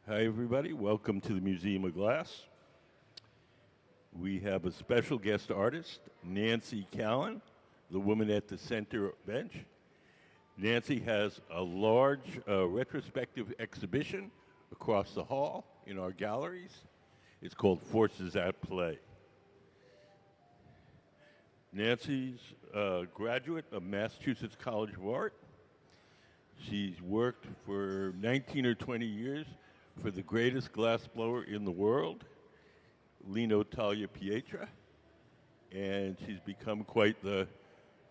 Hi, everybody. Welcome to the Museum of Glass. We have a special guest artist, Nancy Callan, the woman at the center bench. Nancy has a large retrospective exhibition across the hall in our galleries. It's called Forces at Play. Nancy's a graduate of Massachusetts College of Art. She's worked for 19 or 20 years for the greatest glassblower in the world, Lino Talia Pietra, and she's become quite the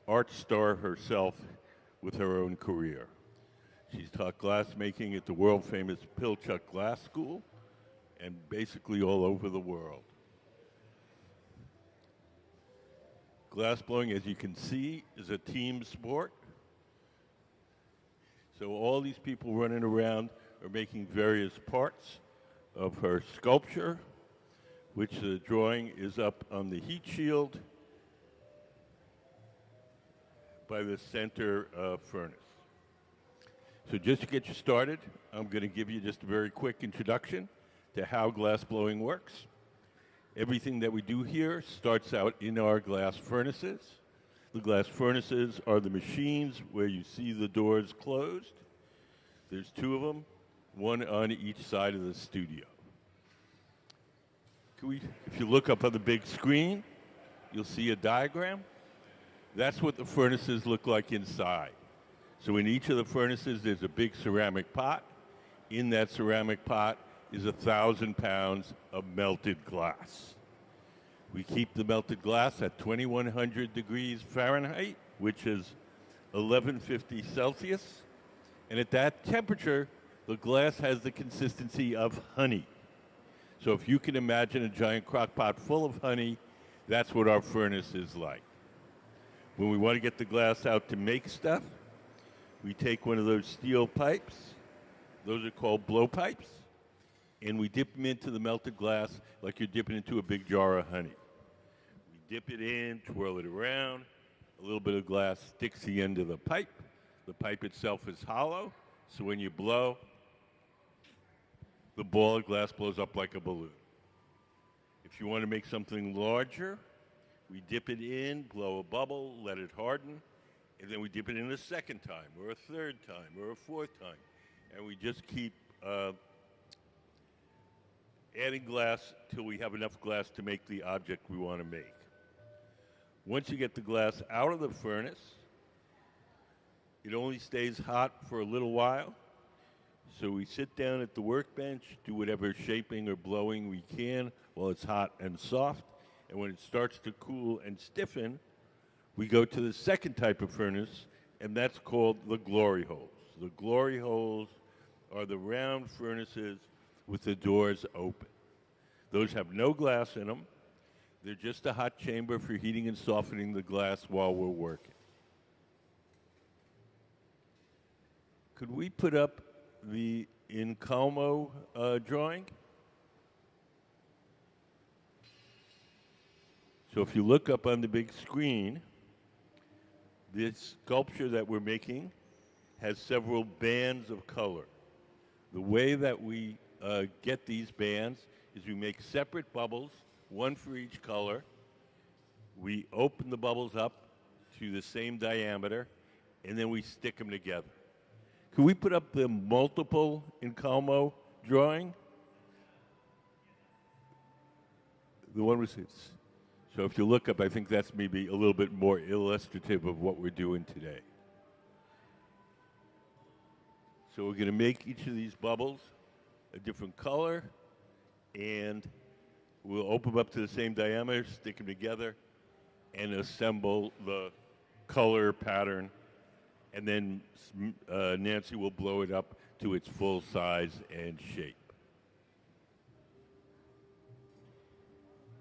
art star herself with her own career. She's taught glassmaking at the world-famous Pilchuck Glass School and basically all over the world. Glassblowing, as you can see, is a team sport. So all these people running around are making various parts of her sculpture, which the drawing is up on the heat shield by the center furnace. So just to get you started, I'm going to give you just a very quick introduction to how glass blowing works. Everything that we do here starts out in our glass furnaces. The glass furnaces are the machines where you see the doors closed. There's two of them, one on each side of the studio. If you look up on the big screen, you'll see a diagram. That's what the furnaces look like inside. So in each of the furnaces, there's a big ceramic pot. In that ceramic pot is 1,000 pounds of melted glass. We keep the melted glass at 2,100 degrees Fahrenheit, which is 1150 Celsius. And at that temperature, the glass has the consistency of honey. So if you can imagine a giant crock pot full of honey, that's what our furnace is like. When we want to get the glass out to make stuff, we take one of those steel pipes. Those are called blowpipes. And we dip them into the melted glass like you're dipping into a big jar of honey. We dip it in, twirl it around. A little bit of glass sticks the end of the pipe. The pipe itself is hollow, so when you blow, the ball of glass blows up like a balloon. If you want to make something larger, we dip it in, blow a bubble, let it harden, and then we dip it in a second time, or a third time, or a fourth time. And we just keep adding glass till we have enough glass to make the object we want to make. Once you get the glass out of the furnace, it only stays hot for a little while. So we sit down at the workbench, do whatever shaping or blowing we can while it's hot and soft. And when it starts to cool and stiffen, we go to the second type of furnace, and that's called the glory holes. The glory holes are the round furnaces with the doors open. Those have no glass in them. They're just a hot chamber for heating and softening the glass while we're working. Could we put up the Incalmo drawing? So if you look up on the big screen, this sculpture that we're making has several bands of color. The way that we get these bands is we make separate bubbles, one for each color. We open the bubbles up to the same diameter, and then we stick them together. Could we put up the multiple Incalmo drawing? The one with it's. So if you look up, I think that's maybe a little bit more illustrative of what we're doing today. So we're going to make each of these bubbles a different color, and we'll open them up to the same diameter, stick them together, and assemble the color pattern. And then Nancy will blow it up to its full size and shape.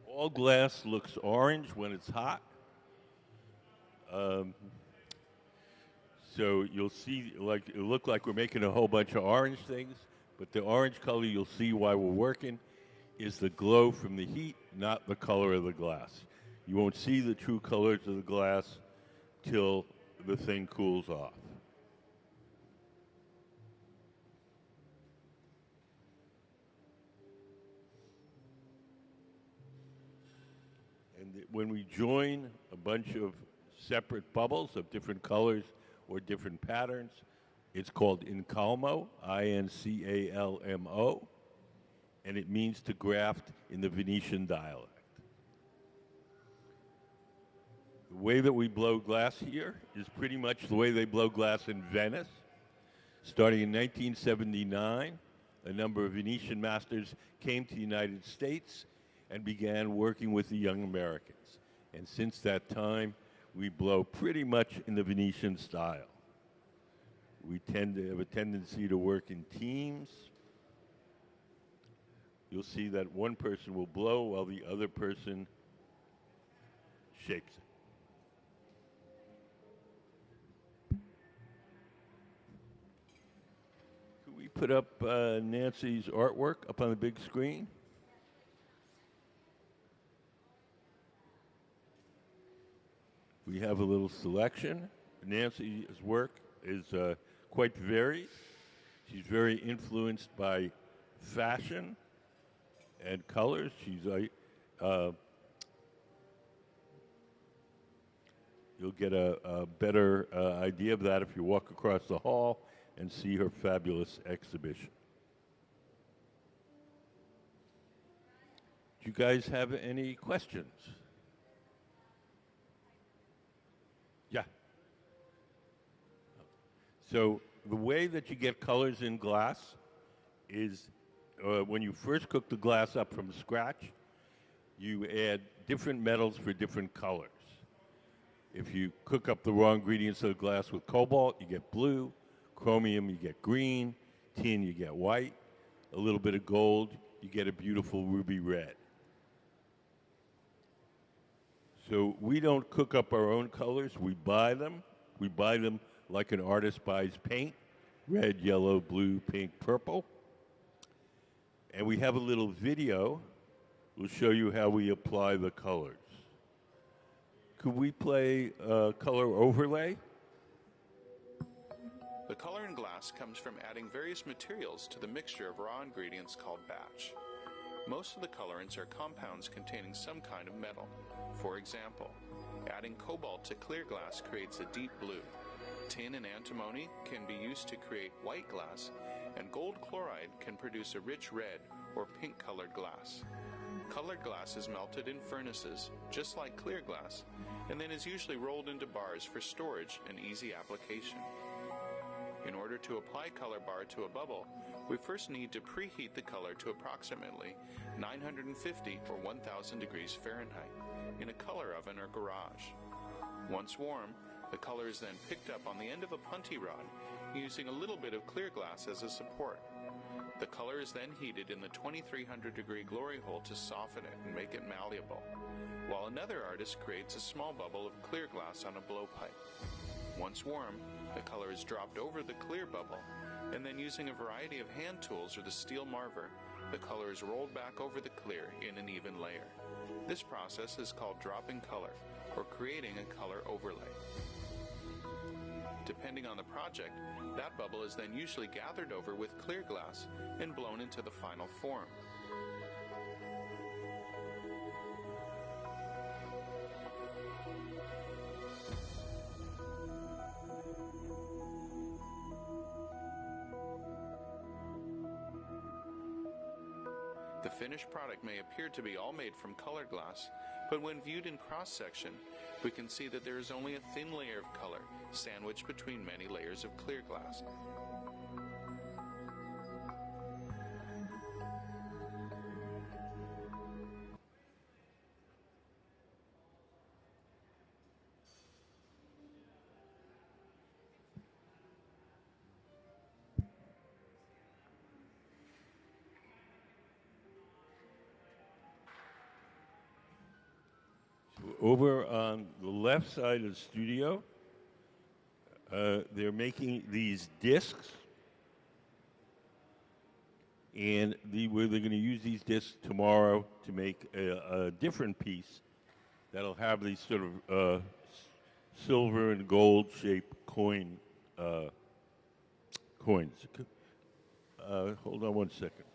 All glass looks orange when it's hot. So you'll see, like, it'll look like we're making a whole bunch of orange things, but the orange color you'll see while we're working is the glow from the heat, not the color of the glass. You won't see the true colors of the glass till the thing cools off. And when we join a bunch of separate bubbles of different colors or different patterns, it's called incalmo, I-N-C-A-L-M-O, and it means to graft in the Venetian dialect. The way that we blow glass here is pretty much the way they blow glass in Venice. Starting in 1979, a number of Venetian masters came to the United States and began working with the young Americans. And since that time, we blow pretty much in the Venetian style. We tend to have a tendency to work in teams. You'll see that one person will blow while the other person shakes it. Could we put up Nancy's artwork up on the big screen? We have a little selection. Nancy's work is quite varied. She's very influenced by fashion and colors. You'll get a better idea of that if you walk across the hall and see her fabulous exhibition. Do you guys have any questions? Yeah. So the way that you get colors in glass is when you first cook the glass up from scratch, you add different metals for different colors. If you cook up the raw ingredients of the glass with cobalt, you get blue. Chromium, you get green. Tin, you get white. A little bit of gold, you get a beautiful ruby red. So we don't cook up our own colors. We buy them. We buy them like an artist buys paint: red, yellow, blue, pink, purple. And we have a little video. We'll show you how we apply the colors. Could we play color overlay? The color in glass comes from adding various materials to the mixture of raw ingredients called batch. Most of the colorants are compounds containing some kind of metal. For example, adding cobalt to clear glass creates a deep blue. Tin and antimony can be used to create white glass, and gold chloride can produce a rich red or pink-colored glass. Colored glass is melted in furnaces, just like clear glass, and then is usually rolled into bars for storage and easy application. In order to apply color bar to a bubble, we first need to preheat the color to approximately 950 or 1000 degrees Fahrenheit in a color oven or garage. Once warm, the color is then picked up on the end of a punty rod using a little bit of clear glass as a support. The color is then heated in the 2300 degree glory hole to soften it and make it malleable, while another artist creates a small bubble of clear glass on a blowpipe. Once warm, the color is dropped over the clear bubble, and then using a variety of hand tools or the steel marver, the color is rolled back over the clear in an even layer. This process is called dropping color, or creating a color overlay. Depending on the project, that bubble is then usually gathered over with clear glass and blown into the final form. The finished product may appear to be all made from colored glass, but when viewed in cross-section, we can see that there is only a thin layer of color sandwiched between many layers of clear glass. Over on the left side of the studio, they're making these discs, and they're going to use these discs tomorrow to make a different piece that'll have these sort of silver and gold shaped coins. Hold on one second.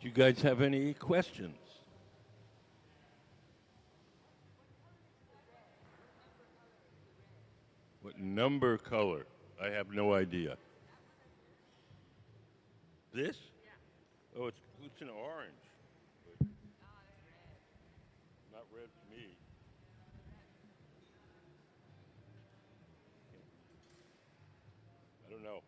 Do you guys have any questions? What number color? I have no idea. This? Oh, it's an orange, but not red to me. I don't know.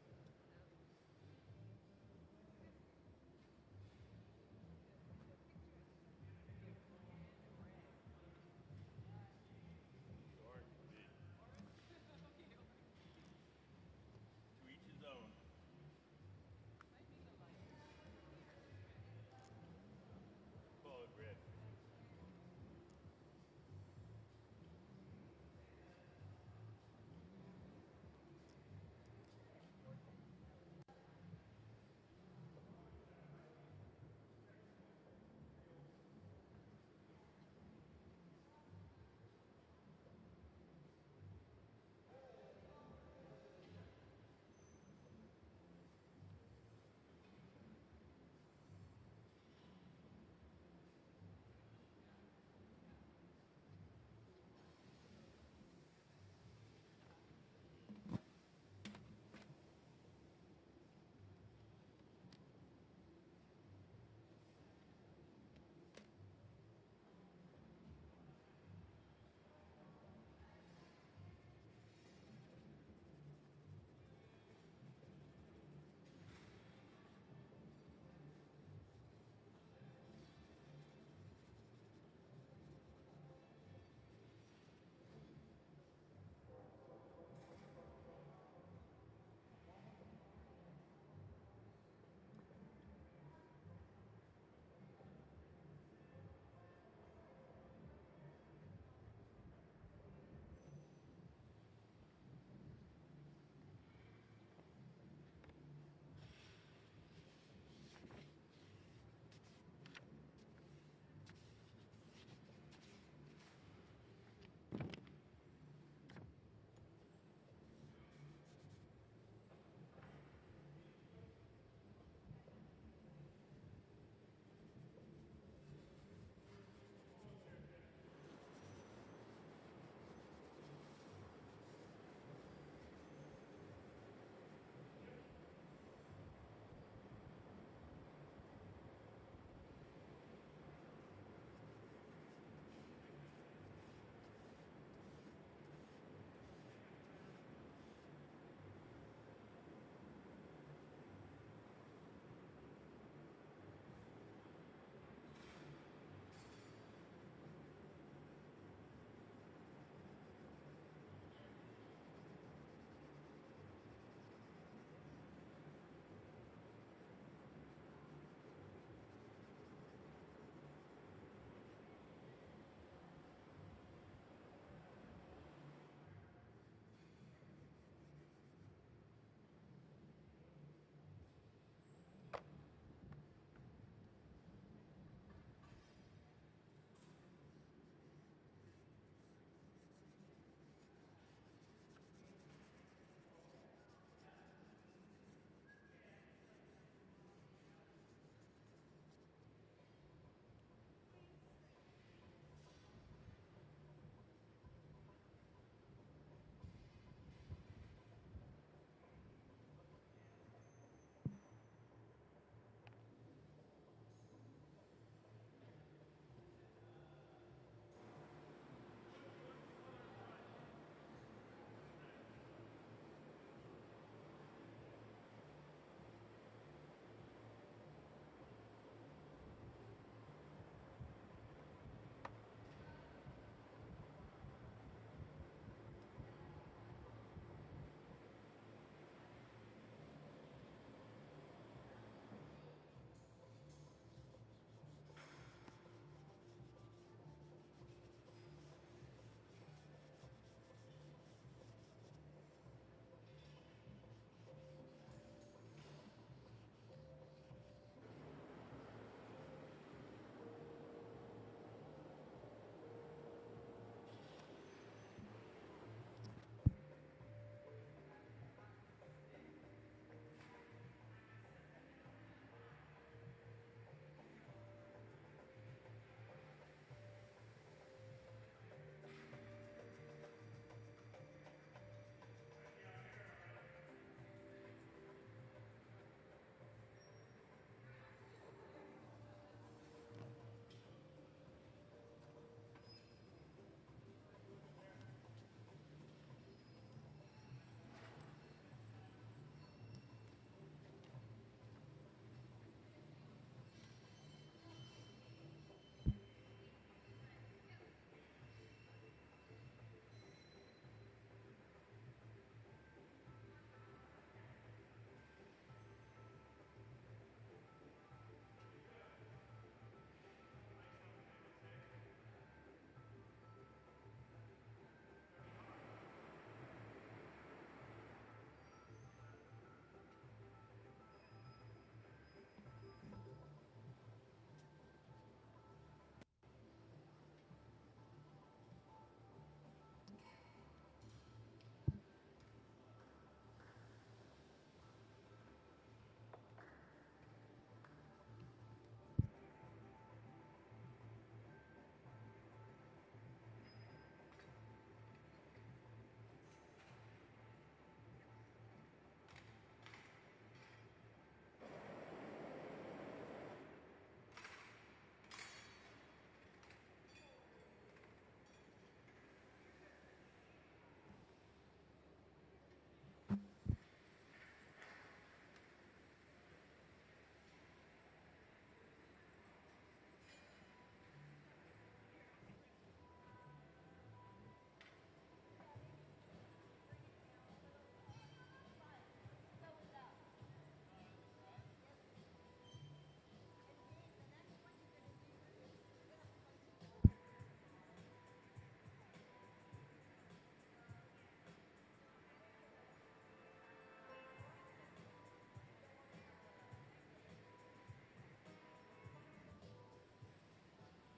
Orange to me. To each his own. Call it red.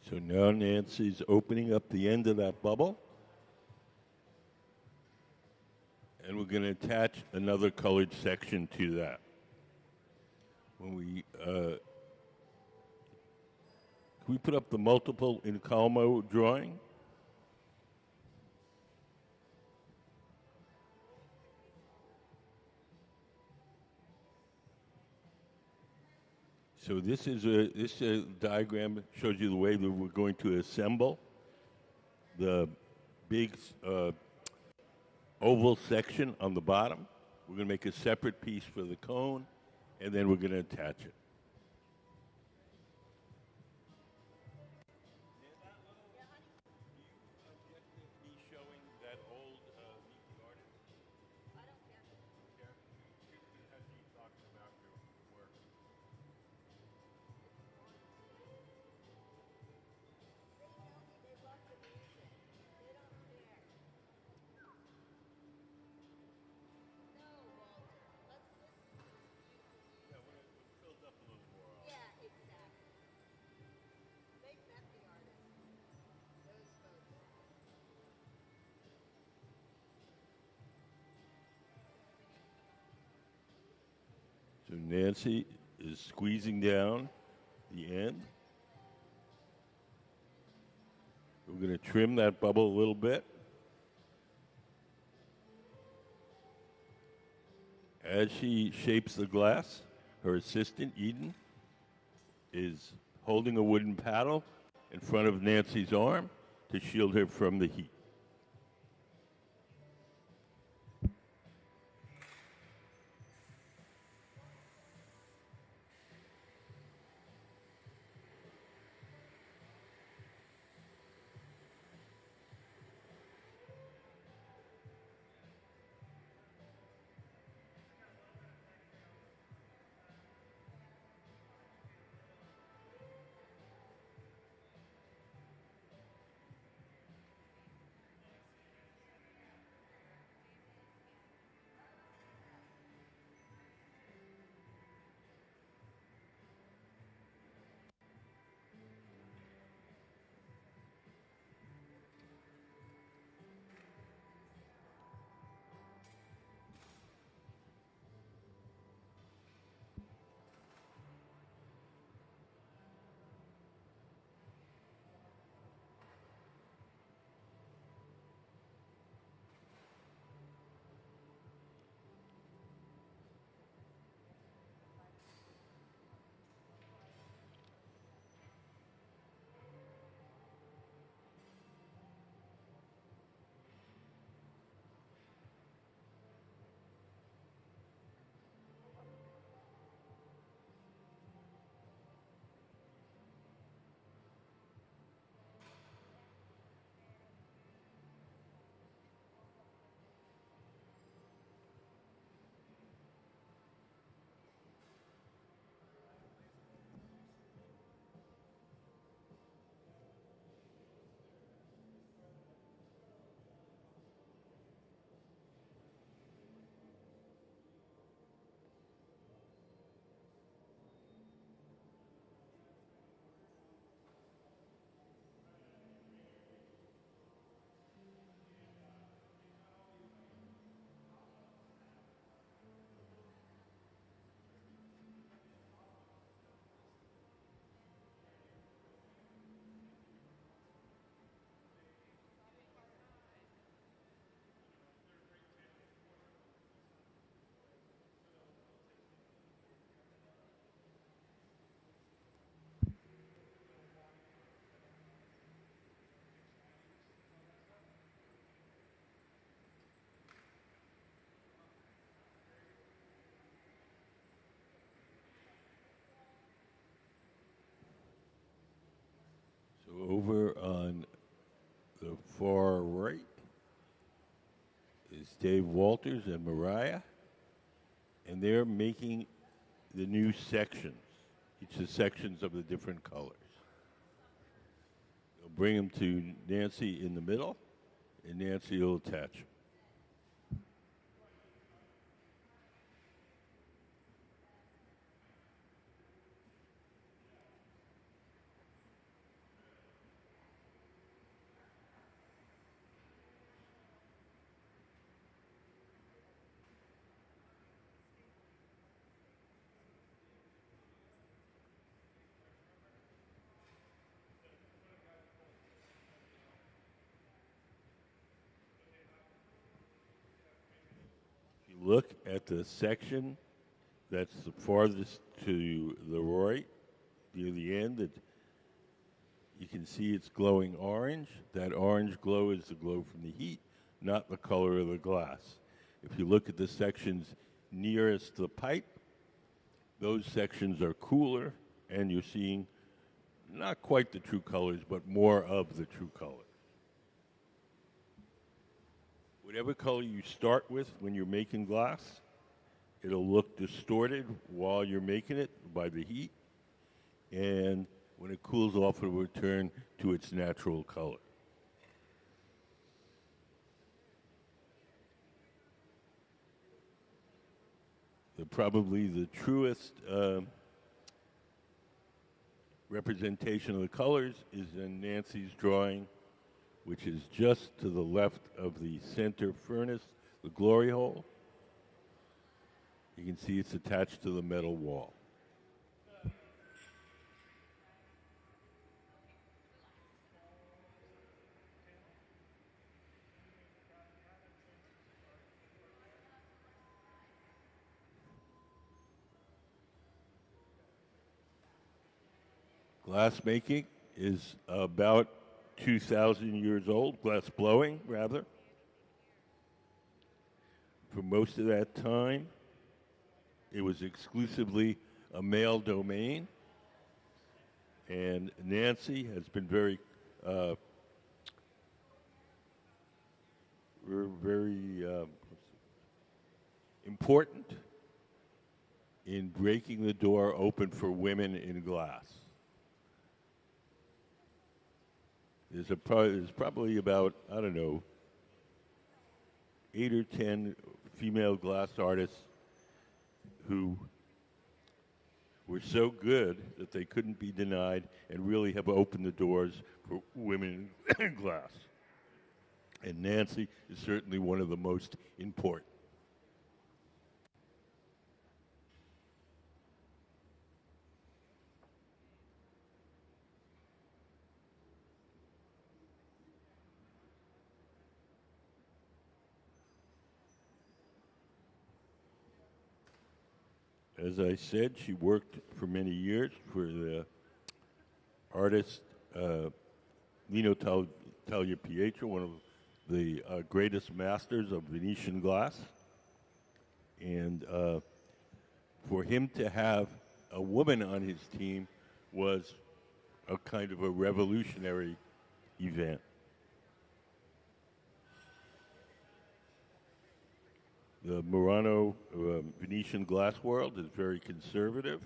So now Nancy's opening up the end of that bubble. And we're going to attach another colored section to that. When can we put up the multiple in Calmo drawing? So this is this diagram shows you the way that we're going to assemble the big oval section on the bottom. We're going to make a separate piece for the cone, and then we're going to attach it. So Nancy is squeezing down the end. We're going to trim that bubble a little bit. As she shapes the glass, her assistant, Eden, is holding a wooden paddle in front of Nancy's arm to shield her from the heat. So over on the far right is Dave Walters and Mariah, and they're making the new sections, each of the sections of the different colors. They'll bring them to Nancy in the middle, and Nancy will attach them. look at the section that's the farthest to the right, near the end, you can see it's glowing orange. That orange glow is the glow from the heat, not the color of the glass. If you look at the sections nearest the pipe, those sections are cooler, and you're seeing not quite the true colors, but more of the true colors. Whatever color you start with when you're making glass, it'll look distorted while you're making it by the heat, and when it cools off, it will return to its natural color. Probably the truest representation of the colors is in Nancy's drawing, which is just to the left of the center furnace, the glory hole. You can see it's attached to the metal wall. Glass making is about 2,000 years old, glass blowing, rather. For most of that time, it was exclusively a male domain, and Nancy has been very important in breaking the door open for women in glass. There's probably about, I don't know, 8 or 10 female glass artists who were so good that they couldn't be denied and really have opened the doors for women in glass. And Nancy is certainly one of the most important. As I said, she worked for many years for the artist Lino Tagliapietro, one of the greatest masters of Venetian glass. And for him to have a woman on his team was a kind of a revolutionary event. The Murano Venetian glass world is very conservative.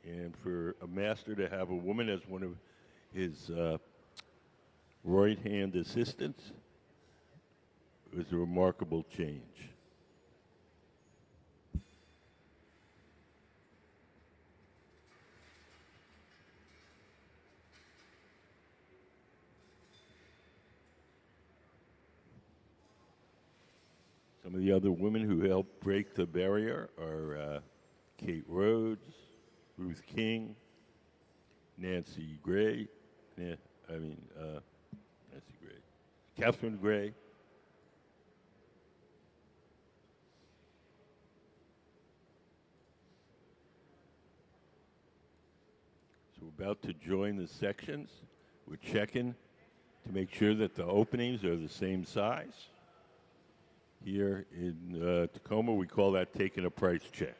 And for a master to have a woman as one of his right-hand assistants was a remarkable change. Some of the other women who helped break the barrier are Kate Rhodes, Ruth King, Nancy Gray, Nancy Gray, Catherine Gray. So we're about to join the sections. We're checking to make sure that the openings are the same size. Here in Tacoma, we call that taking a price check.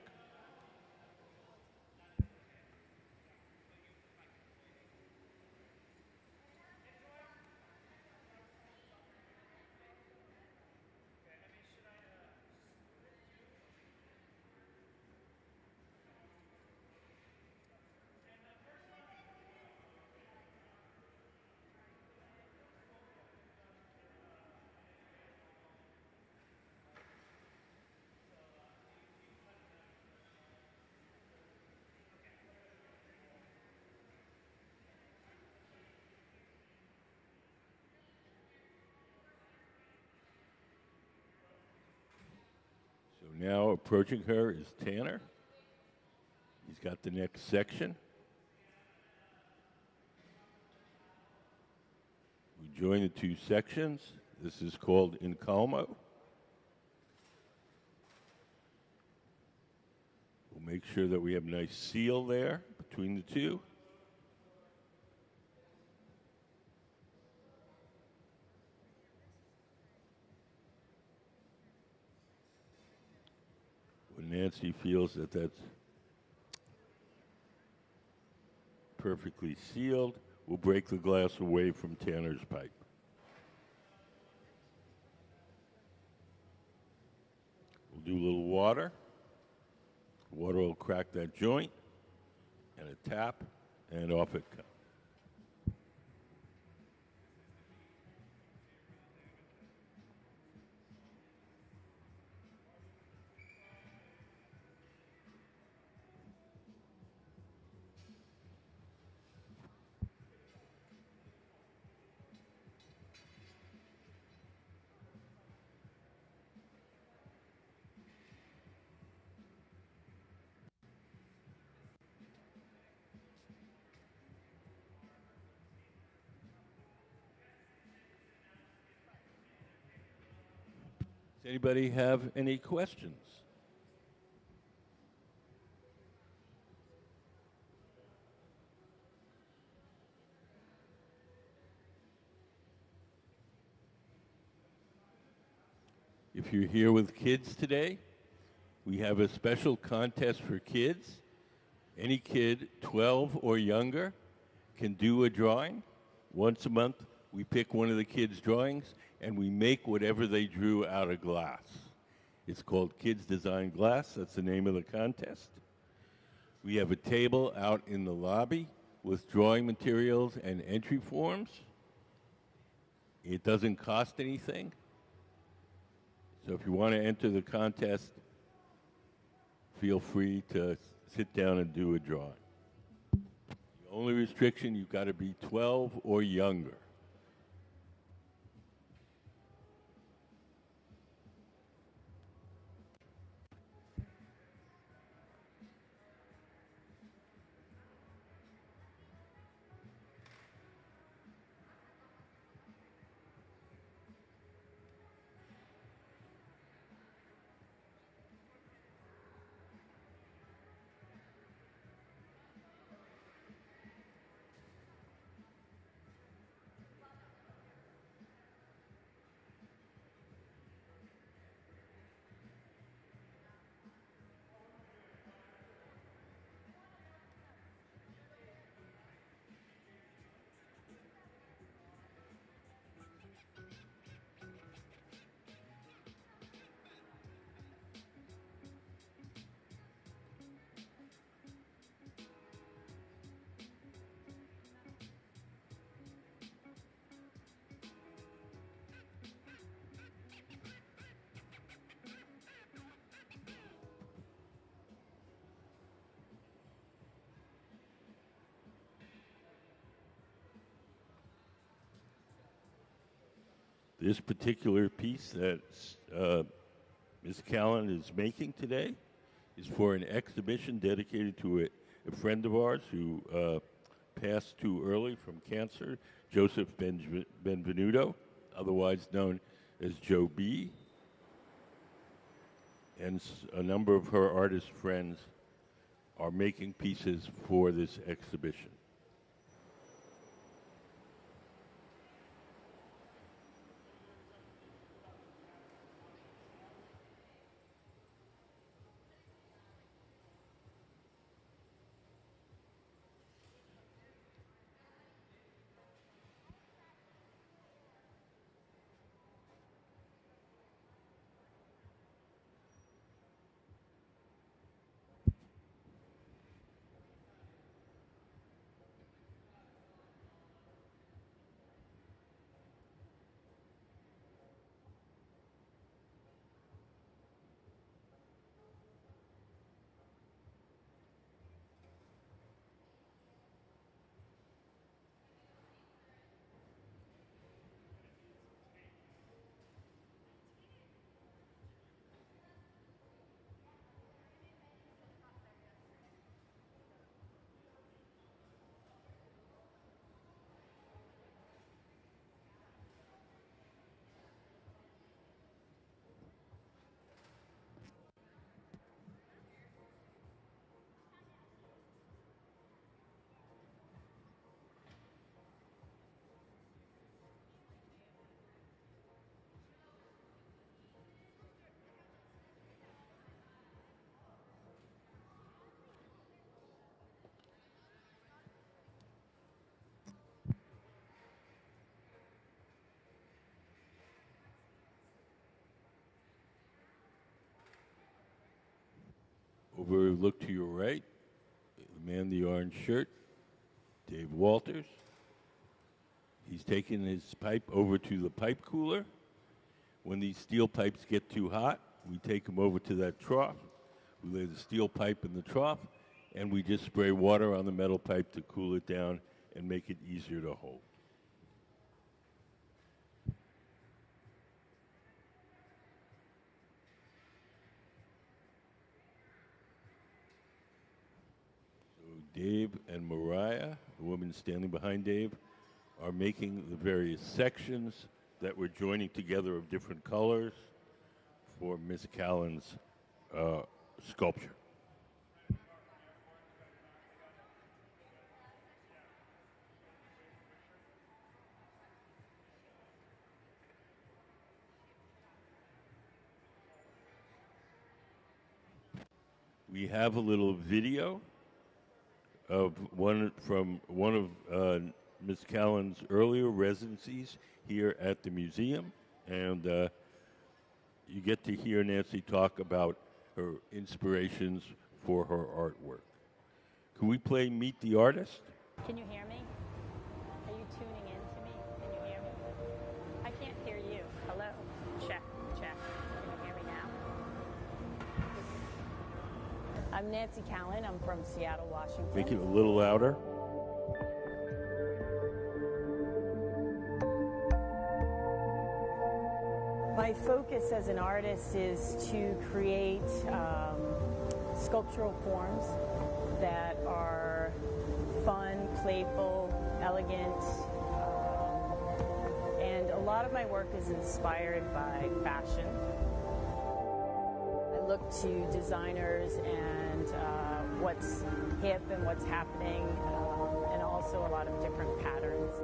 So now approaching her is Tanner. He's got the next section. We join the two sections. This is called Incalmo. We'll make sure that we have a nice seal there between the two. When Nancy feels that that's perfectly sealed, we'll break the glass away from Tanner's pipe. We'll do a little water. Water will crack that joint, and a tap, and off it comes. Does anybody have any questions? If you're here with kids today, we have a special contest for kids. Any kid 12 or younger can do a drawing. Once a month, we pick one of the kids' drawings and we make whatever they drew out of glass. It's called Kids Design Glass. That's the name of the contest. We have a table out in the lobby with drawing materials and entry forms. It doesn't cost anything. So if you want to enter the contest, feel free to sit down and do a drawing. The only restriction, you've got to be 12 or younger. This particular piece that Ms. Callan is making today is for an exhibition dedicated to a friend of ours who passed too early from cancer, Joseph Benvenuto, otherwise known as Joe B. And a number of her artist friends are making pieces for this exhibition. Over, look to your right, the man in the orange shirt, Dave Walters. He's taking his pipe over to the pipe cooler. When these steel pipes get too hot, we take them over to that trough. We lay the steel pipe in the trough, and we just spray water on the metal pipe to cool it down and make it easier to hold. So Dave and Mariah, the woman standing behind Dave, are making the various sections that we're joining together of different colors for Miss Callan's sculpture. We have a little video of one of Miss Callan's earlier residencies here at the museum, and you get to hear Nancy talk about her inspirations for her artwork. Can we play Meet the Artist? Can you hear me? Are you tuning in to me? Can you hear me? I can't hear you. Hello? Check, check. Can you hear me now? I'm Nancy Callan. I'm from Seattle, Washington. Make it a little louder. My focus as an artist is to create sculptural forms that are fun, playful, elegant, and a lot of my work is inspired by fashion. I look to designers and what's hip and what's happening, and also a lot of different patterns.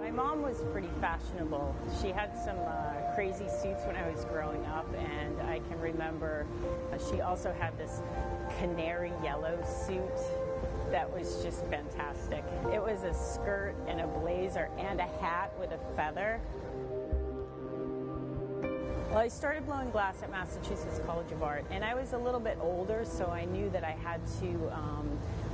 My mom was pretty fashionable. She had some crazy suits when I was growing up, and I can remember she also had this canary yellow suit that was just fantastic. It was a skirt and a blazer and a hat with a feather. Well, I started blowing glass at Massachusetts College of Art, and I was a little bit older, so I knew that I had to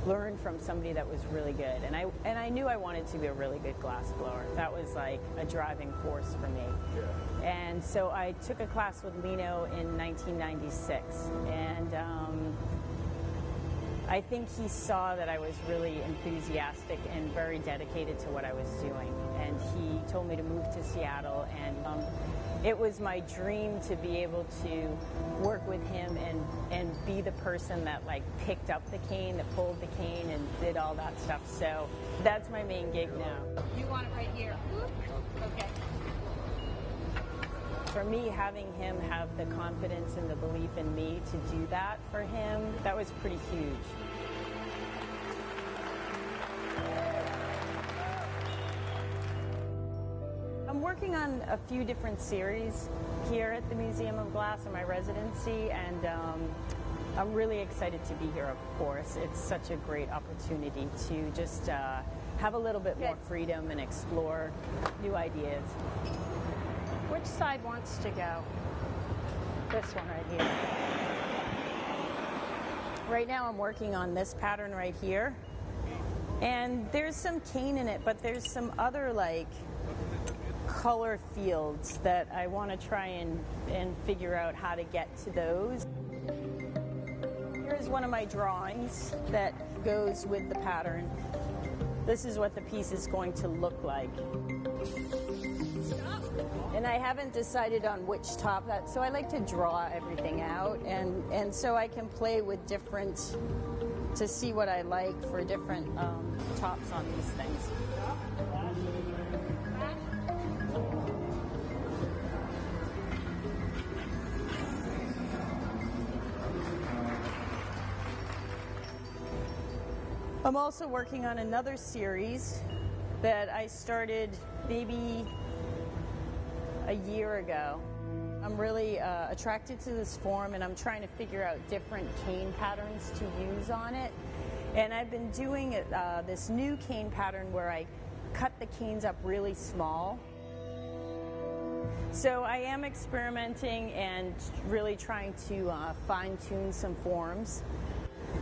learn from somebody that was really good. And I knew I wanted to be a really good glass blower. That was like a driving force for me. Yeah. And so I took a class with Lino in 1996, and I think he saw that I was really enthusiastic and very dedicated to what I was doing. And he told me to move to Seattle, and it was my dream to be able to work with him and be the person that like picked up the cane, that pulled the cane and did all that stuff. So that's my main gig now. You want it right here. Okay. For me, having him have the confidence and the belief in me to do that for him, that was pretty huge. I'm working on a few different series here at the Museum of Glass in my residency, and I'm really excited to be here, of course. It's such a great opportunity to just have a little bit more freedom and explore new ideas. Which side wants to go? This one right here. Right now I'm working on this pattern right here, and there's some cane in it, but there's some other like color fields that I want to try and figure out how to get to those. Here's one of my drawings that goes with the pattern. This is what the piece is going to look like. And I haven't decided on which top so I like to draw everything out, and so I can play with different, to see what I like for different tops on these things. I'm also working on another series that I started maybe a year ago. I'm really attracted to this form, and I'm trying to figure out different cane patterns to use on it. And I've been doing this new cane pattern where I cut the canes up really small. So I am experimenting and really trying to fine-tune some forms.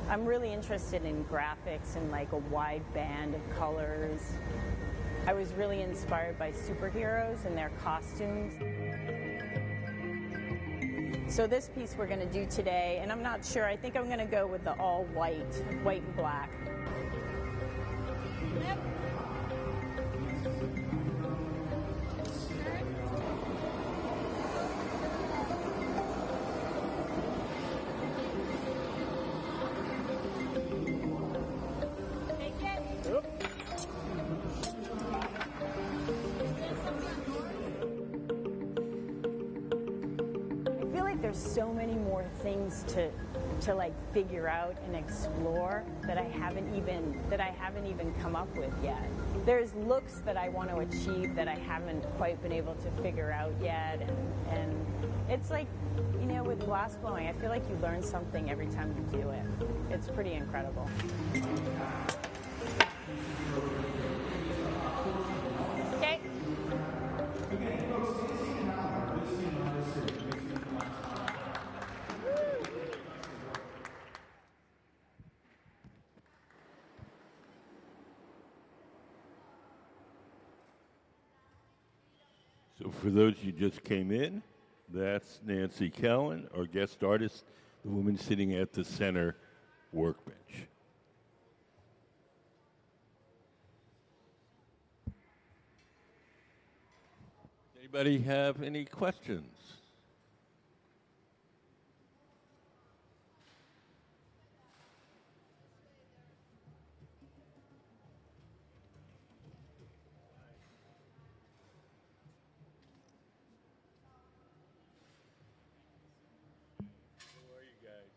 I'm really interested in graphics and like a wide band of colors. I was really inspired by superheroes and their costumes. So this piece we're going to do today, and I'm not sure, I think I'm going to go with the all white and black. There's so many more things to like figure out and explore that I haven't even come up with yet. There's looks that I want to achieve that I haven't quite been able to figure out yet, and it's like, you know, with glass blowing, I feel like you learn something every time you do it. It's pretty incredible. Okay. So for those who just came in, that's Nancy Callan, our guest artist, the woman sitting at the center workbench. Anybody have any questions? How are you guys?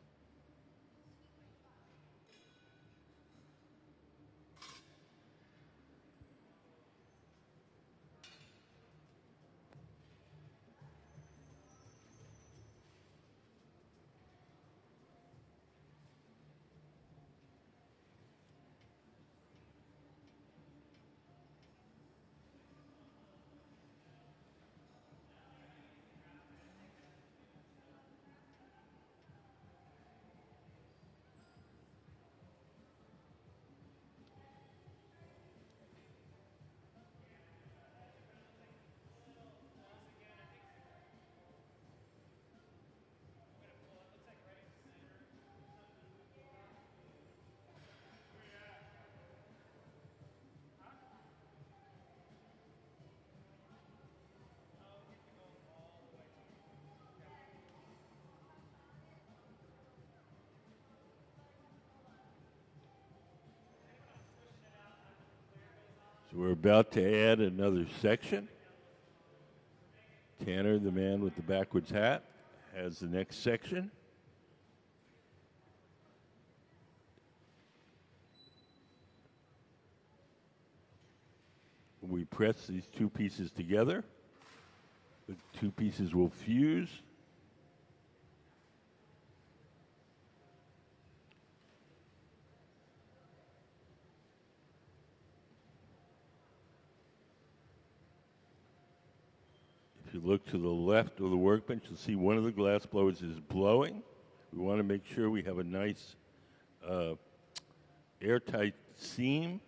So we're about to add another section. Tanner, the man with the backwards hat, has the next section. We press these two pieces together. The two pieces will fuse. If you look to the left of the workbench, you'll see one of the glass blowers is blowing. We want to make sure we have a nice airtight seam.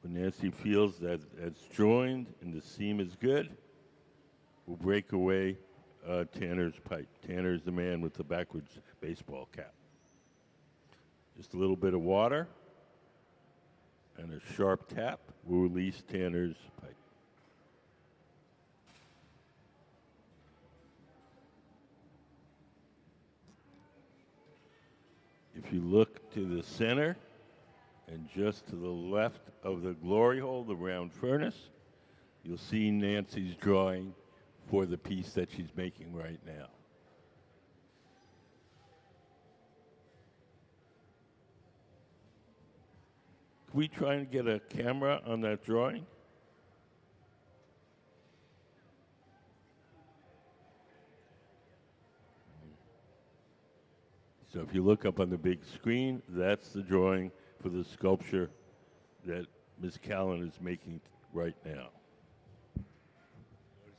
When Nancy feels that it's joined and the seam is good, we'll break away Tanner's pipe. Tanner's the man with the backwards baseball cap. Just a little bit of water and a sharp tap will release Tanner's pipe. If you look to the center and just to the left of the glory hole, the round furnace, you'll see Nancy's drawing for the piece that she's making right now. Can we try and get a camera on that drawing? So if you look up on the big screen, that's the drawing for the sculpture that Ms. Callan is making right now.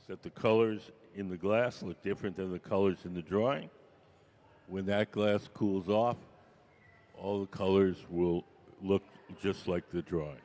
so that the colors in the glass look different than the colors in the drawing. When that glass cools off, all the colors will look just like the drawing.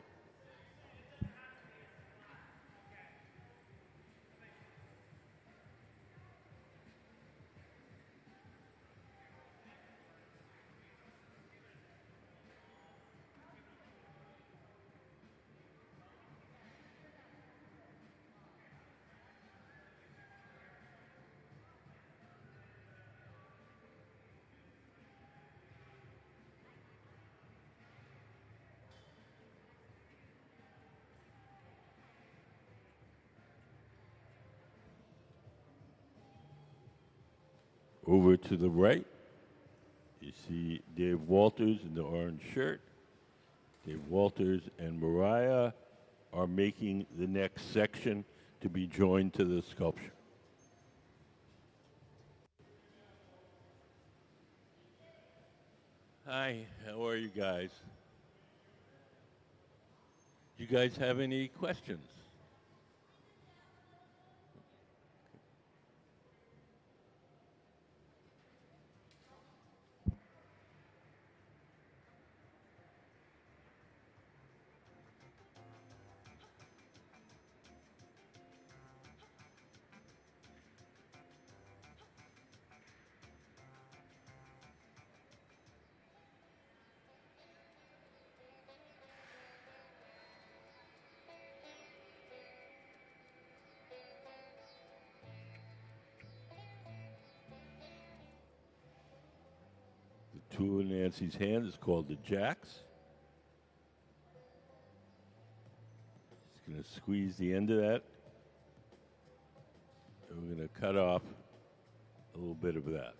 Over to the right, you see Dave Walters in the orange shirt. Dave Walters and Mariah are making the next section to be joined to the sculpture. Hi, how are you guys? You guys have any questions? The tool in Nancy's hand is called the jacks. Just going to squeeze the end of that. And we're going to cut off a little bit of that.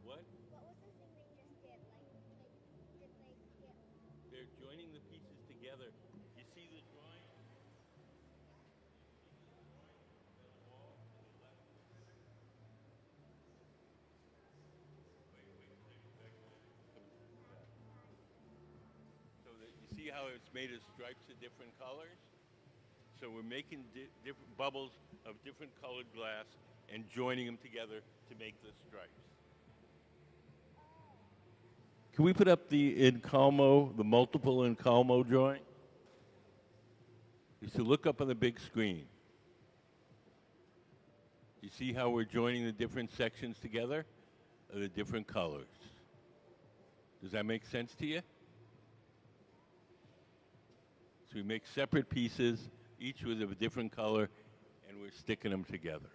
What? They're joining the pieces together. You see the drawing? So that you see how it's made of stripes of different colors? So we're making different bubbles of different colored glass and joining them together to make the stripes. Can we put up the Encalmo, the multiple Encalmo drawing? You should look up on the big screen. You see how we're joining the different sections together of the different colors. Does that make sense to you? So we make separate pieces, each with a different color, and we're sticking them together.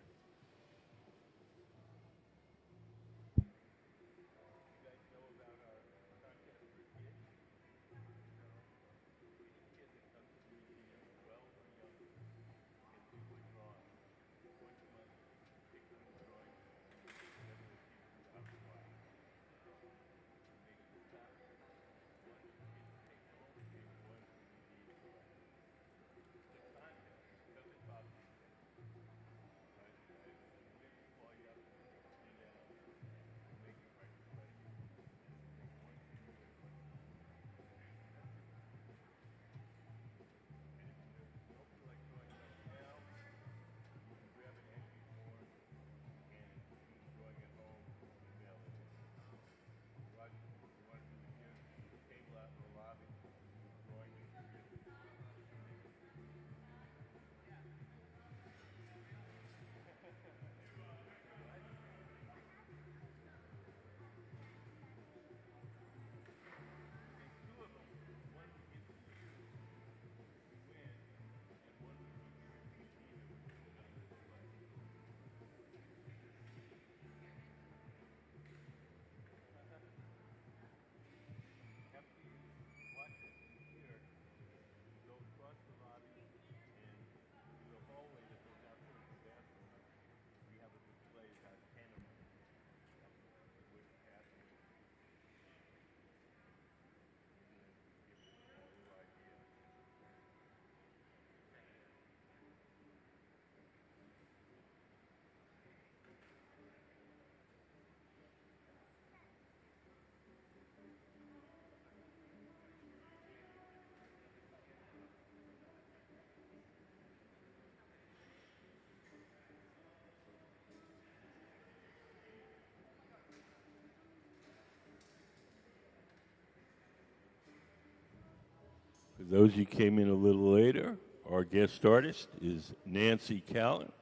those who came in a little later, our guest artist is Nancy Callan.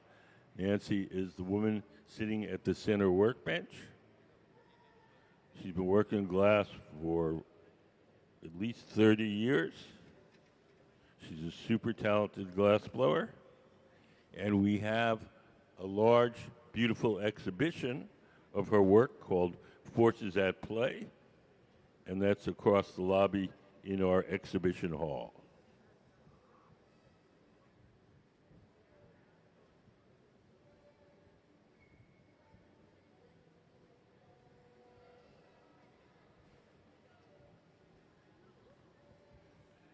Nancy is the woman sitting at the center workbench. She's been working in glass for at least 30 years. She's a super talented glass blower. And we have a large, beautiful exhibition of her work called Forces at Play, and that's across the lobby in our exhibition hall.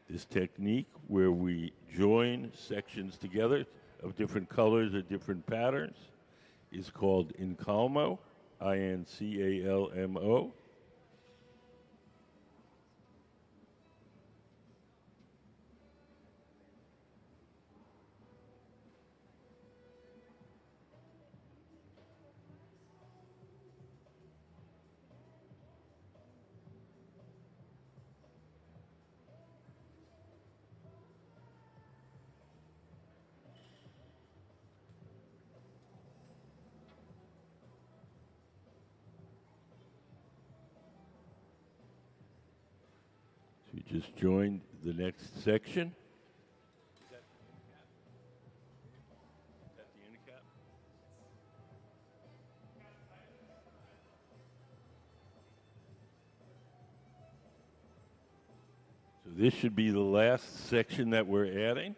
This technique where we join sections together of different colors or different patterns is called Incalmo, Incalmo. So we just joined the next section. Is that the end cap? So this should be the last section that we're adding.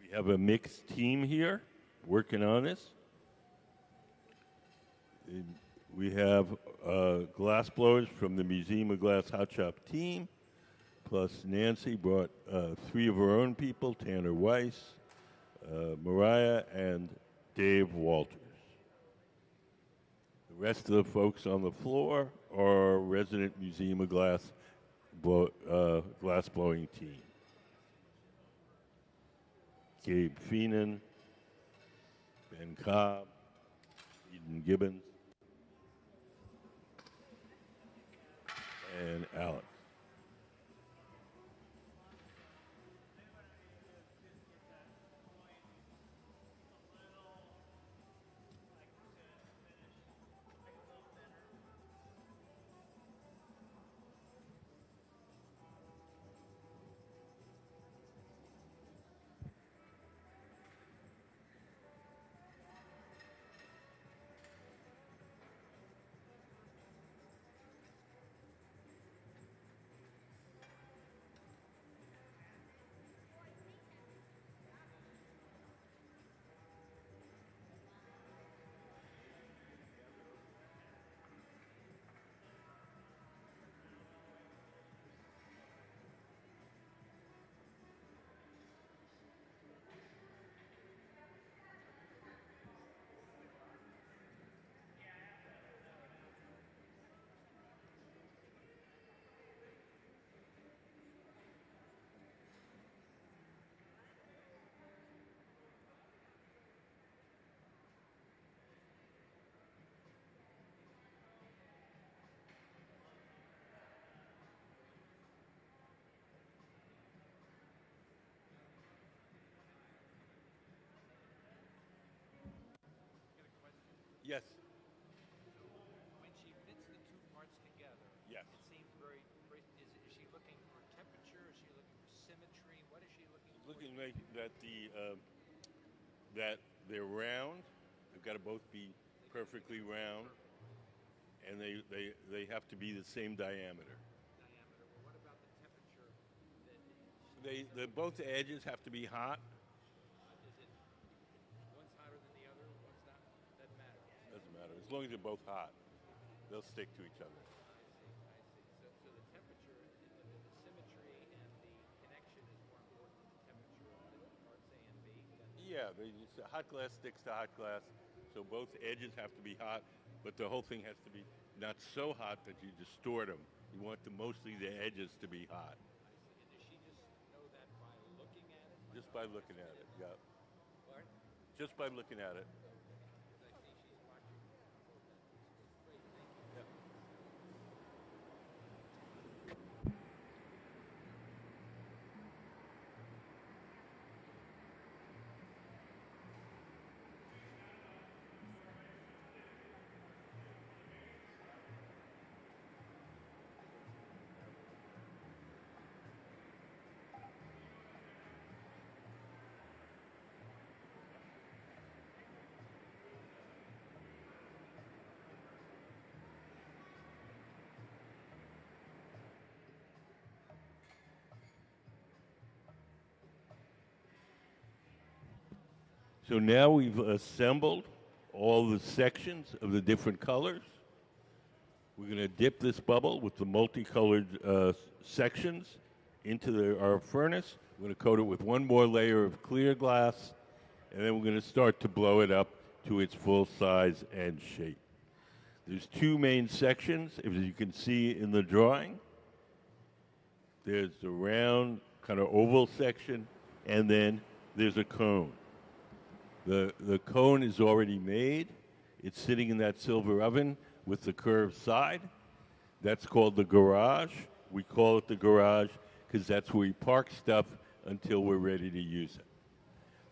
We have a mixed team here working on this. We have glass blowers from the Museum of Glass Hot Shop team, plus Nancy brought 3 of her own people, Tanner Weiss, Mariah, and Dave Walters. The rest of the folks on the floor are resident Museum of Glass glass blowing team. Gabe Feenan, Ben Cobb, Eden Gibbons, and Alex. Yes. When she fits the 2 parts together, Yes. it seems very. Is she looking for temperature? Is she looking for symmetry? What is she looking for? Looking like that they're round. They've got to both be perfectly round, and they have to be the same diameter. Diameter. Well, what about the temperature? Both edges have to be hot. Is it one's hotter than the other? One's not. Doesn't matter. Doesn't matter as long as they're both hot. They'll stick to each other. I see. So the temperature, the symmetry, and the connection is more important than the temperature on parts A and B. Yeah, hot glass sticks to hot glass, so both edges have to be hot, but the whole thing has to be not so hot that you distort them. You want mostly the edges to be hot. And does she just Just by looking at it, yeah. Pardon? Just by looking at it. Because I see she's watching me. It's great, thank you. Yeah. So now we've assembled all the sections of the different colors. We're going to dip this bubble with the multicolored sections into our furnace. We're going to coat it with one more layer of clear glass, and then we're going to start to blow it up to its full size and shape. There's two main sections, as you can see in the drawing. There's the round, kind of oval section, and then there's a cone. The cone is already made. It's sitting in that silver oven with the curved side. That's called the garage. We call it the garage because that's where we park stuff until we're ready to use it.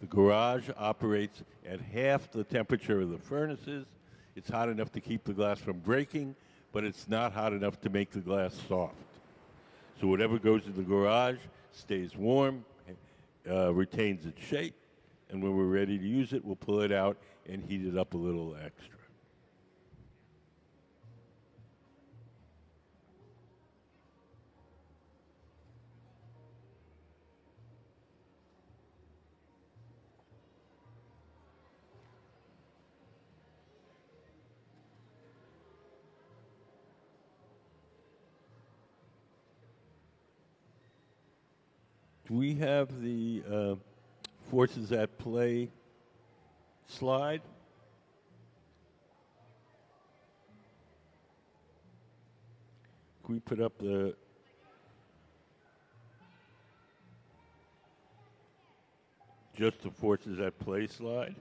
The garage operates at half the temperature of the furnaces. It's hot enough to keep the glass from breaking, but it's not hot enough to make the glass soft. So whatever goes in the garage stays warm, retains its shape, and when we're ready to use it, we'll pull it out and heat it up a little extra. Do we have the forces at play slide? Can we put up just the forces at play slide?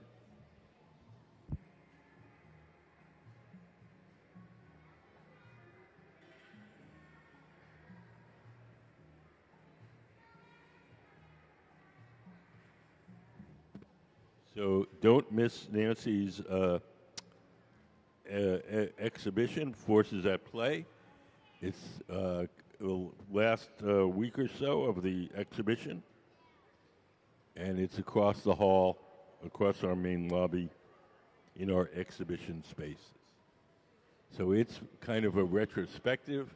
So don't miss Nancy's exhibition, Forces at Play. It'll last a week or so of the exhibition, and it's across the hall, across our main lobby, in our exhibition spaces. So it's kind of a retrospective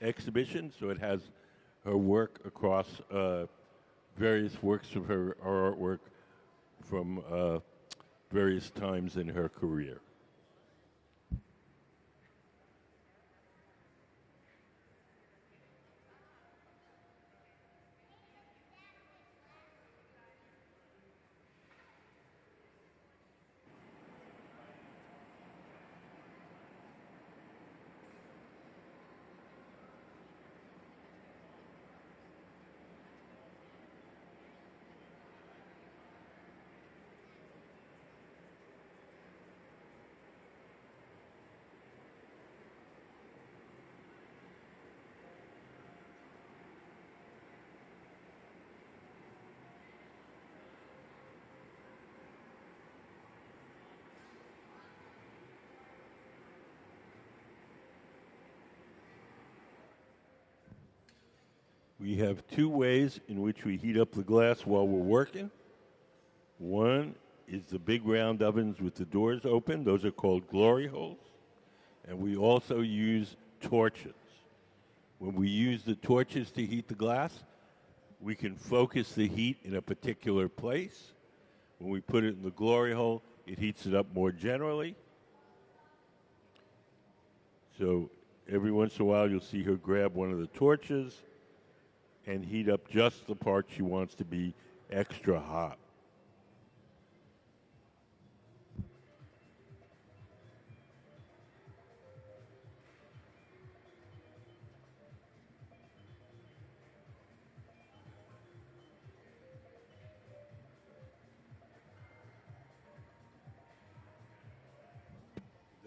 exhibition, so it has her work across various works of her artwork from various times in her career. We have two ways in which we heat up the glass while we're working. One is the big round ovens with the doors open. Those are called glory holes. And we also use torches. When we use the torches to heat the glass, we can focus the heat in a particular place. When we put it in the glory hole, it heats it up more generally. So every once in a while, you'll see her grab one of the torches and heat up just the part she wants to be extra hot.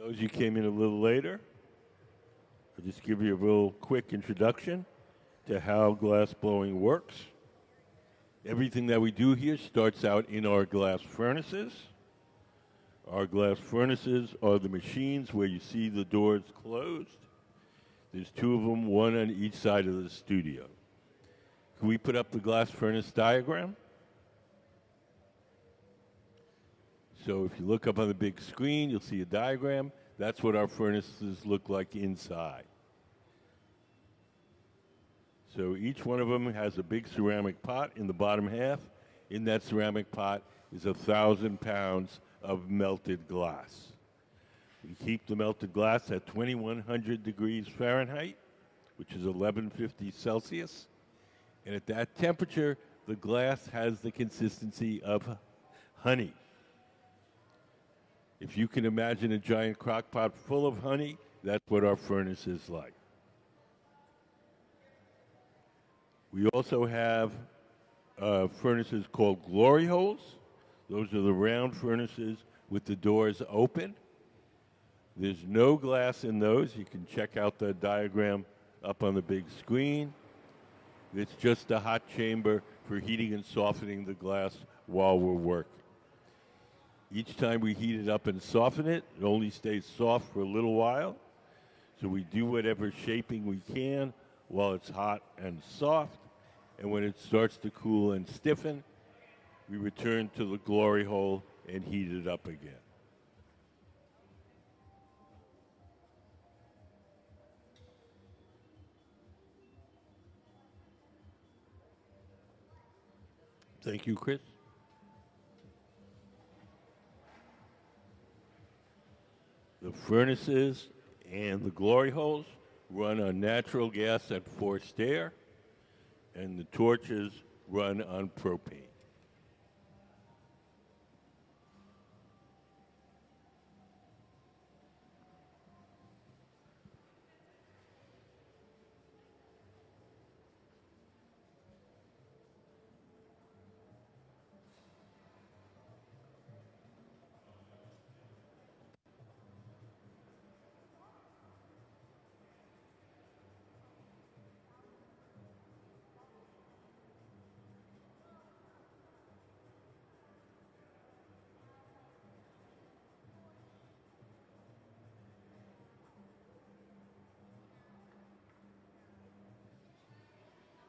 Those you came in a little later, I'll just give you a real quick introduction to how glass blowing works. Everything that we do here starts out in our glass furnaces. Our glass furnaces are the machines where you see the doors closed. There's two of them, one on each side of the studio. Can we put up the glass furnace diagram? So if you look up on the big screen, you'll see a diagram. That's what our furnaces look like inside. So each one of them has a big ceramic pot in the bottom half. In that ceramic pot is 1,000 pounds of melted glass. We keep the melted glass at 2,100 degrees Fahrenheit, which is 1150 Celsius. And at that temperature, the glass has the consistency of honey. If you can imagine a giant crock pot full of honey, that's what our furnace is like. We also have furnaces called glory holes. Those are the round furnaces with the doors open. There's no glass in those. You can check out the diagram up on the big screen. It's just a hot chamber for heating and softening the glass while we're working. Each time we heat it up and soften it, it only stays soft for a little while. So we do whatever shaping we can while it's hot and soft. And when it starts to cool and stiffen, we return to the glory hole and heat it up again. Thank you, Chris. The furnaces and the glory holes run on natural gas at forced air, and the torches run on propane.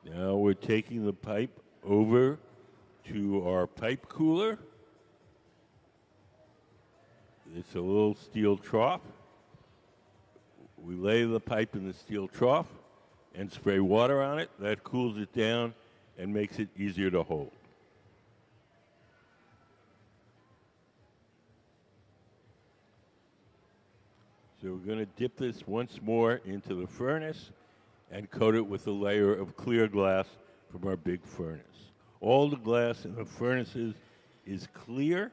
Now we're taking the pipe over to our pipe cooler. It's a little steel trough. We lay the pipe in the steel trough and spray water on it. That cools it down and makes it easier to hold. So we're going to dip this once more into the furnace and coat it with a layer of clear glass from our big furnace. All the glass in the furnaces is clear.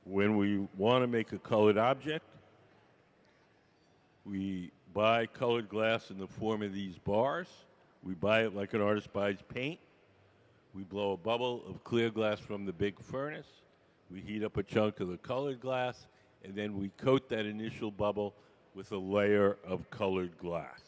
When we want to make a colored object, we buy colored glass in the form of these bars. We buy it like an artist buys paint. We blow a bubble of clear glass from the big furnace. We heat up a chunk of the colored glass, and then we coat that initial bubble with a layer of colored glass.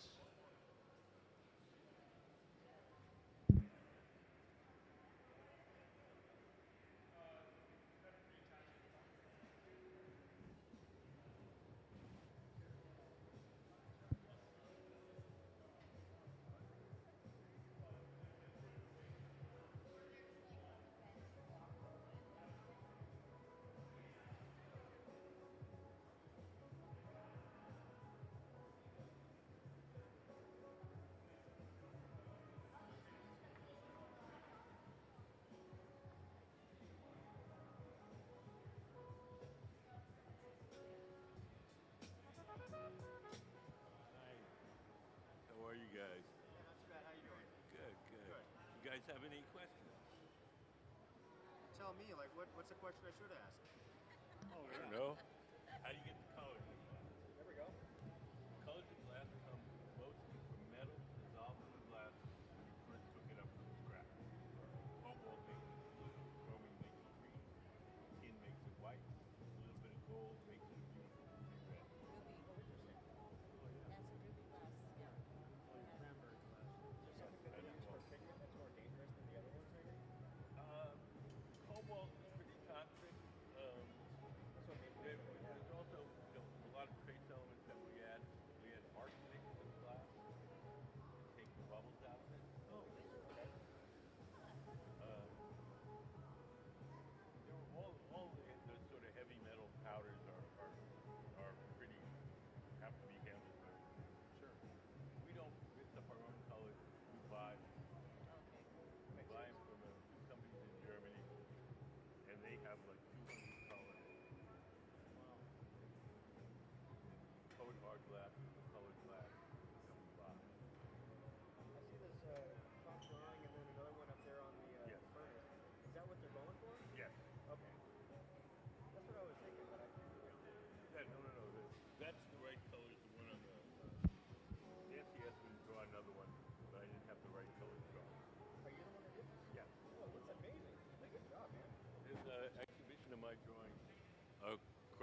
How are you guys? Yeah, not too bad. How you doing? Good, good. You guys have any questions? Tell me, like, what's a question I should ask? Oh, I don't know. How do you get the colors in glass? There we go. Colors in glass come mostly from metal dissolved in the glass when you first cook it up from scratch. Cobalt makes it blue, chromium makes it green, tin makes it white, a little bit of gold makes it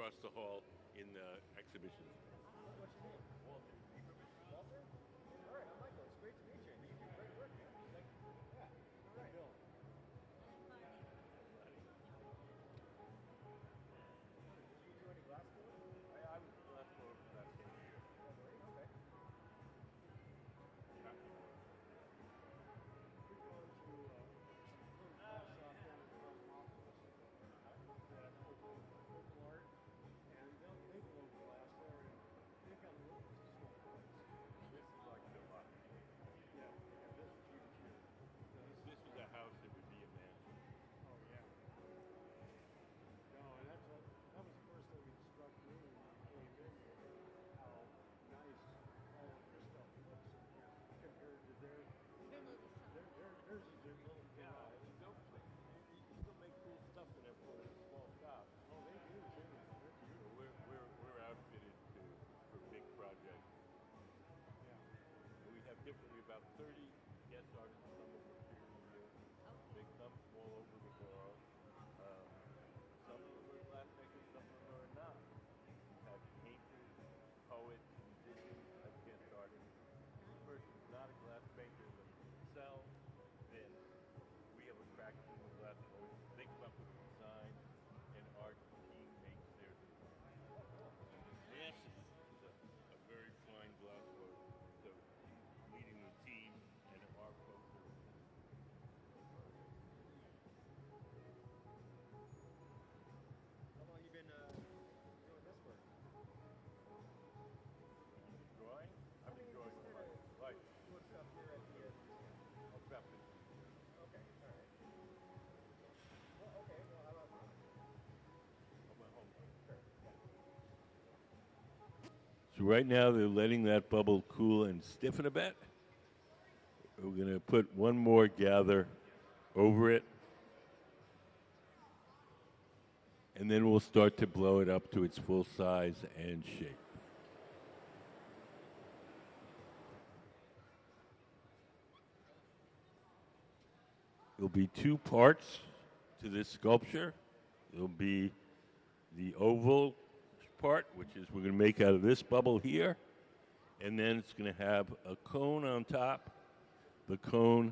across the hall in the exhibition. What's your name? Walter. Walter? All right, I'm Michael. It's great to meet you. You do great work, man. Thank you. Yeah. All right. Bill. Did you do any glass blowing? I was glass blower for about 10 years. Oh, were you? Okay. Not anymore. We've gone to a little glass shop down in Cosmopolis. That with local art, and they blow glass there, and they've got a little, it's a small place. This is like the lot. Yeah, yeah, this is huge here. So This was a house that would be a mansion. oh yeah. No, and that was the first thing that struck me when we came in was how nice all of their stuff looks compared to theirs is their little garage. You still make cool stuff in there for a small shop. Oh, they do too. They're So beautiful. we're outfitted for big projects. Yeah. And we have about 30 guest artists. Some of them appear here. They come from all over the world. Um, some of them are glassmakers, some of them are not. We have painters, poets, musicians as guest artists. If this person's not a glassmaker themselves, then we have a crack team of glass blowers. They come up with a design, and our team makes their design. This is a very fine glass blower, so she's leading the team, and our folks are. How long you been doing this work? Drawing? I've been drawing all my life. Doing stuff here at the museum. About 15 years. Okay. All right. Well, okay. Well, how about home? On my home life. Sure. Yeah. So right now they're letting that bubble cool and stiffen a bit. We're going to put one more gather over it. And then we'll start to blow it up to its full size and shape. There'll be two parts to this sculpture. There'll be the oval part, which is we're going to make out of this bubble here. And then it's going to have a cone on top. The cone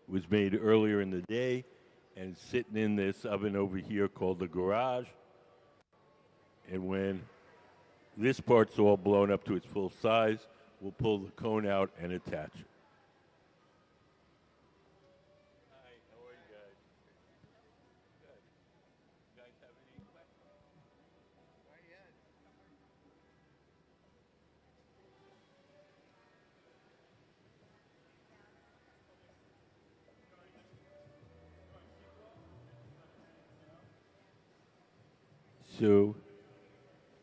was made earlier in the day and it's sitting in this oven over here called the garage. And when this part's all blown up to its full size, we'll pull the cone out and attach it. Hi, how are you guys? Good. You guys have any questions? Not yet. So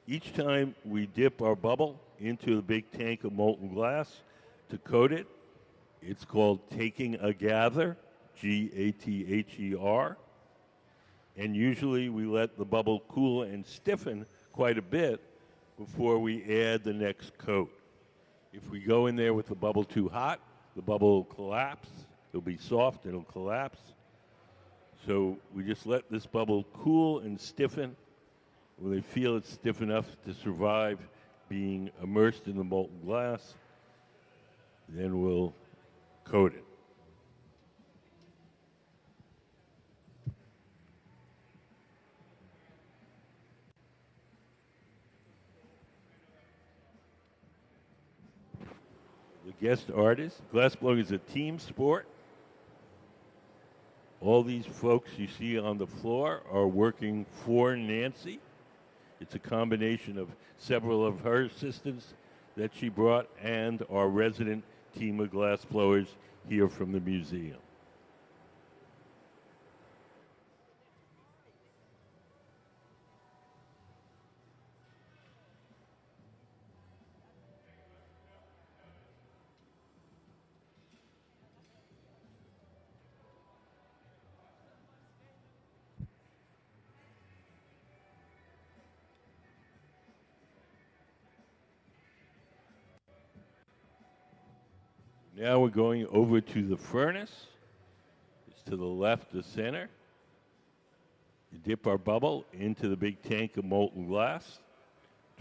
each time we dip our bubble into the big tank of molten glass to coat it, it's called taking a gather, Gather. And usually we let the bubble cool and stiffen quite a bit before we add the next coat. If we go in there with the bubble too hot, the bubble will collapse. It'll be soft and it'll collapse. So we just let this bubble cool and stiffen. When they feel it's stiff enough to survive being immersed in the molten glass, then we'll coat it. The guest artist, glassblowing is a team sport. All these folks you see on the floor are working for Nancy. It's a combination of several of her assistants that she brought and our resident team of glassblowers here from the museum. Now we're going over to the furnace. It's to the left, the center. Dip our bubble into the big tank of molten glass,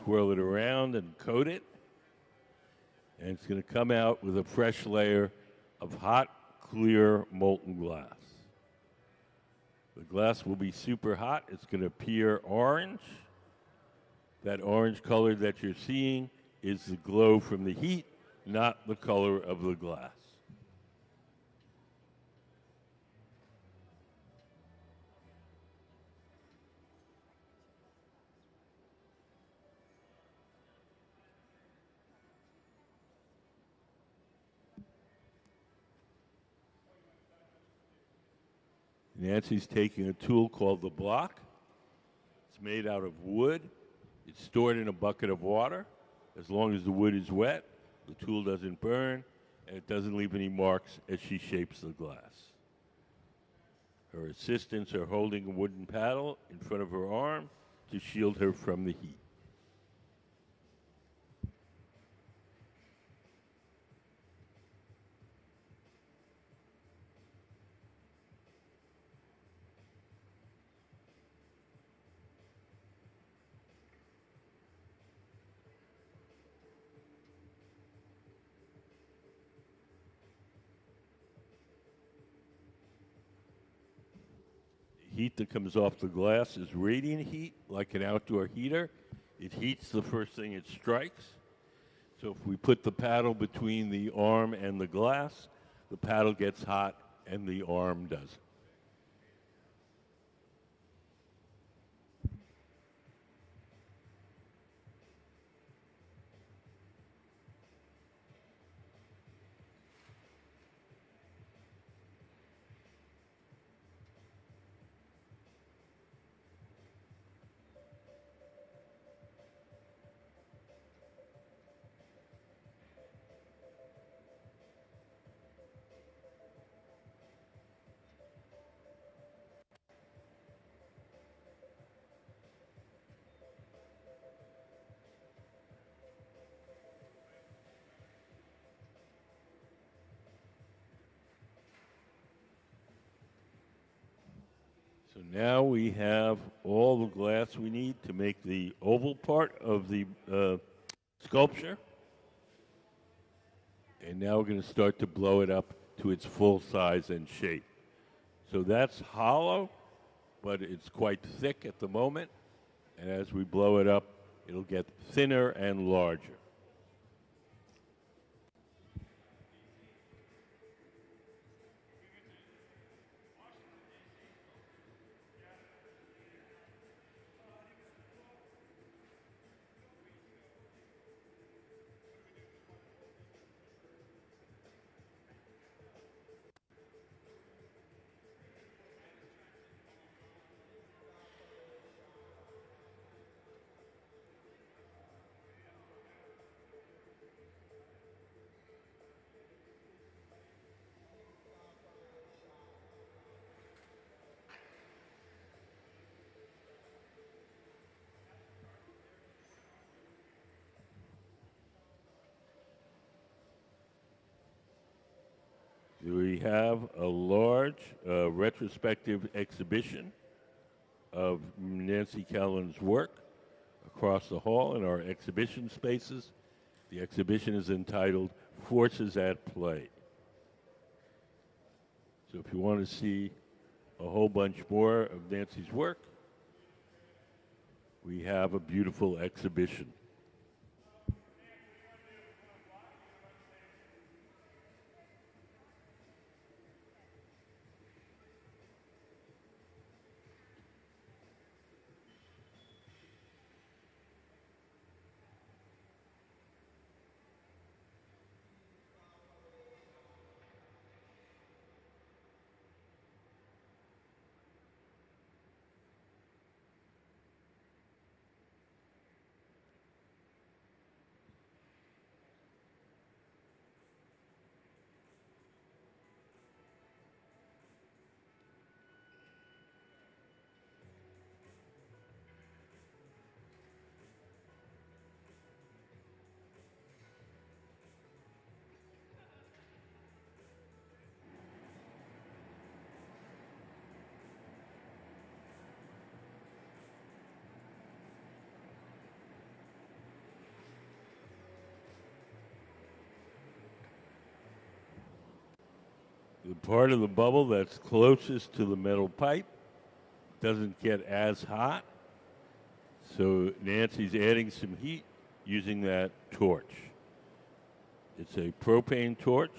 twirl it around and coat it, and it's going to come out with a fresh layer of hot, clear molten glass. The glass will be super hot. It's going to appear orange. That orange color that you're seeing is the glow from the heat, not the color of the glass. Nancy's taking a tool called the block. It's made out of wood. It's stored in a bucket of water. As long as the wood is wet, the tool doesn't burn, and it doesn't leave any marks as she shapes the glass. Her assistants are holding a wooden paddle in front of her arm to shield her from the heat. Heat that comes off the glass is radiant heat, like an outdoor heater. It heats the first thing it strikes. So if we put the paddle between the arm and the glass, the paddle gets hot and the arm doesn't. So now we have all the glass we need to make the oval part of the sculpture. And now we're going to start to blow it up to its full size and shape. So that's hollow, but it's quite thick at the moment. And as we blow it up, it'll get thinner and larger. We have a large retrospective exhibition of Nancy Callan's work across the hall in our exhibition spaces. The exhibition is entitled Forces at Play. So if you want to see a whole bunch more of Nancy's work, we have a beautiful exhibition. The part of the bubble that's closest to the metal pipe doesn't get as hot. So Nancy's adding some heat using that torch. It's a propane torch.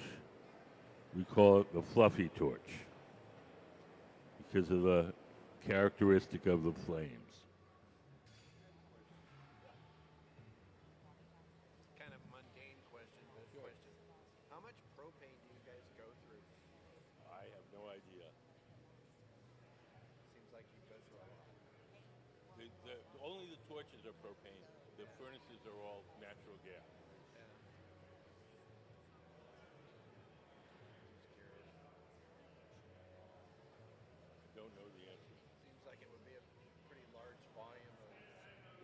We call it the fluffy torch because of the characteristic of the flames. Kind of mundane question, but question. How much propane do you guys go through? I have no idea. Seems like you go through a lot. Only the torches are propane. The furnaces are all natural gas. Yeah. Just curious. I don't know the answer. Seems like it would be a pretty large volume of.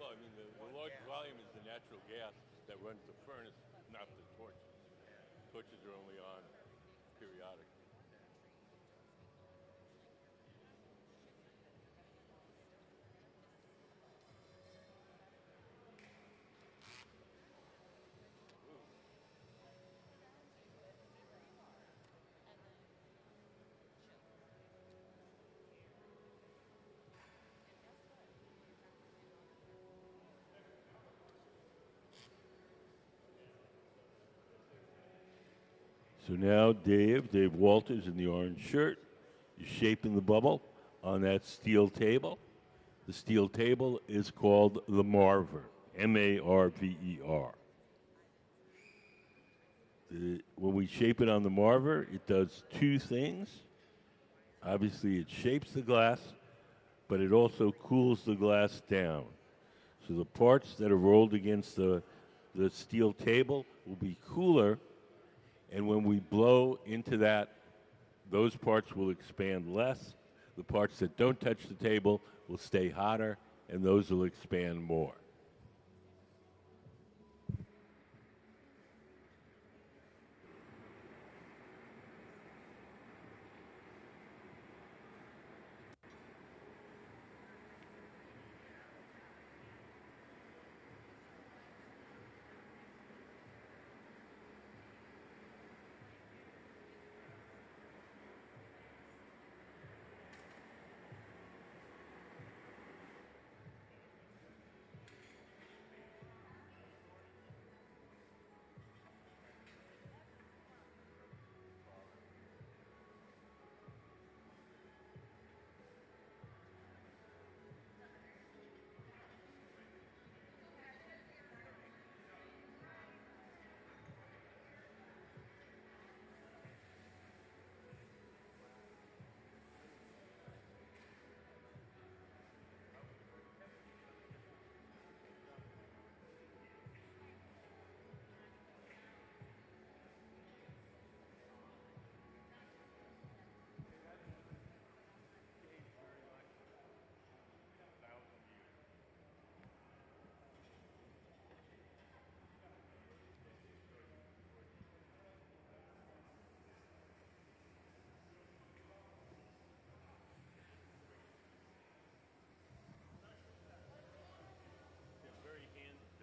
Well, I mean, the large volume is the natural gas that runs the furnace, not the torches. Torches are only on periodically. So now Dave Walters in the orange shirt, is shaping the bubble on that steel table. The steel table is called the Marver, Marver. When we shape it on the Marver, it does two things. Obviously, it shapes the glass, but it also cools the glass down. So the parts that are rolled against the steel table will be cooler, and when we blow into that, those parts will expand less. The parts that don't touch the table will stay hotter, and those will expand more.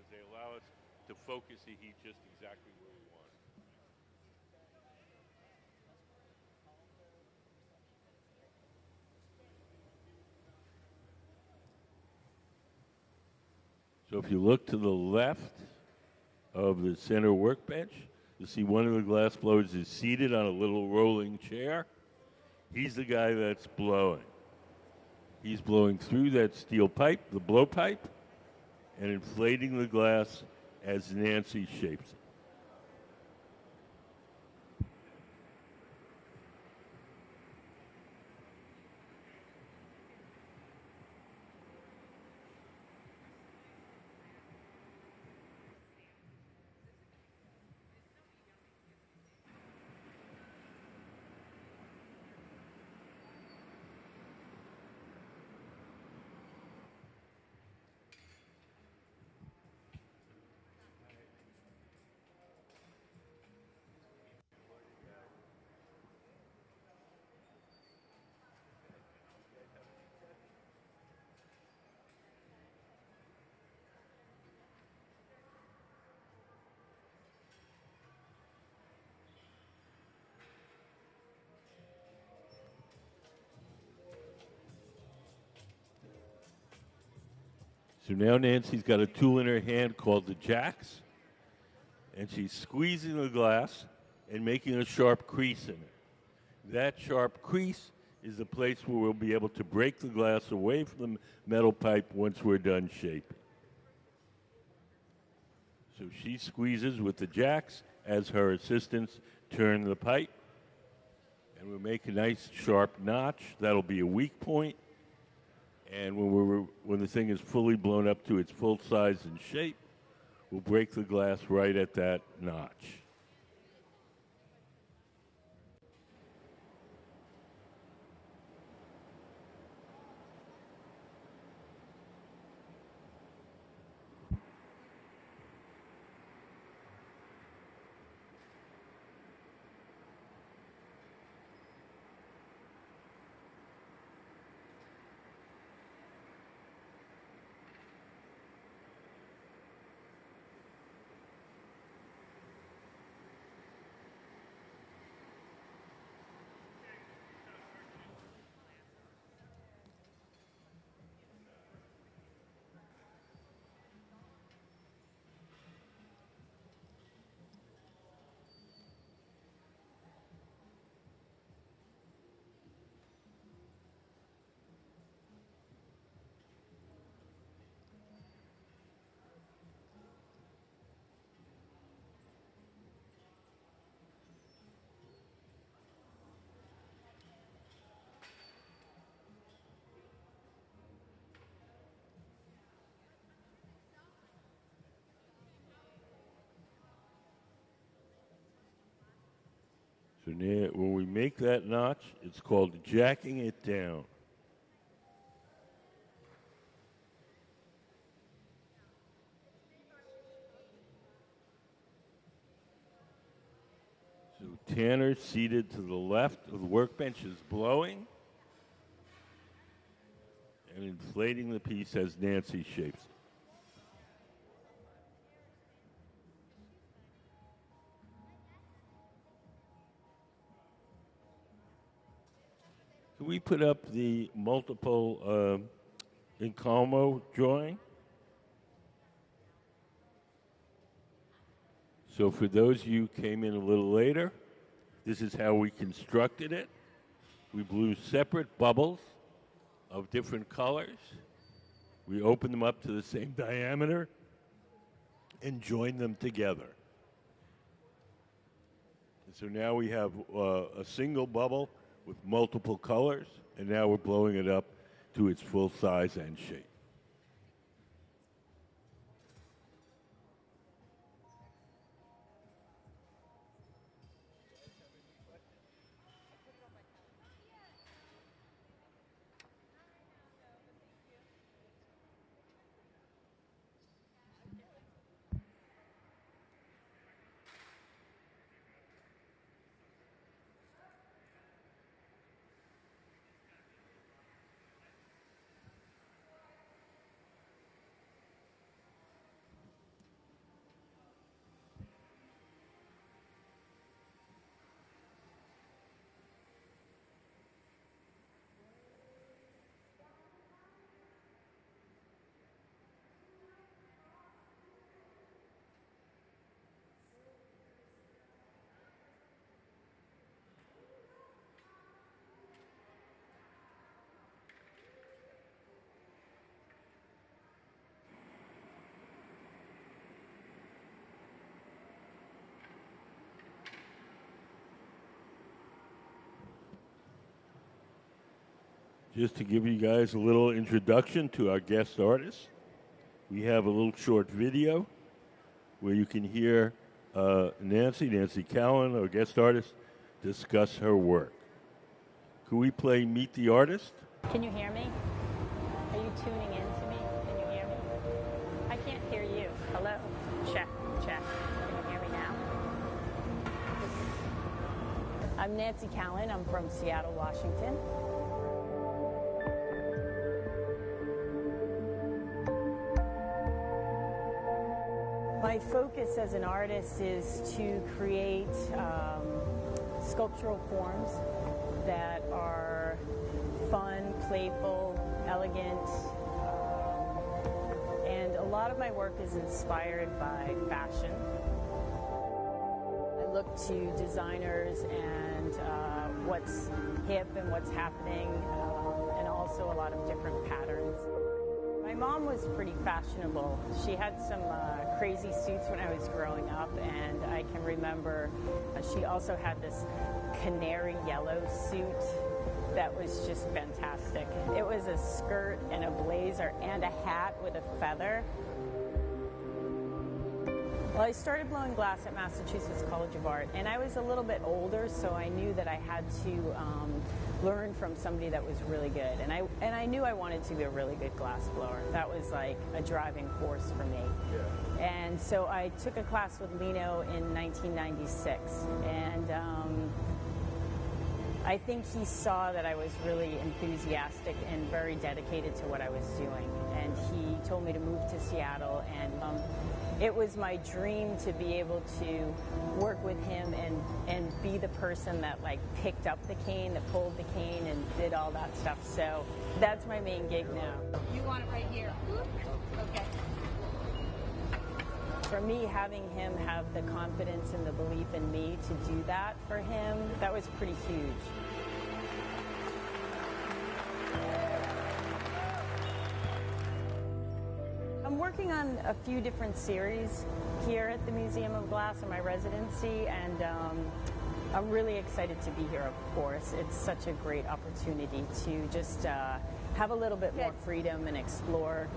They allow us to focus the heat just exactly where we want it. So if you look to the left of the center workbench, you see one of the glass blowers is seated on a little rolling chair. He's the guy that's blowing. He's blowing through that steel pipe, the blow pipe, and inflating the glass as Nancy shapes it. So now Nancy's got a tool in her hand called the jacks, and she's squeezing the glass and making a sharp crease in it. That sharp crease is the place where we'll be able to break the glass away from the metal pipe once we're done shaping. So she squeezes with the jacks as her assistants turn the pipe, and we'll make a nice sharp notch. That'll be a weak point, and when the thing is fully blown up to its full size and shape, we'll break the glass right at that notch. So now, when we make that notch, it's called jacking it down. So Tanner, seated to the left of the workbench, is blowing and inflating the piece as Nancy shapes it. Can we put up the multiple Incalmo drawing? So for those of you who came in a little later, this is how we constructed it. We blew separate bubbles of different colors. We opened them up to the same diameter and joined them together. And so now we have a single bubble with multiple colors, and now we're blowing it up to its full size and shape. Just to give you guys a little introduction to our guest artist, we have a little short video where you can hear Nancy Callan, our guest artist, discuss her work. Could we play Meet the Artist? Can you hear me? Are you tuning in to me? Can you hear me? I can't hear you. Hello? Check, check. Can you hear me now? I'm Nancy Callan. I'm from Seattle, Washington. My focus as an artist is to create sculptural forms that are fun, playful, elegant, lot of my work is inspired by fashion. I look to designers and what's hip and what's happening, and also a lot of different patterns. My mom was pretty fashionable. She had some crazy suits when I was growing up, and I can remember she also had this canary yellow suit that was just fantastic. It was a skirt and a blazer and a hat with a feather. Well, I started blowing glass at Massachusetts College of Art, and I was a little bit older, so I knew that I had to learn from somebody that was really good. And I knew I wanted to be a really good glass blower. That was like a driving force for me. Yeah. And so I took a class with Lino in 1996, and I think he saw that I was really enthusiastic and very dedicated to what I was doing. And he told me to move to Seattle, and it was my dream to be able to work with him and be the person that like picked up the cane, that pulled the cane and did all that stuff. So that's my main gig now. You want it right here. Okay. For me, having him have the confidence and the belief in me to do that for him, that was pretty huge. I'm working on a few different series here at the Museum of Glass in my residency, and I'm really excited to be here, of course. It's such a great opportunity to just have a little bit more freedom and explore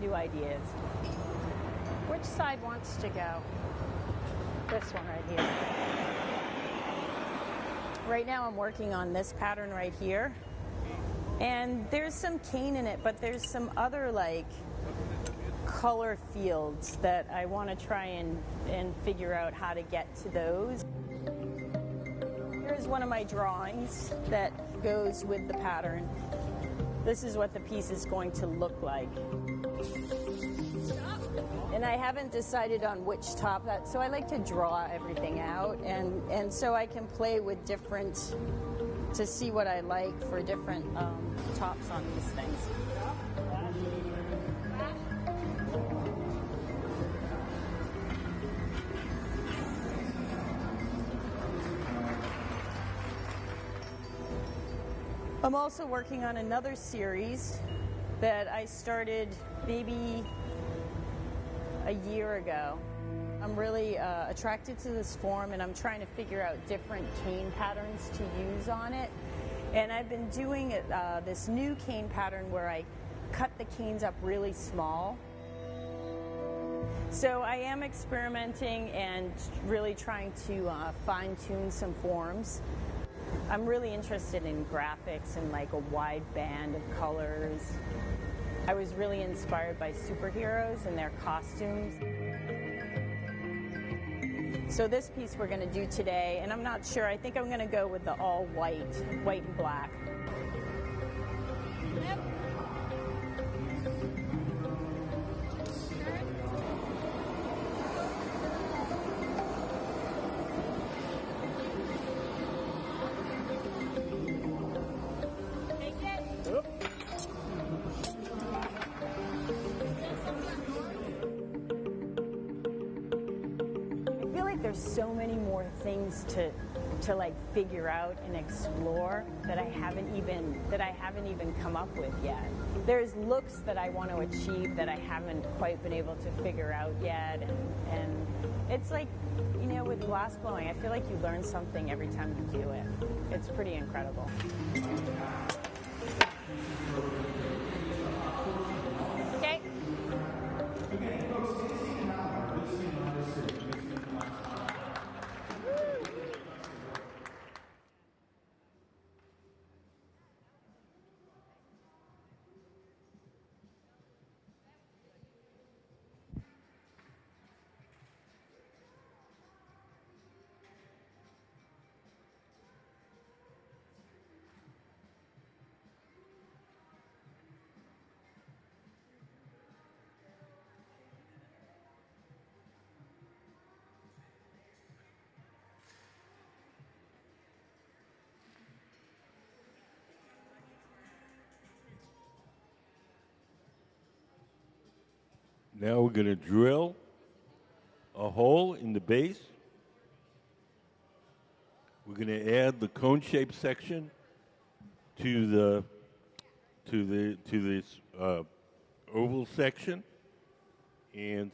new ideas. Which side wants to go? This one right here. Right now I'm working on this pattern right here. And there's some cane in it, but there's some other like color fields that I want to try and figure out how to get to those. Here's one of my drawings that goes with the pattern. This is what the piece is going to look like. And I haven't decided on which top so I like to draw everything out, and so I can play with different, to see what I like for different tops on these things. I'm also working on another series that I started maybe a year ago. I'm really attracted to this form, and I'm trying to figure out different cane patterns to use on it. And I've been doing this new cane pattern where I cut the canes up really small. So I am experimenting and really trying to fine-tune some forms. I'm really interested in graphics and like a wide band of colors. I was really inspired by superheroes and their costumes. So this piece we're going to do today, and I'm not sure, I think I'm going to go with the all white and black. Yep. There's so many more things to like figure out and explore that I haven't even come up with yet. There's looks that I want to achieve that I haven't quite been able to figure out yet, and it's like, you know, with glass blowing, I feel like you learn something every time you do it. It's pretty incredible. Okay. Now we're going to drill a hole in the base. We're going to add the cone-shaped section to this oval section, and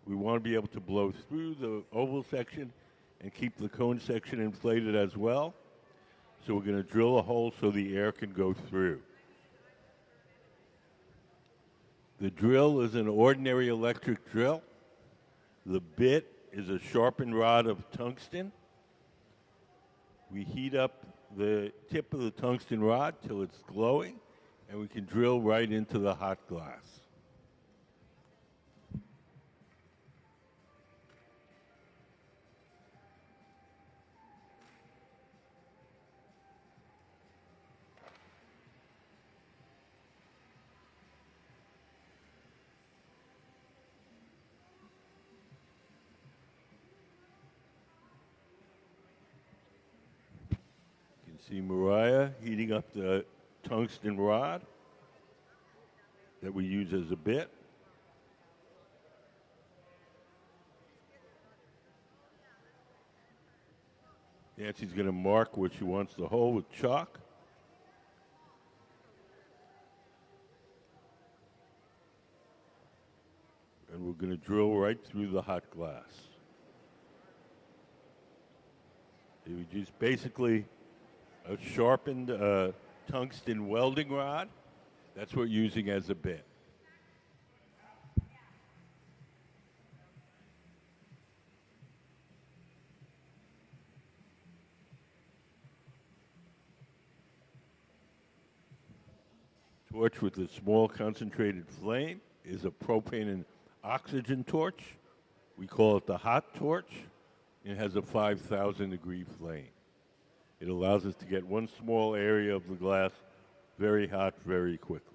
we want to be able to blow through the oval section and keep the cone section inflated as well. So we're going to drill a hole so the air can go through. The drill is an ordinary electric drill. The bit is a sharpened rod of tungsten. We heat up the tip of the tungsten rod till it's glowing, and we can drill right into the hot glass. You can see Mariah heating up the tungsten rod that we use as a bit. Nancy's going to mark where she wants the hole with chalk. And we're going to drill right through the hot glass. We use basically a sharpened tungsten welding rod. That's what we're using as a bit. Torch with a small concentrated flame is a propane and oxygen torch. We call it the hot torch. It has a 5,000 degree flame. It allows us to get one small area of the glass very hot very quickly.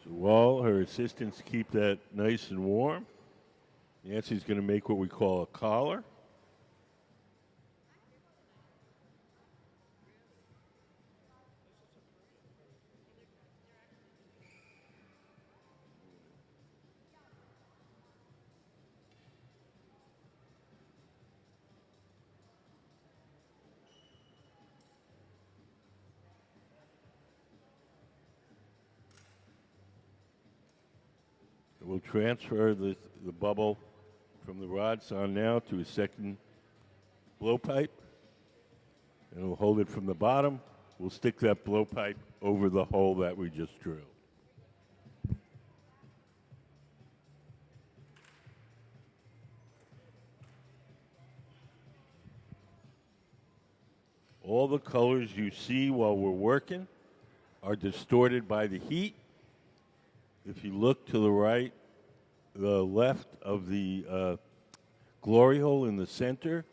So while her assistants keep that nice and warm, Nancy's going to make what we call a collar. We'll transfer the bubble from the rods on now to a second blowpipe, and we'll hold it from the bottom. We'll stick that blowpipe over the hole that we just drilled. All the colors you see while we're working are distorted by the heat. If you look to the right, the left of the glory hole in the center,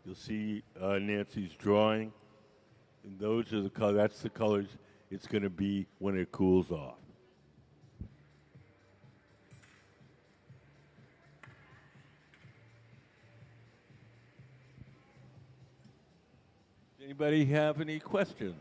you'll see Nancy's drawing. And those are the colors. That's the colors it's going to be when it cools off. Anybody have any questions?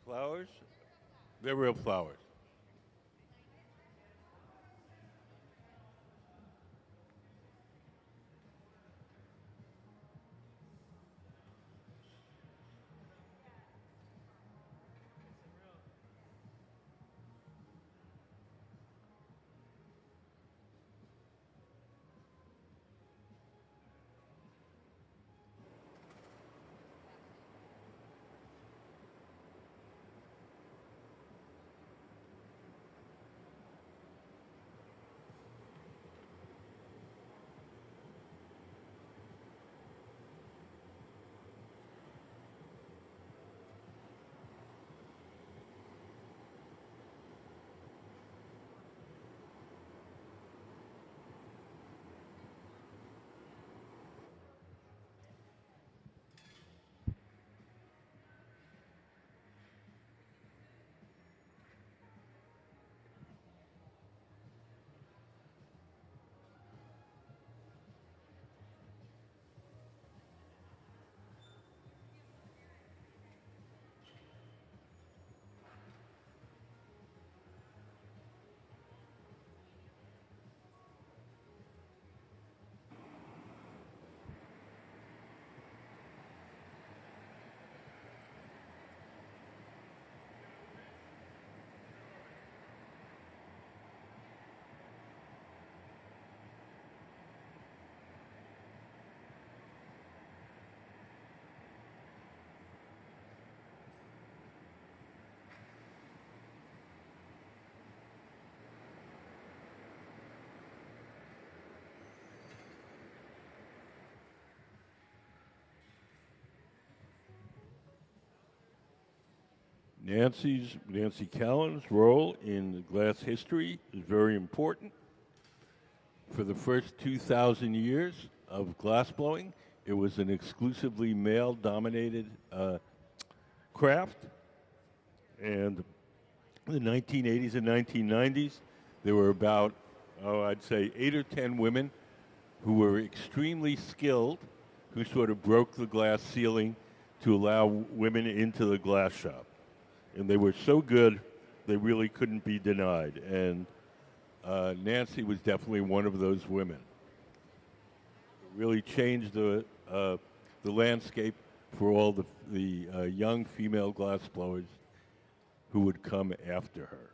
Flowers? They're real flowers. Nancy Callan's role in glass history is very important. For the first 2,000 years of glassblowing, it was an exclusively male-dominated craft, and in the 1980s and 1990s, there were about, I'd say 8 or 10 women who were extremely skilled, who sort of broke the glass ceiling to allow women into the glass shop. And they were so good, they really couldn't be denied. And Nancy was definitely one of those women. It really changed the landscape for all the young female glassblowers who would come after her.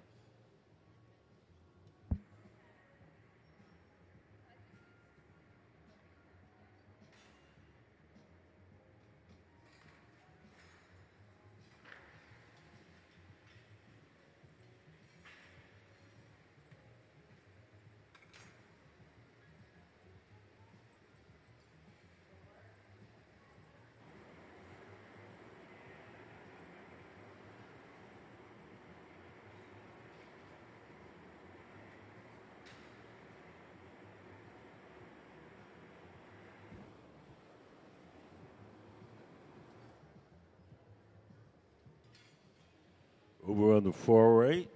Over on the far right,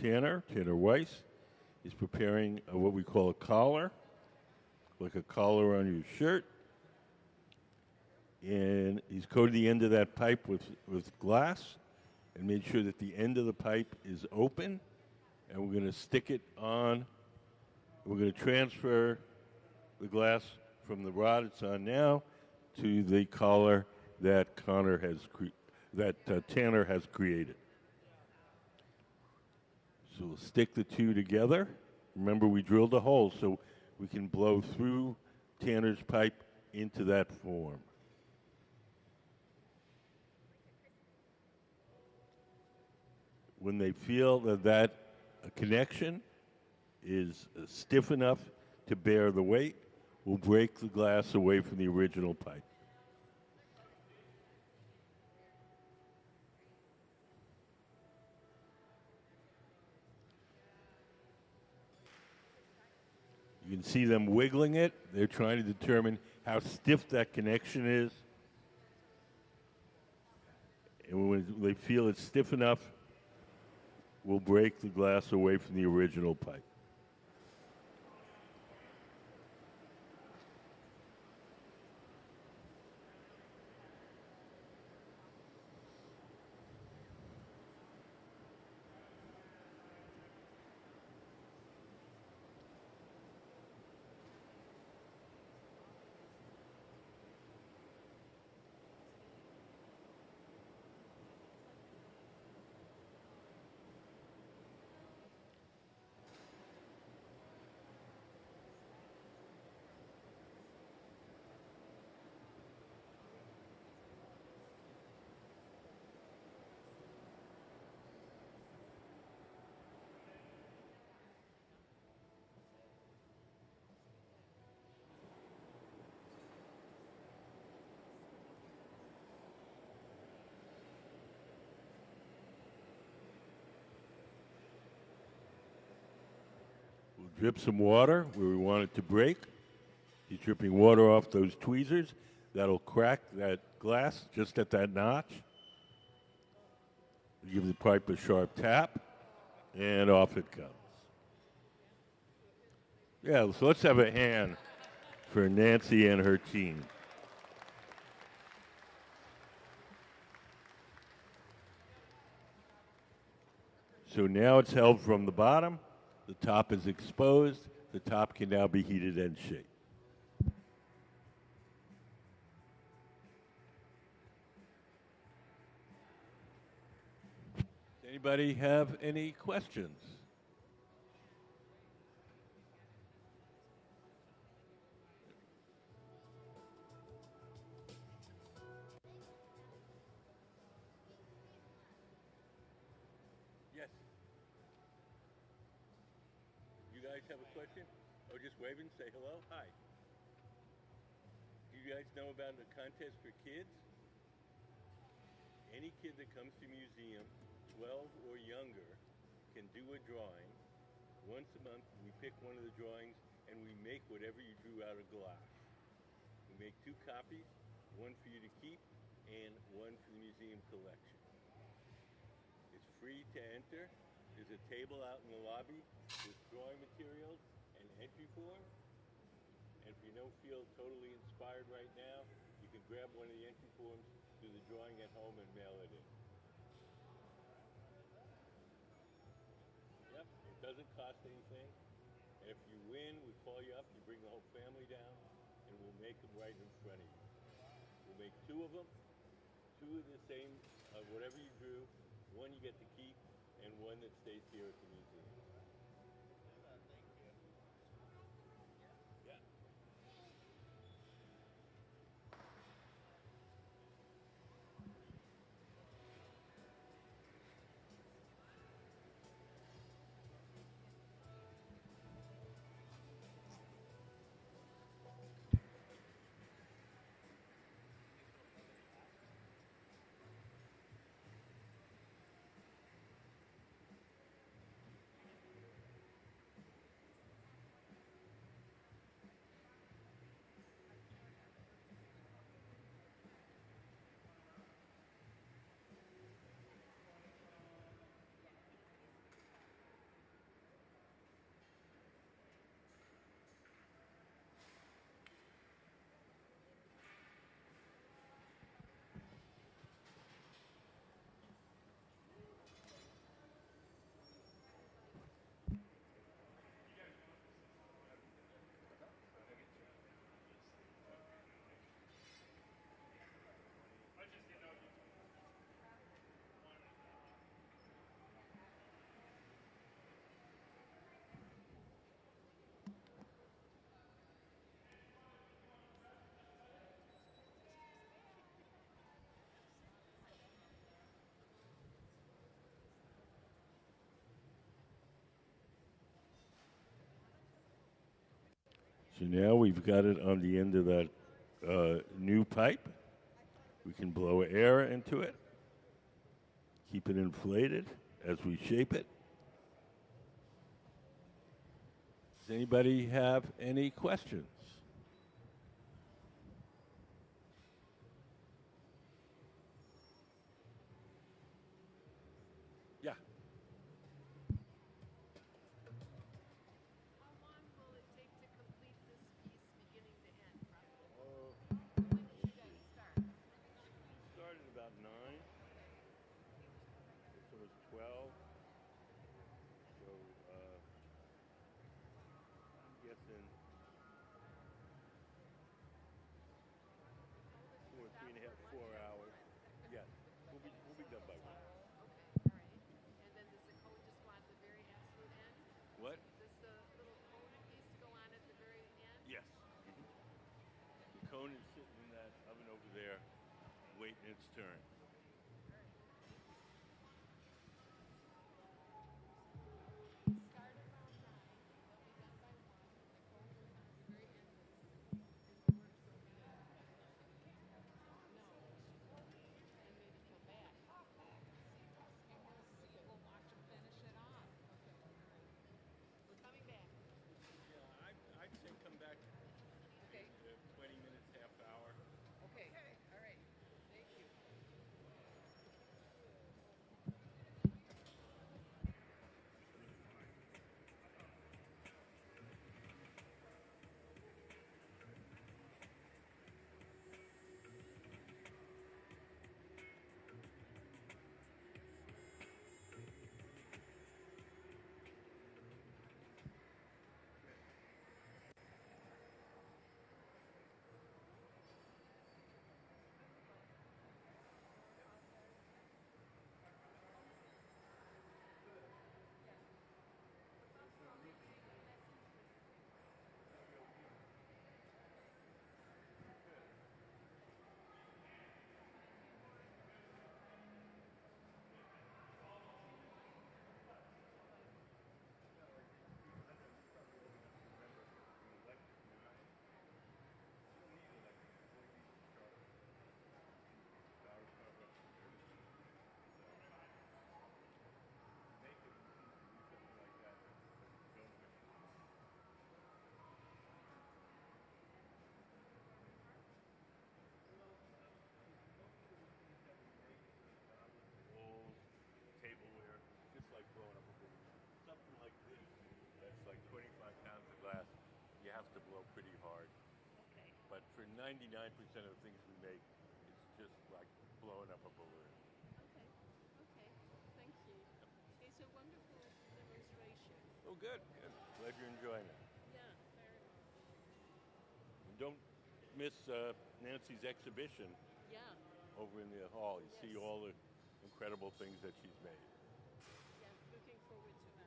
Tanner Weiss, is preparing what we call a collar, like a collar on your shirt. And he's coated the end of that pipe with glass and made sure that the end of the pipe is open. And we're going to stick it on. We're going to transfer the glass from the rod it's on now to the collar that Tanner has created. So we'll stick the two together. Remember, we drilled a hole so we can blow through Tanner's pipe into that form. When they feel that a connection is stiff enough to bear the weight, we'll break the glass away from the original pipe. You can see them wiggling it. They're trying to determine how stiff that connection is. And when they feel it's stiff enough, we'll break the glass away from the original pipe. Drip some water where we want it to break. He's dripping water off those tweezers. That'll crack that glass just at that notch. Give the pipe a sharp tap, and off it comes. Yeah, so let's have a hand for Nancy and her team. So now it's held from the bottom. The top is exposed. The top can now be heated and shaped. Anybody have any questions? Yes. You guys have a question? Oh, just wave and say hello. Hi. Do you guys know about the contest for kids? Any kid that comes to museum, 12 or younger, can do a drawing. Once a month, we pick one of the drawings and we make whatever you drew out of glass. We make 2 copies, one for you to keep and one for the museum collection. It's free to enter. There's a table out in the lobby with drawing materials and entry forms. And if you don't feel totally inspired right now, you can grab one of the entry forms, do the drawing at home, and mail it in. Yep, it doesn't cost anything. And if you win, we call you up, you bring the whole family down, and we'll make them right in front of you. We'll make 2 of them, 2 of the same, whatever you drew. One you get to keep, and one that stays here at the museum. Yeah. So now we've got it on the end of that new pipe. We can blow air into it, keep it inflated as we shape it. Does anybody have any questions? Yeah. How long will it take to complete this piece beginning to end, roughly? Oh, When did you guys start? we started about 9. This one was 12. So I'm guessing You told us you 3 and a half, stopped 4 for lunch at hours. 1. Yes, we'll be done by 1. Okay, all right. And then does the cone just go on at the very absolute end? What? Does the little cone piece go on at the very end? Yes. The cone is sitting in that oven over there, waiting its turn. Start around 9. They'll be done by 1. The cone goes on at the very end because the work's so big. No. And maybe come back. And we'll see. We'll watch them finish it off. Okay, all right. We're coming back. for 99% of the things we make, it's just like blowing up a balloon. Okay. Okay. Thank you. It's a wonderful demonstration. Oh, good, good. Glad you're enjoying it. Yeah, very much. And don't miss Nancy's exhibition Yeah. over in the hall. You see Yes. all the incredible things that she's made. Yeah. Looking forward to that.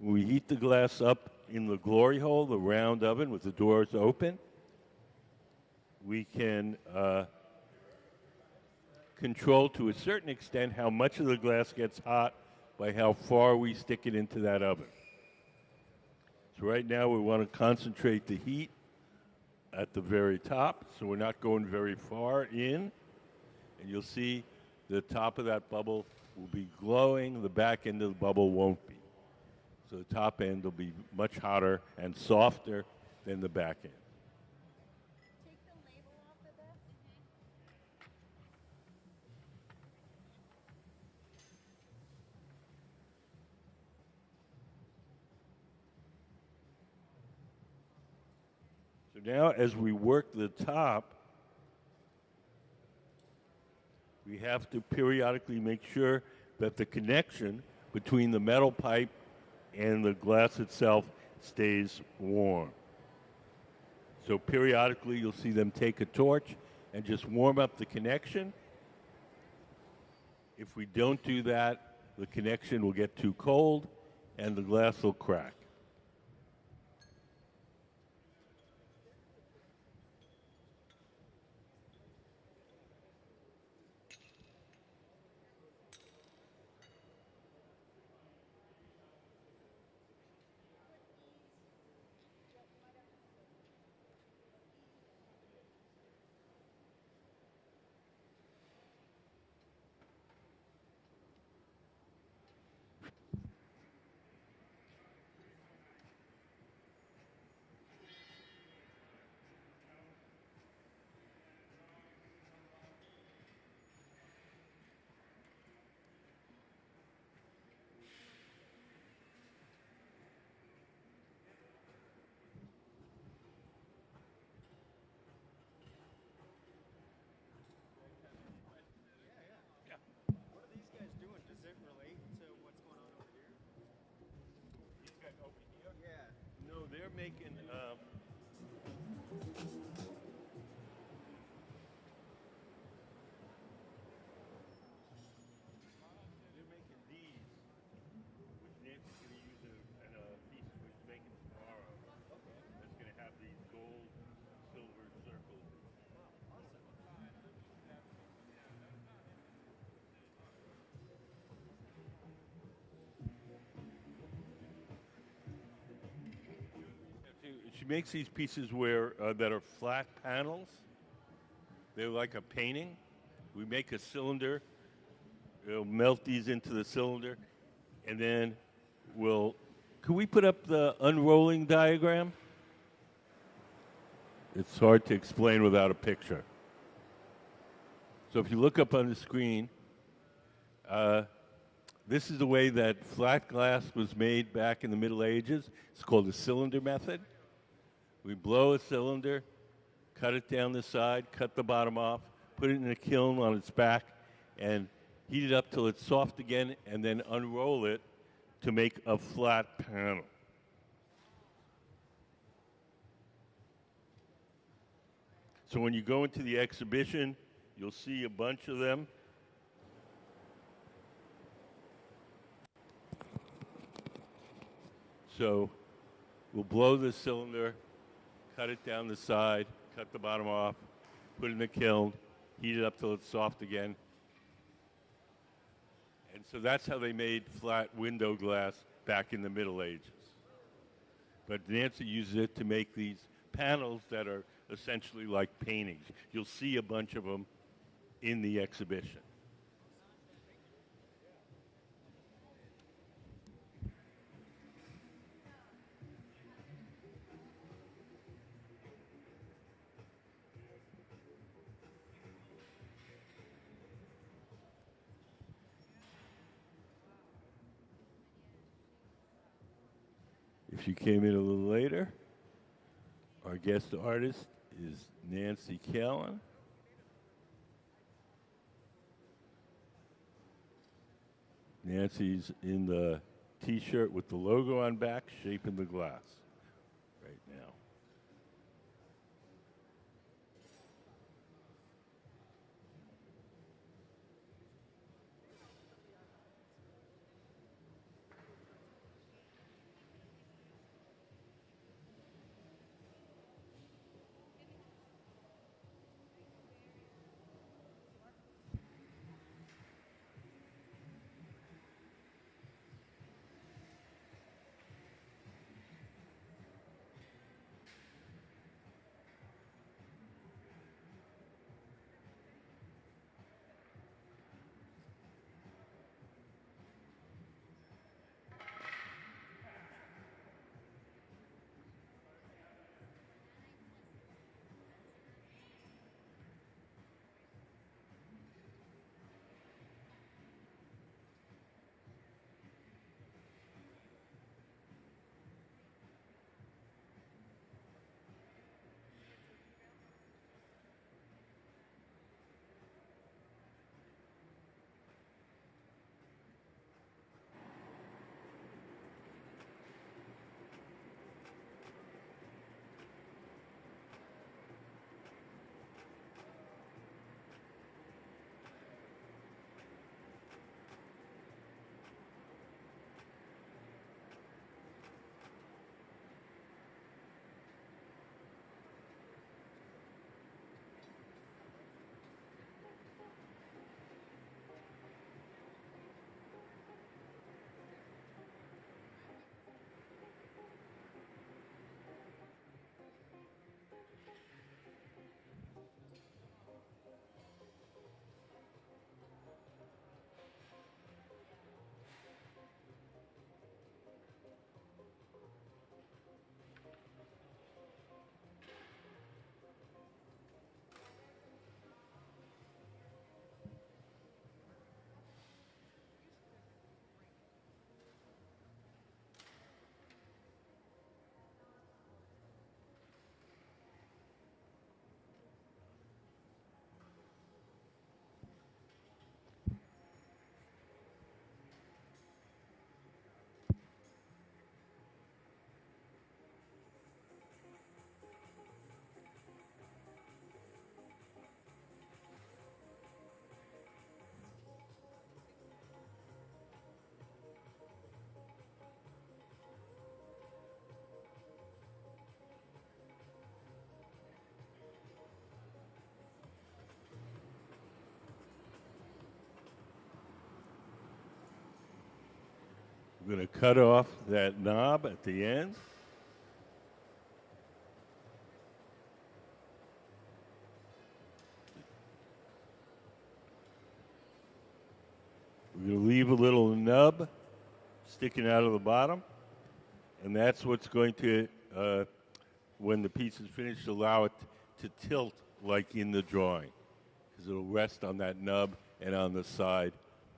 We heat the glass up in the glory hole, the round oven with the doors open. We can control to a certain extent how much of the glass gets hot by how far we stick it into that oven. So right now we want to concentrate the heat at the very top, so we're not going very far in. And you'll see the top of that bubble will be glowing, the back end of the bubble won't be. So the top end will be much hotter and softer than the back end. Take the label off of this. So now as we work the top, we have to periodically make sure that the connection between the metal pipe and the glass itself stays warm. So periodically you'll see them take a torch and just warm up the connection. If we don't do that, the connection will get too cold and the glass will crack. What are these guys doing? Does it relate to what's going on over here? These guys over here? Yeah. No, they're making these, which Nancy's going to use in a piece we're making tomorrow. Okay. That's going to have these gold, silver circles. Wow. Awesome. She makes these pieces where that are flat panels. They're like a painting. We make a cylinder. We'll melt these into the cylinder, and then we'll. Could we put up the unrolling diagram? It's hard to explain without a picture. So if you look up on the screen, this is the way that flat glass was made back in the Middle Ages. It's called the cylinder method. We blow a cylinder, cut it down the side, cut the bottom off, put it in a kiln on its back, and heat it up till it's soft again, and then unroll it to make a flat panel. So when you go into the exhibition, you'll see a bunch of them. So we'll blow the cylinder, cut it down the side, cut the bottom off, put it in the kiln, heat it up till it's soft again. And so that's how they made flat window glass back in the Middle Ages. But Nancy uses it to make these panels that are essentially like paintings. You'll see a bunch of them in the exhibition. If you came in a little later, our guest artist is Nancy Callan. Nancy's in the T-shirt with the logo on back, shaping the glass right now. We're going to cut off that knob at the end. We're going to leave a little nub sticking out of the bottom, and that's what's going to, when the piece is finished, allow it to tilt like in the drawing, because it'll rest on that nub and on the side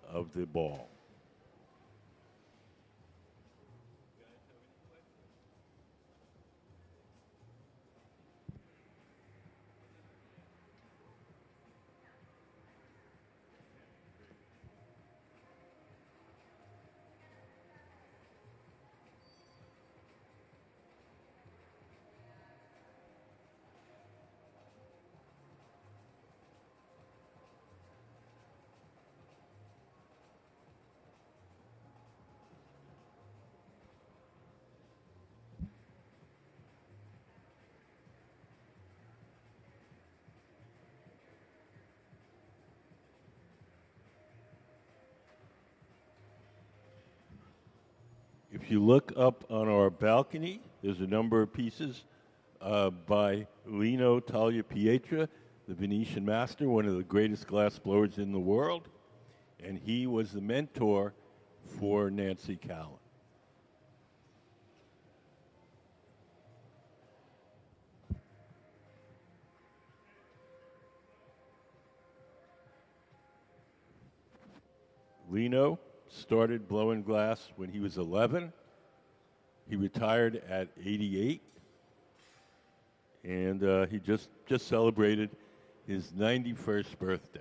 of the ball. If you look up on our balcony, there's a number of pieces by Lino Tagliapietra, the Venetian master, one of the greatest glass blowers in the world, and he was the mentor for Nancy Callan. Lino started blowing glass when he was 11, He retired at 88, and he just celebrated his 91st birthday.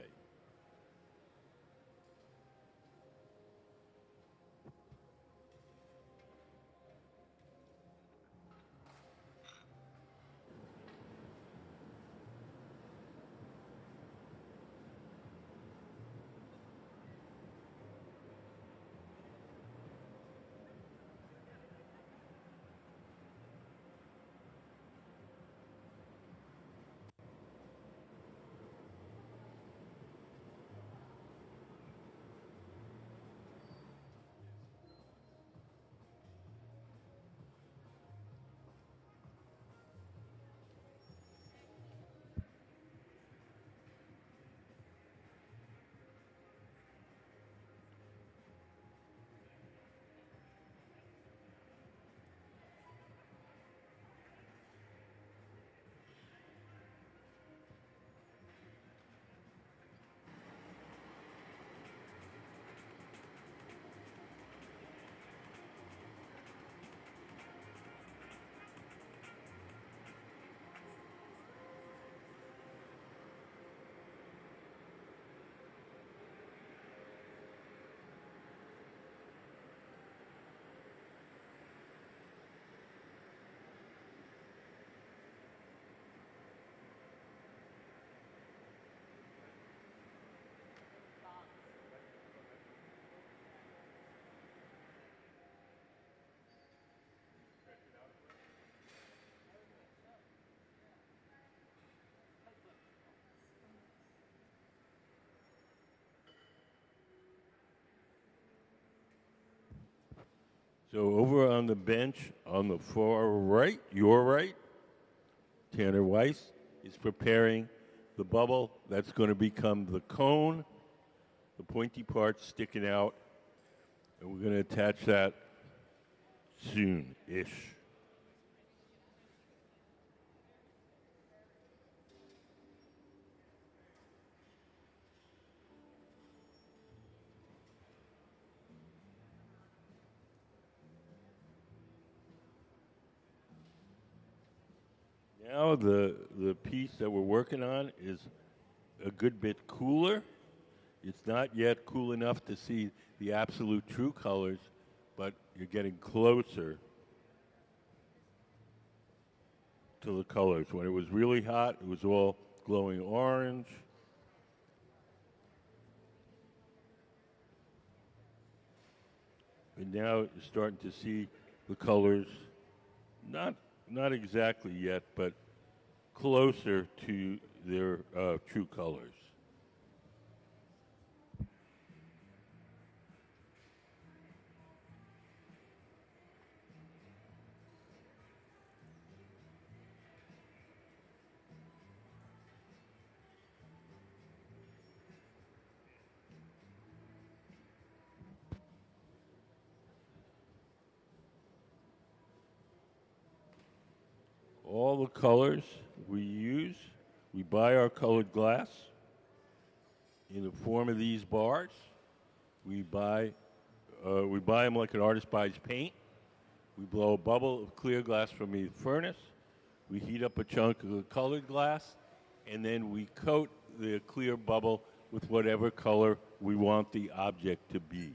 So over on the bench on the far right, your right, Tanner Weiss is preparing the bubble that's going to become the cone, the pointy part sticking out, and we're going to attach that soon-ish. Now the piece that we're working on is a good bit cooler. It's not yet cool enough to see the absolute true colors, but you're getting closer to the colors. When it was really hot, it was all glowing orange. And now you're starting to see the colors, not exactly yet, but closer to their true colors. All the colors we use, we buy our colored glass in the form of these bars. We buy them like an artist buys paint. We blow a bubble of clear glass from the furnace. We heat up a chunk of the colored glass, and then we coat the clear bubble with whatever color we want the object to be.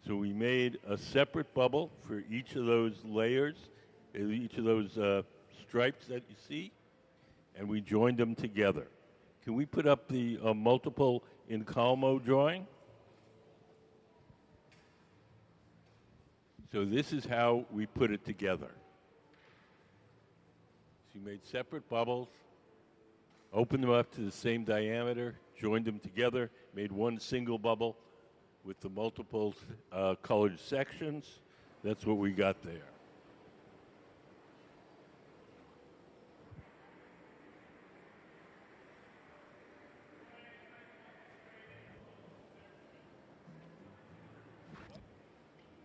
So we made a separate bubble for each of those layers, each of those stripes that you see, and we joined them together. Can we put up the multiple in Calmo drawing? So this is how we put it together. So you made separate bubbles, opened them up to the same diameter, joined them together, made one single bubble with the multiple colored sections. That's what we got there.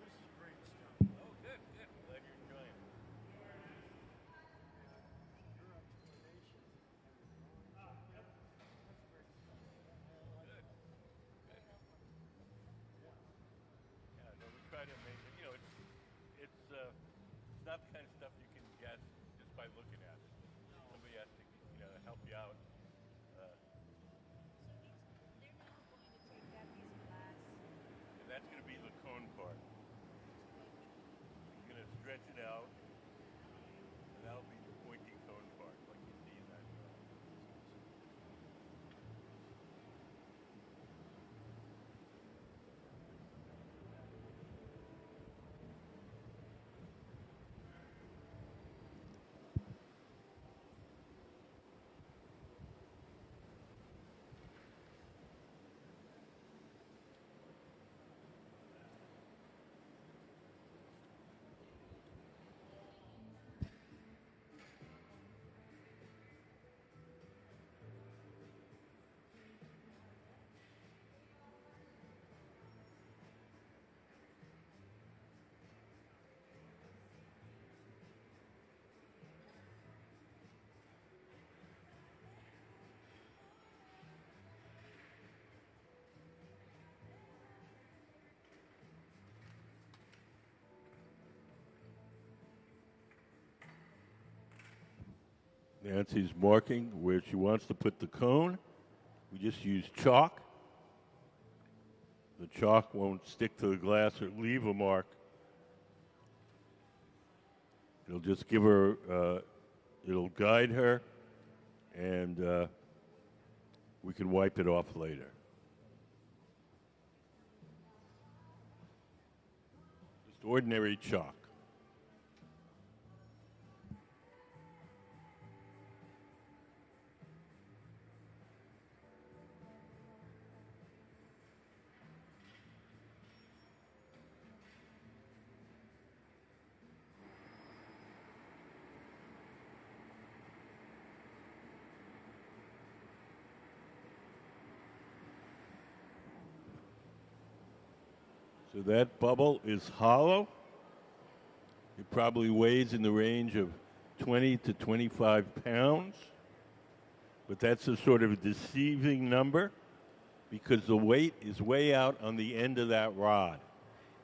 This is great stuff. Oh, good, good. Glad you're enjoying it. Your explanation and the drawings. That's great stuff. I like Good, that. good. Yeah. Yeah, no, we try to make it. You know, it's you out. So they're now going to take out these glass. And that's going to be the cone part. It's going to be. You're going to stretch it out, and that'll be the pointy cone part, like you see in that drawing. Nancy's marking where she wants to put the cone. We just use chalk. The chalk won't stick to the glass or leave a mark. It'll just give her, it'll guide her, and we can wipe it off later. Just ordinary chalk. So that bubble is hollow. It probably weighs in the range of 20 to 25 pounds. But that's a sort of deceiving number because the weight is way out on the end of that rod.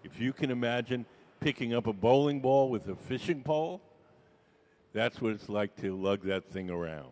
If you can imagine picking up a bowling ball with a fishing pole, that's what it's like to lug that thing around.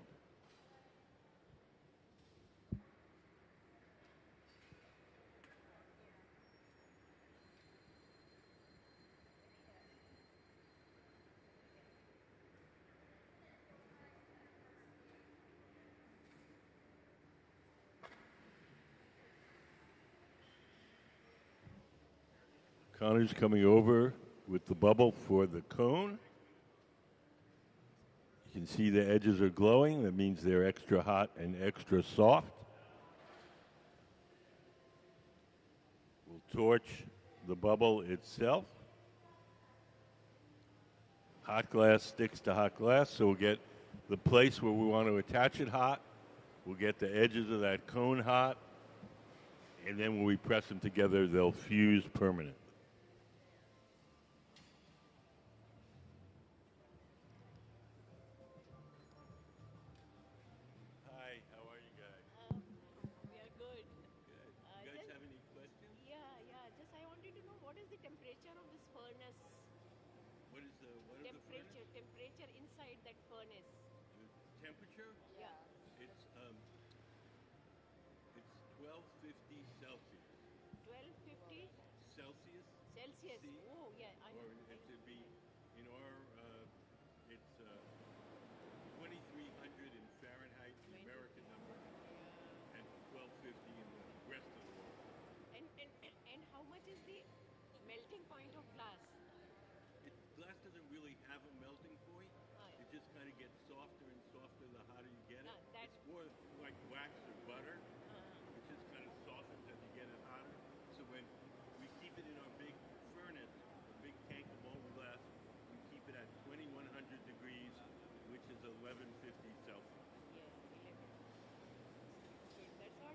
Connor's coming over with the bubble for the cone. You can see the edges are glowing. That means they're extra hot and extra soft. We'll torch the bubble itself. Hot glass sticks to hot glass, so we'll get the place where we want to attach it hot. We'll get the edges of that cone hot. And then when we press them together, they'll fuse permanently. Hi, how are you guys? We are good. Good. You guys have any questions? Yeah, yeah. Just I wanted to know what is the temperature of this furnace? What is the Temperature inside that furnace. temperature? Yeah. It's 1250 Celsius. 1250 Celsius. Celsius. C, Oh, yeah. or it should be in our it's 2300 in Fahrenheit, the American number, and 1250 in the rest of the world. And how much is the melting point of glass? Glass doesn't really have a melting point. Ah, It just kind of gets softer and softer the hotter you get it. that- It's more like wax or butter. It just kind of softens as you get it hotter. So when we keep it in our big furnace, a big tank of molten glass, we keep it at 2100 degrees, which is 1150 Celsius. Yeah, 11. Okay, that's hot.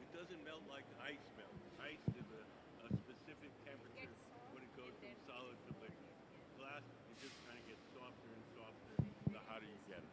It doesn't melt like ice melts. Ice is a specific temperature Gets soft when it goes and from then- solid to liquid. Glass, it just kind of gets softer and softer the hotter you get it.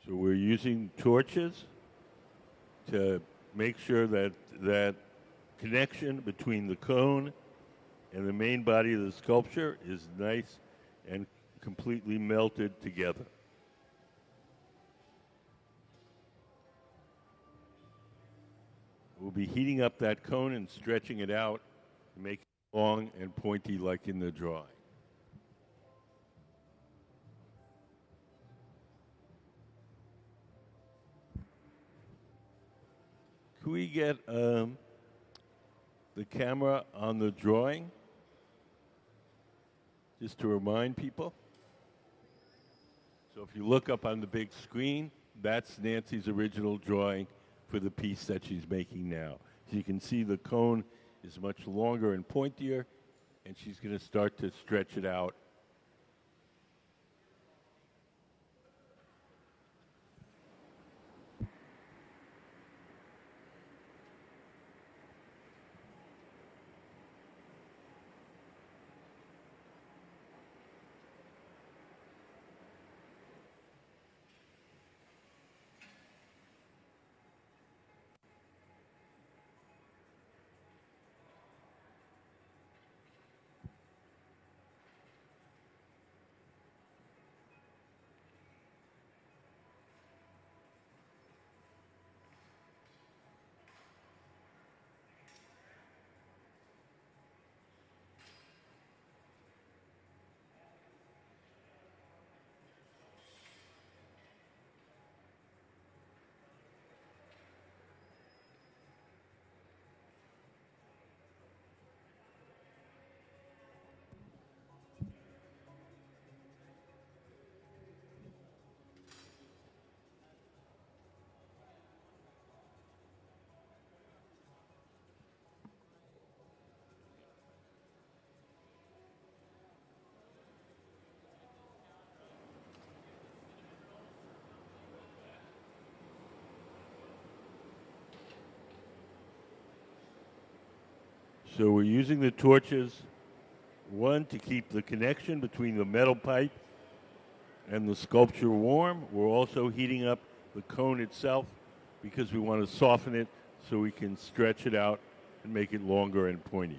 So we're using torches to make sure that that connection between the cone and the main body of the sculpture is nice and completely melted together. We'll be heating up that cone and stretching it out to make it long and pointy like in the drawing. Can we get the camera on the drawing? Just to remind people. So if you look up on the big screen, that's Nancy's original drawing for the piece that she's making now. So you can see the cone is much longer and pointier, and she's going to start to stretch it out. So we're using the torches, one, to keep the connection between the metal pipe and the sculpture warm. We're also heating up the cone itself because we want to soften it so we can stretch it out and make it longer and pointier.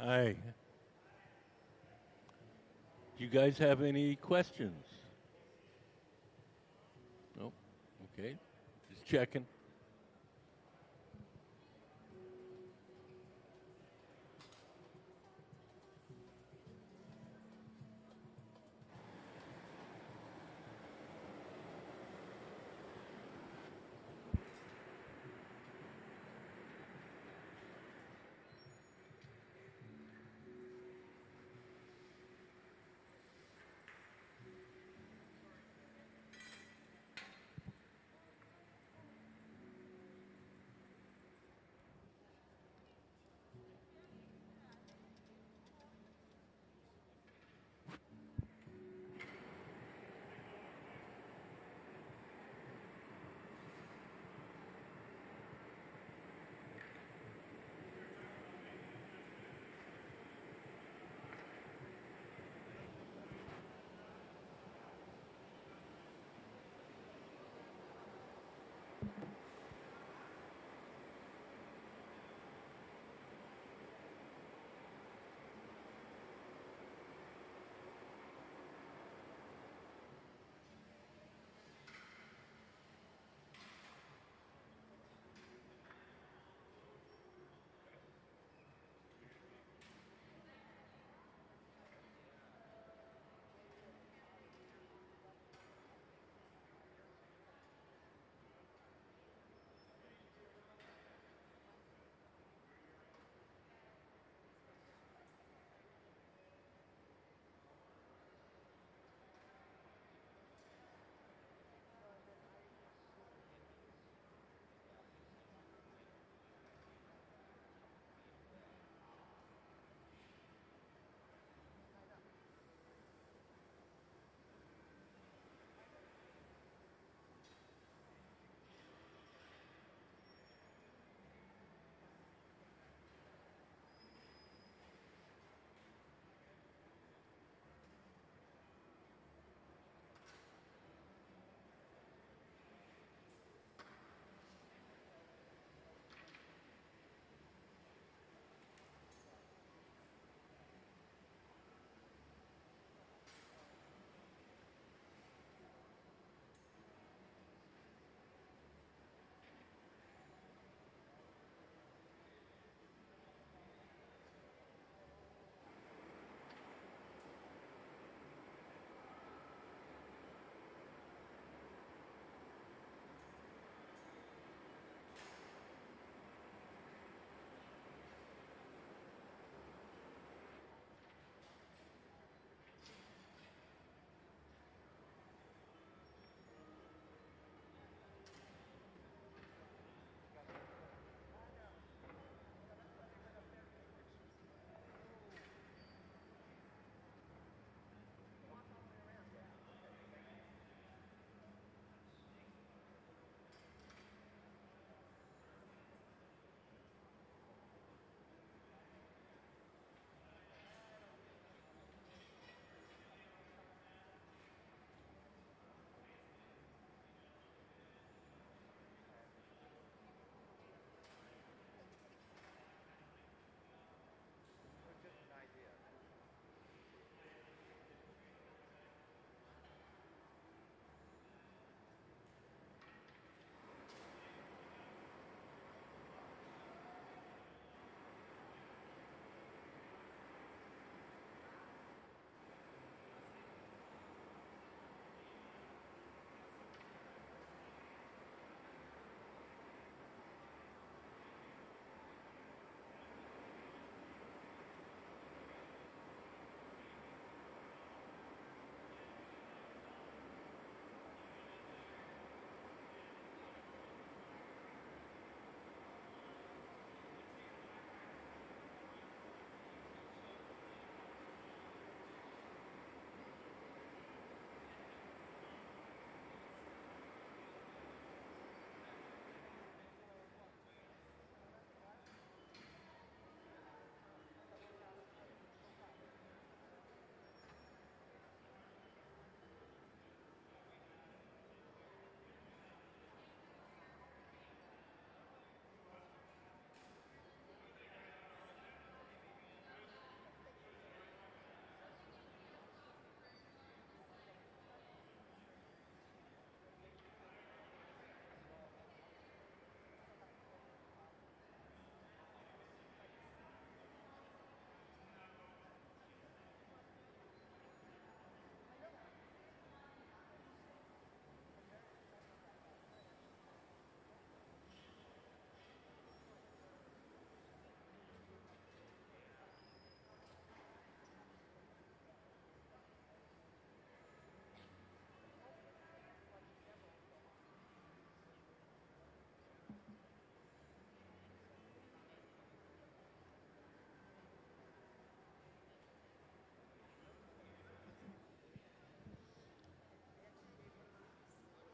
Hi. Do you guys have any questions? No? Okay. Just checking.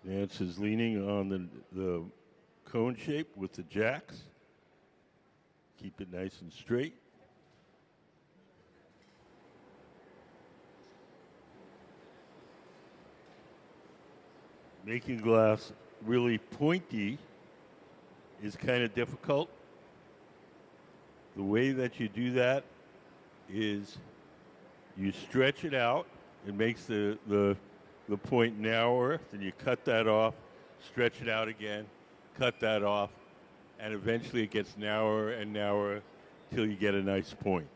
Nance is leaning on the cone shape with the jacks. Keep it nice and straight. Making glass really pointy is kind of difficult. The way that you do that is you stretch it out. It makes the point narrower. Then you cut that off, stretch it out again, cut that off, and eventually it gets narrower and narrower till you get a nice point.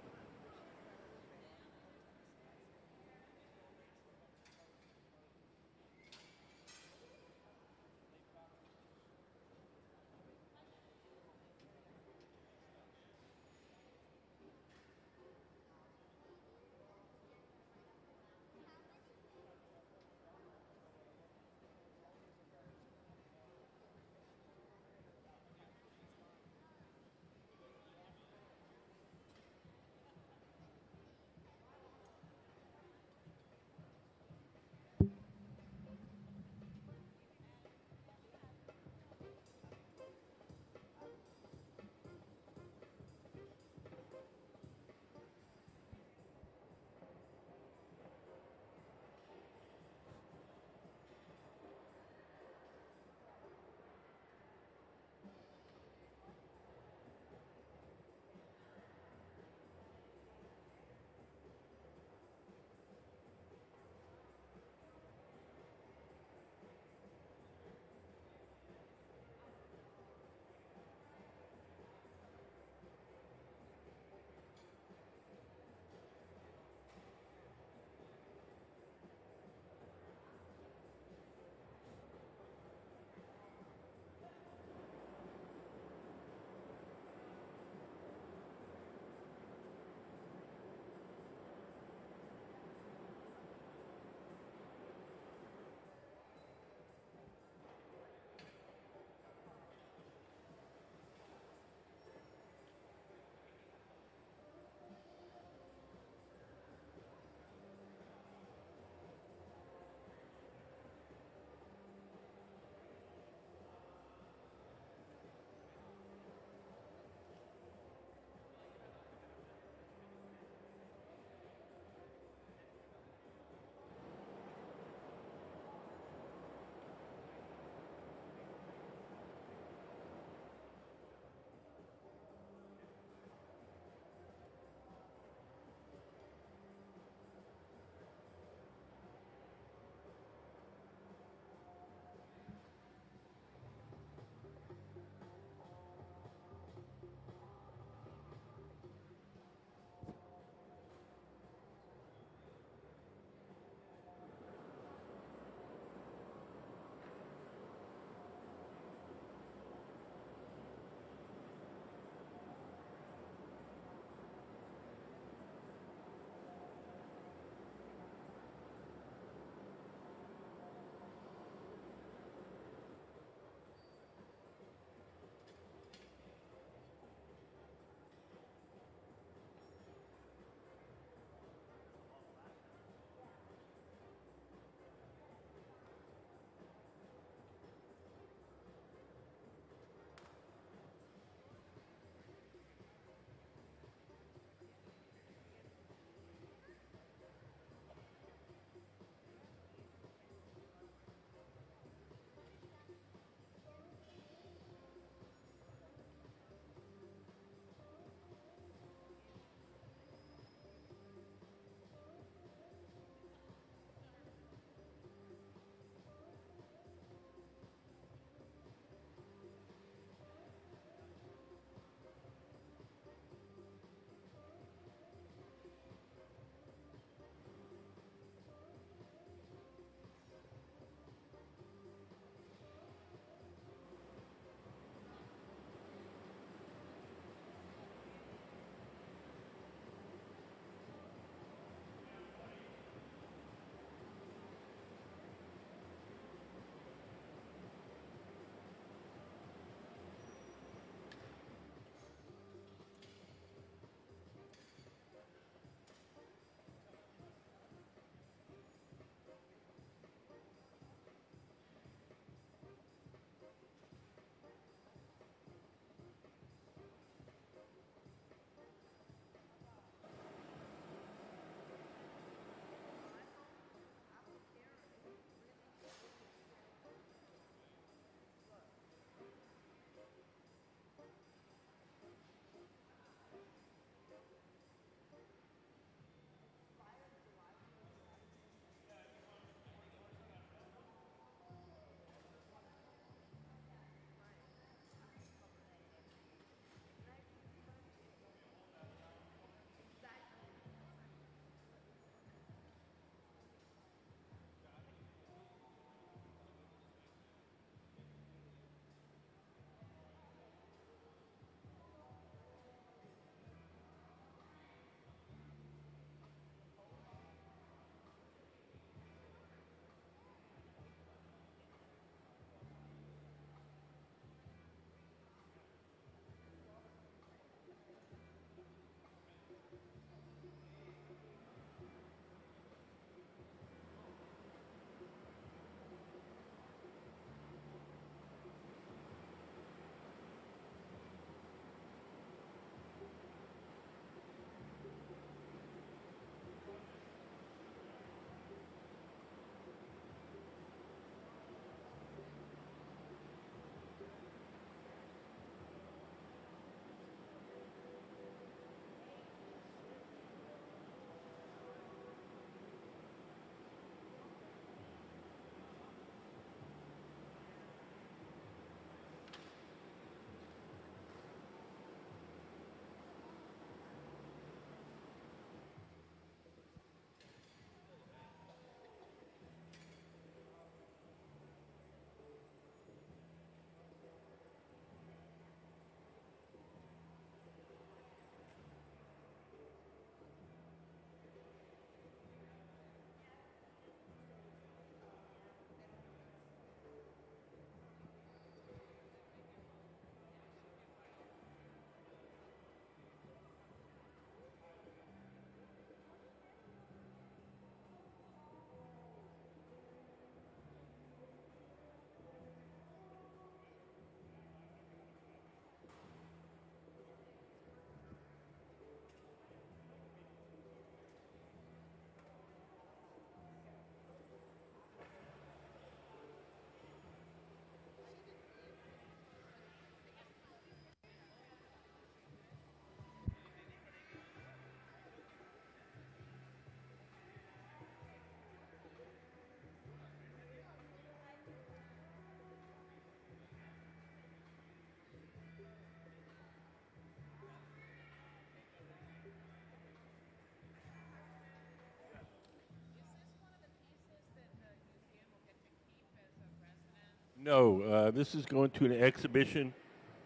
No, this is going to an exhibition,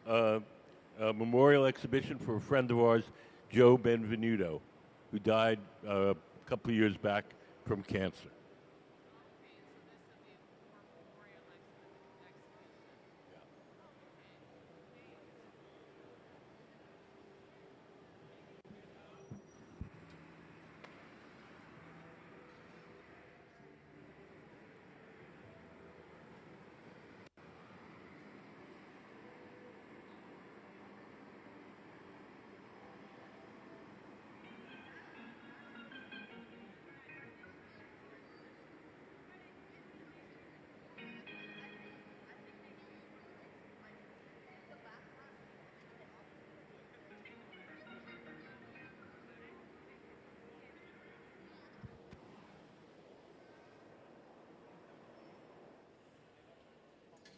uh, a memorial exhibition for a friend of ours, Joe Benvenuto, who died a couple of years back from cancer. Okay, and so this will be for memorial exhibition. Yeah. Okay,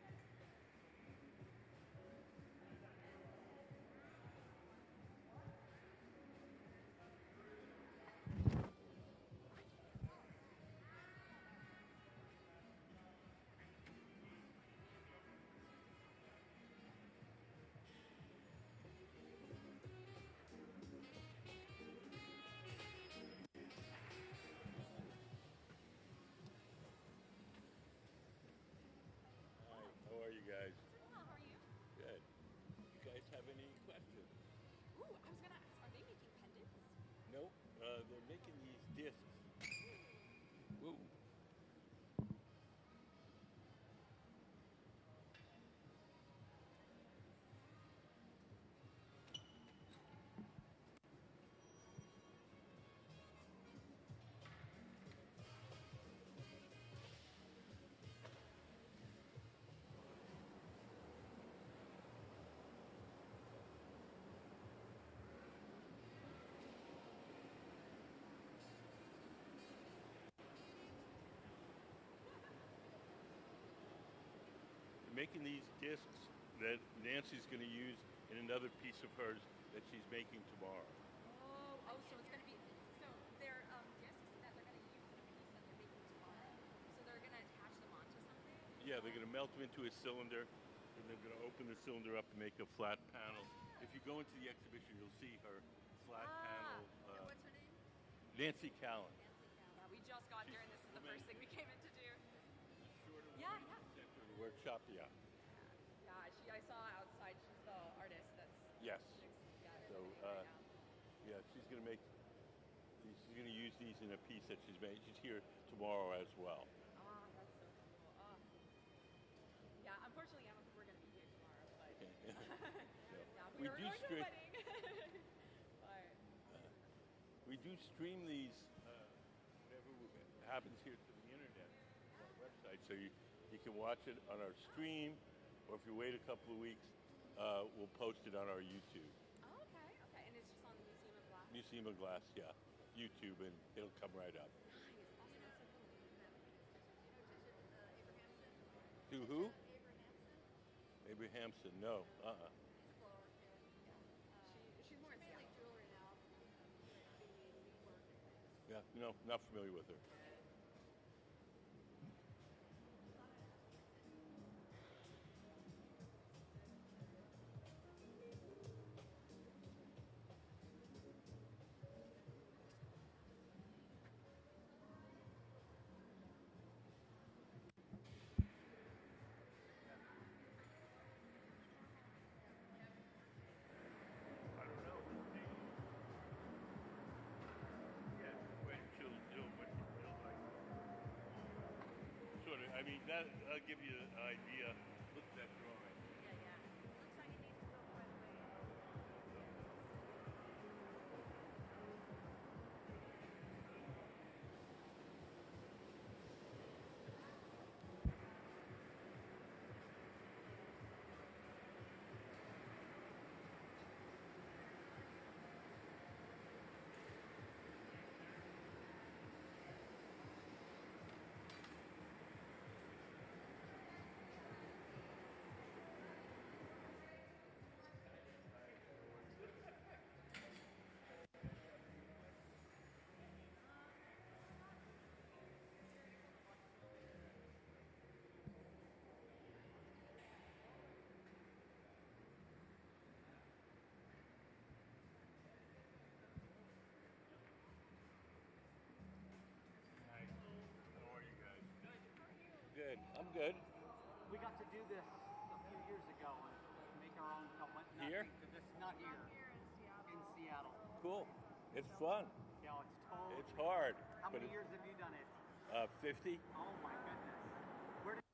thanks. Hi, how are you guys? Doing well. How are you? Good. You guys have any questions? Ooh, I was gonna ask, are they making pendants? Nope. They're making these discs. Whoa. Making these discs that Nancy's going to use in another piece of hers that she's making tomorrow. Oh, so it's gonna be so they're discs that they're gonna use in a piece that they're making tomorrow. So they're gonna attach them onto something. Yeah, they're going to melt them into a cylinder, and they're going to open the cylinder up and make a flat panel. If you go into the exhibition, you'll see her flat panel. And what's her name? Nancy Callan. Nancy Callan. Yeah, we just got here, and this is the first thing we came in to do. The shorter Yeah, one in yeah. the center of the workshop. Yeah. Yeah, I saw outside. She's the artist that's. Yes. Yeah, So, exhibiting right now. yeah, she's going to make. She's going to use these in a piece that she's made. She's here tomorrow as well. Ah, that's so cool. Oh. Yeah, unfortunately, I don't think we're gonna be here tomorrow, but yeah, We we're do going to a stream. wedding. But We do stream these. Whatever happens here to the internet, to our website, so you can watch it on our stream, or if you wait a couple of weeks, we'll post it on our YouTube. oh, okay, and it's just on the Museum of Glass. Museum of Glass, yeah, YouTube, and it'll come right up. Nice, awesome, that's so cool. To who? Abrahamson. No. She's more in Seattle. Jewelry now, doing bead work and things. Yeah, no, not familiar with her. I don't know. We'll see. Yeah, just wait until like sort of. I mean, that'll give you an idea. Look at that drawing. Looks like it needs to go quite a ways. I'm good. We got to do this a few years ago and make our own company. Here? This not here. In Seattle. Cool. It's fun. Yeah, it's totally. It's hard. How but many years have you done it? 50. Oh my goodness. Where did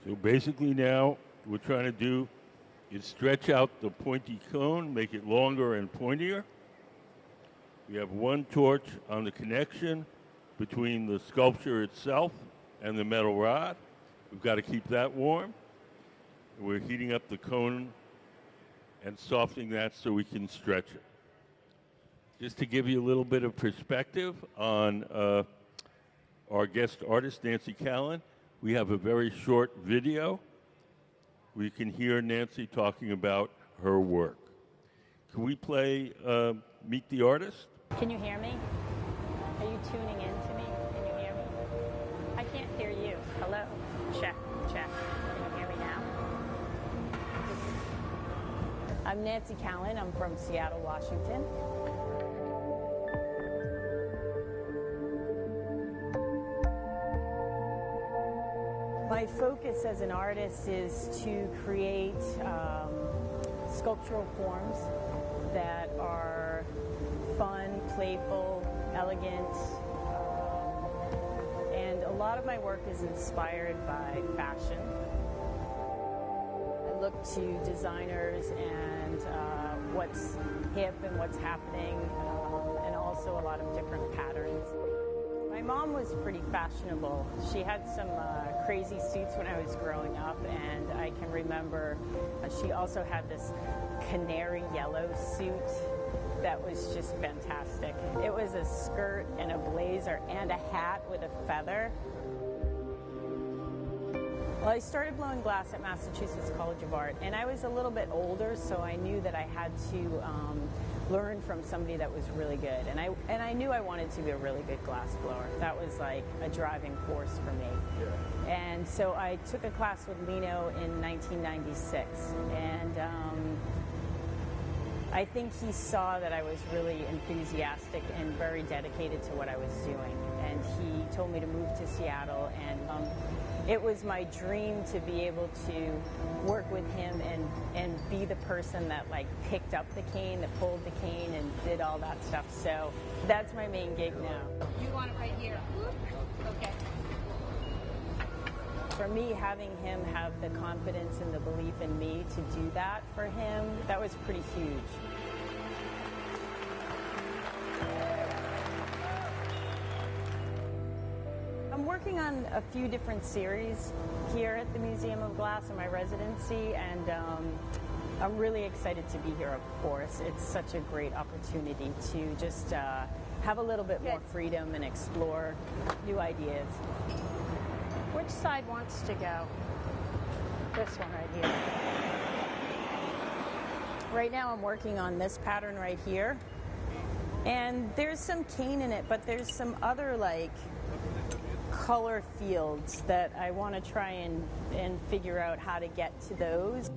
So basically now we're trying to do is stretch out the pointy cone, make it longer and pointier. We have one torch on the connection between the sculpture itself and the metal rod. We've got to keep that warm. We're heating up the cone and softening that so we can stretch it. Just to give you a little bit of perspective on our guest artist, Nancy Callan, we have a very short video. We can hear Nancy talking about her work. Can we play Meet the Artist? Can you hear me? Are you tuning in to me? Can you hear me? I can't hear you. Hello? Check, check. Can you hear me now? I'm Nancy Callan. I'm from Seattle, Washington. My focus as an artist is to create sculptural forms that are fun, playful, elegant, and a lot of my work is inspired by fashion. I look to designers and what's hip and what's happening, and also a lot of different patterns. My mom was pretty fashionable. She had some crazy suits when I was growing up, and I can remember she also had this canary yellow suit that was just fantastic. It was a skirt and a blazer and a hat with a feather. Well, I started blowing glass at Massachusetts College of Art, and I was a little bit older, so I knew that I had to learn from somebody that was really good. And I knew I wanted to be a really good glass blower. That was like a driving force for me. Yeah. And so I took a class with Lino in 1996, and I think he saw that I was really enthusiastic and very dedicated to what I was doing. And he told me to move to Seattle, and it was my dream to be able to work with him and be the person that like picked up the cane, that pulled the cane and did all that stuff. So that's my main gig now. You want it right here. Okay. For me, having him have the confidence and the belief in me to do that for him, that was pretty huge. I'm working on a few different series here at the Museum of Glass in my residency, and I'm really excited to be here, of course. It's such a great opportunity to just have a little bit more freedom and explore new ideas. Which side wants to go? This one right here. Right now I'm working on this pattern right here. And there's some cane in it, but there's some other like color fields that I want to try and figure out how to get to those.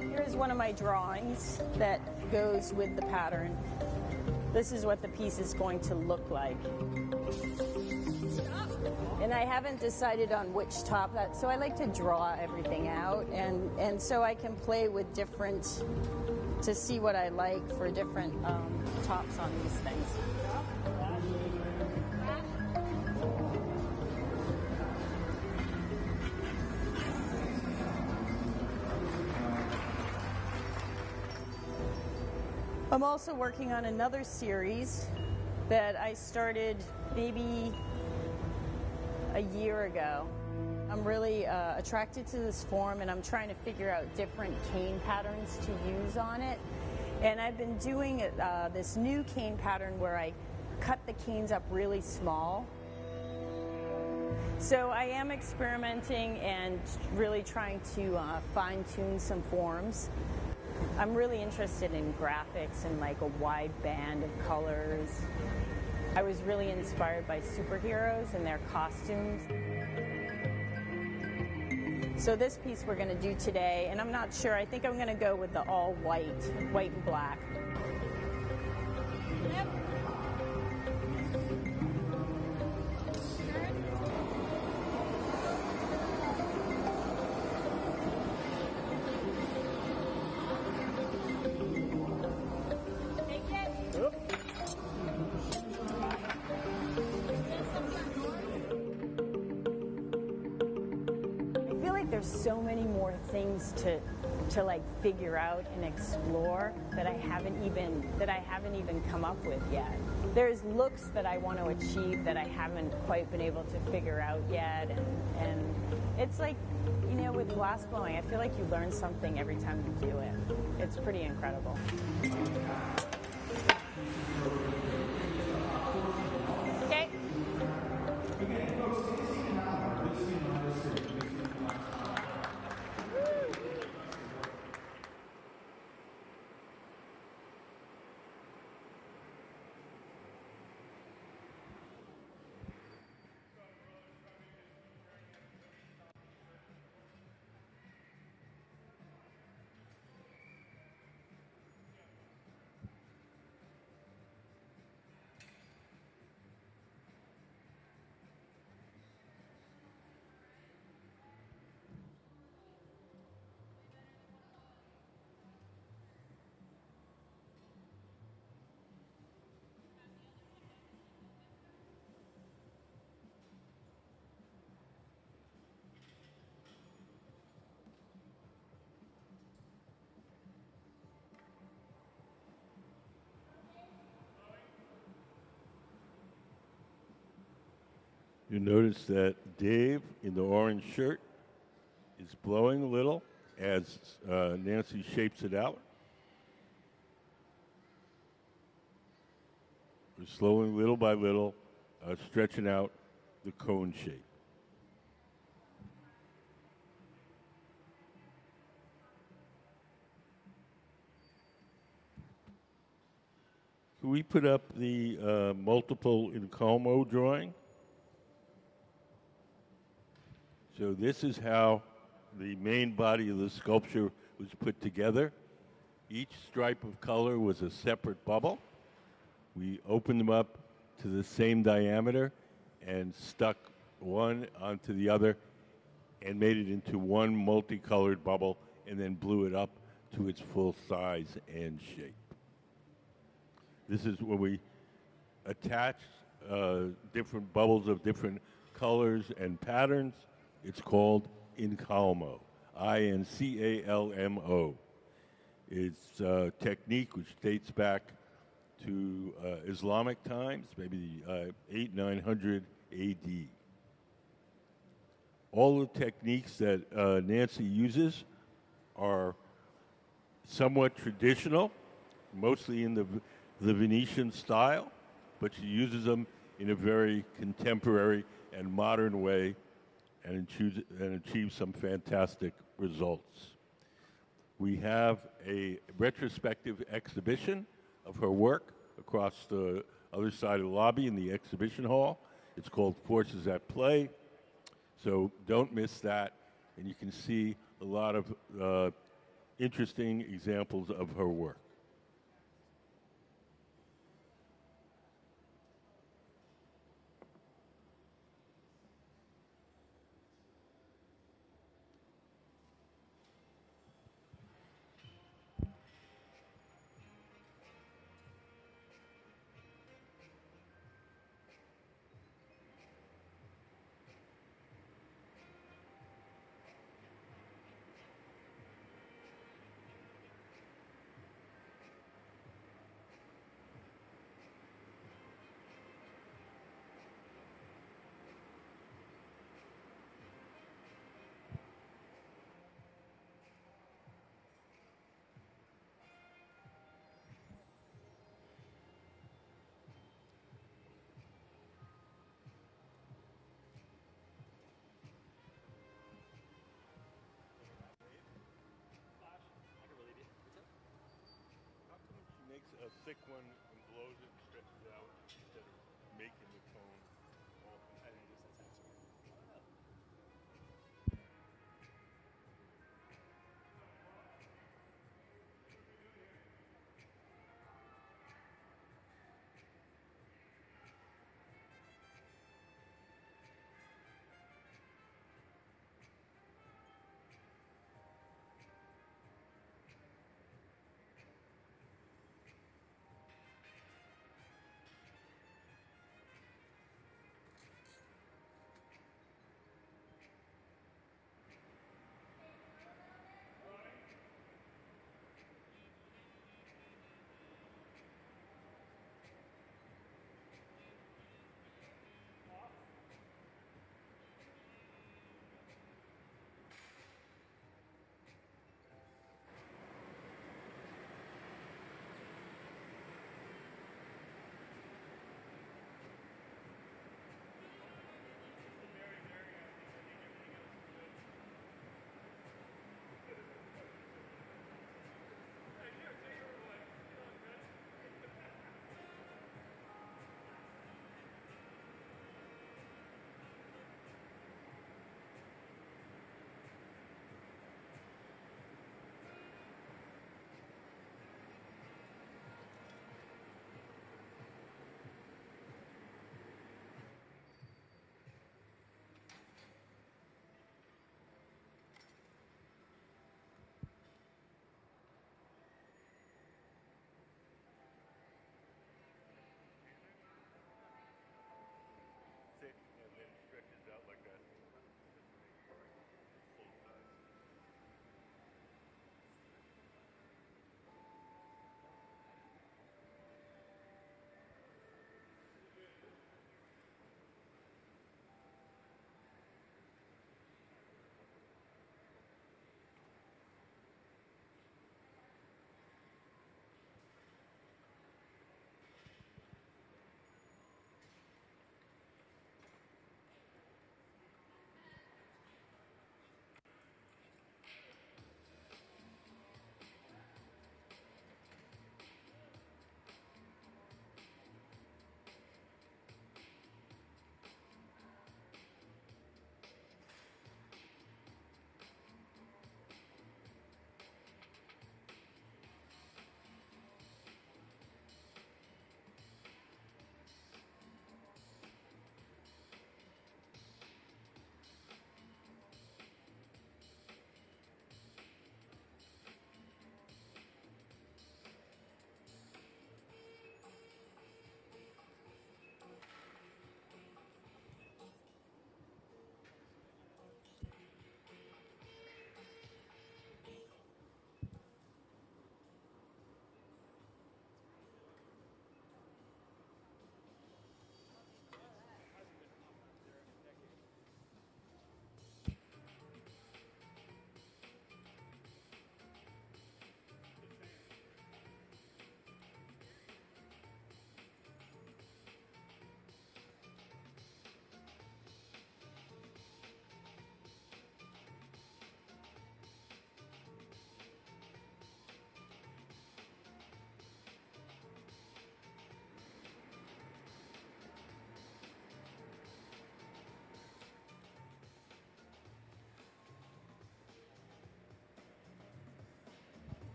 Here's one of my drawings that goes with the pattern. This is what the piece is going to look like. And I haven't decided on which top, so I like to draw everything out, and so I can play with different, to see what I like for different tops on these things. I'm also working on another series that I started maybe a year ago. I'm really attracted to this form, and I'm trying to figure out different cane patterns to use on it. And I've been doing this new cane pattern where I cut the canes up really small. So I am experimenting and really trying to fine-tune some forms. I'm really interested in graphics and like a wide band of colors. I was really inspired by superheroes and their costumes. So this piece we're going to do today, and I'm not sure, I think I'm going to go with the all white and black. Yep. there's so many more things to like figure out and explore that I haven't even come up with yet. There's looks that I want to achieve that I haven't quite been able to figure out yet, and it's like, you know, with glass blowing, I feel like you learn something every time you do it. It's pretty incredible. Okay. You notice that Dave in the orange shirt is blowing a little as Nancy shapes it out. We're slowly, little by little, stretching out the cone shape. Can we put up the multiple in Como drawing? So this is how the main body of the sculpture was put together. Each stripe of color was a separate bubble. We opened them up to the same diameter and stuck one onto the other and made it into one multicolored bubble and then blew it up to its full size and shape. This is when we attach different bubbles of different colors and patterns. It's called Incalmo, Incalmo. It's a technique which dates back to Islamic times, maybe 900 AD. All the techniques that Nancy uses are somewhat traditional, mostly in the Venetian style, but she uses them in a very contemporary and modern way and achieves some fantastic results. We have a retrospective exhibition of her work across the other side of the lobby in the exhibition hall. It's called Forces at Play, so don't miss that, and you can see a lot of interesting examples of her work. Makes a thick one and blows it and stretches out instead of making the cone all I think just that's excellent.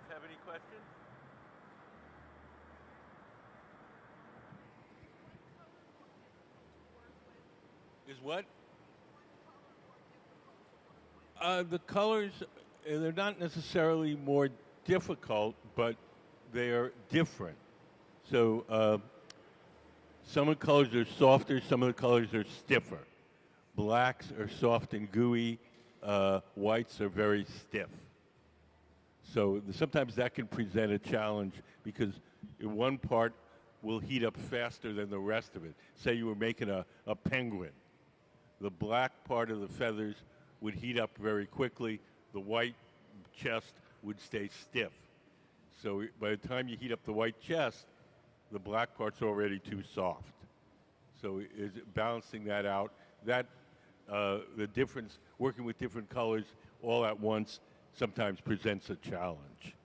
have any questions? Is what? The colors, they're not necessarily more difficult, but they are different. So some of the colors are softer, some of the colors are stiffer. Blacks are soft and gooey, whites are very stiff. So sometimes that can present a challenge because one part will heat up faster than the rest of it. Say you were making a penguin. The black part of the feathers would heat up very quickly. The white chest would stay stiff. So by the time you heat up the white chest, the black part's already too soft. So is balancing that out. That the difference, working with different colors all at once, sometimes presents a challenge.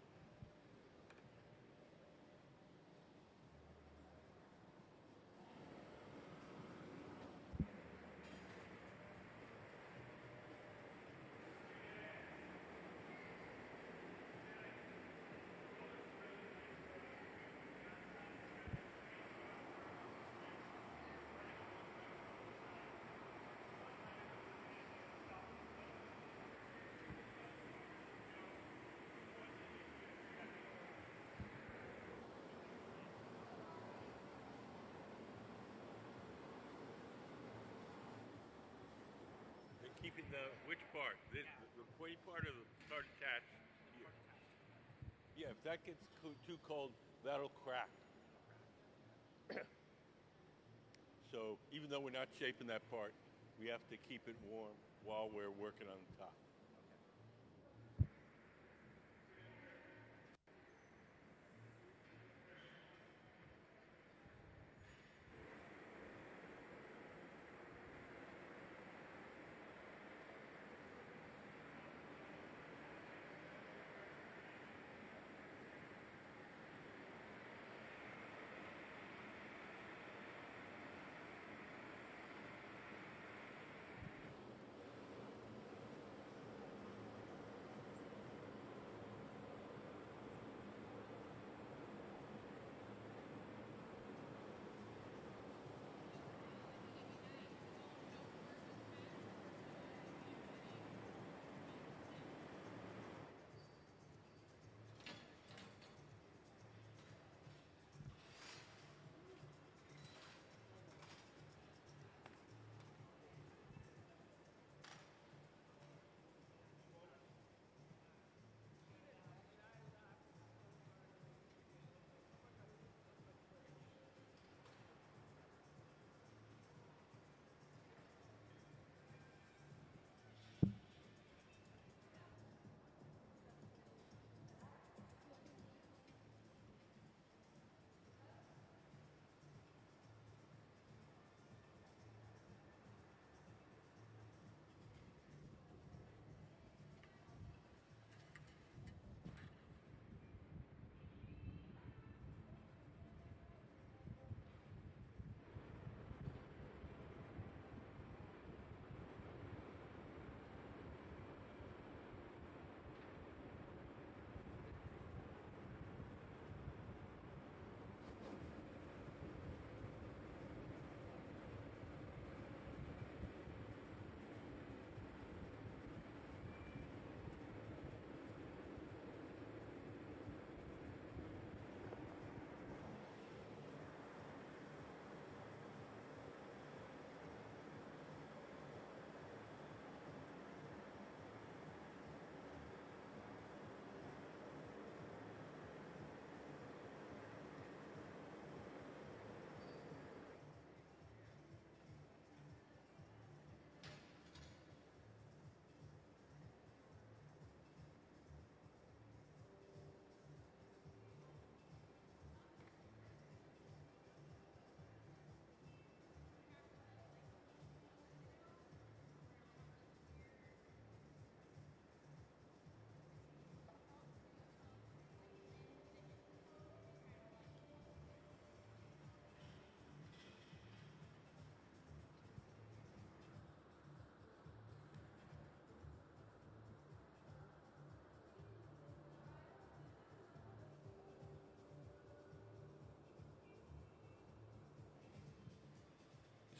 Keeping which part? The pointy part or the part attached here? Yeah, if that gets too cold, that'll crack. So even though we're not shaping that part, we have to keep it warm while we're working on the top.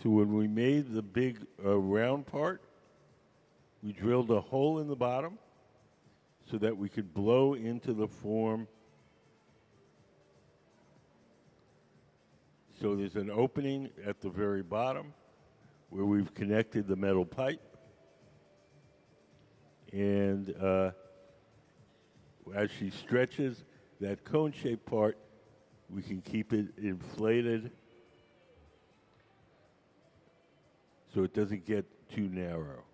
So when we made the big round part, we drilled a hole in the bottom so that we could blow into the form. So there's an opening at the very bottom where we've connected the metal pipe. And as she stretches that cone-shaped part, we can keep it inflated so it doesn't get too narrow.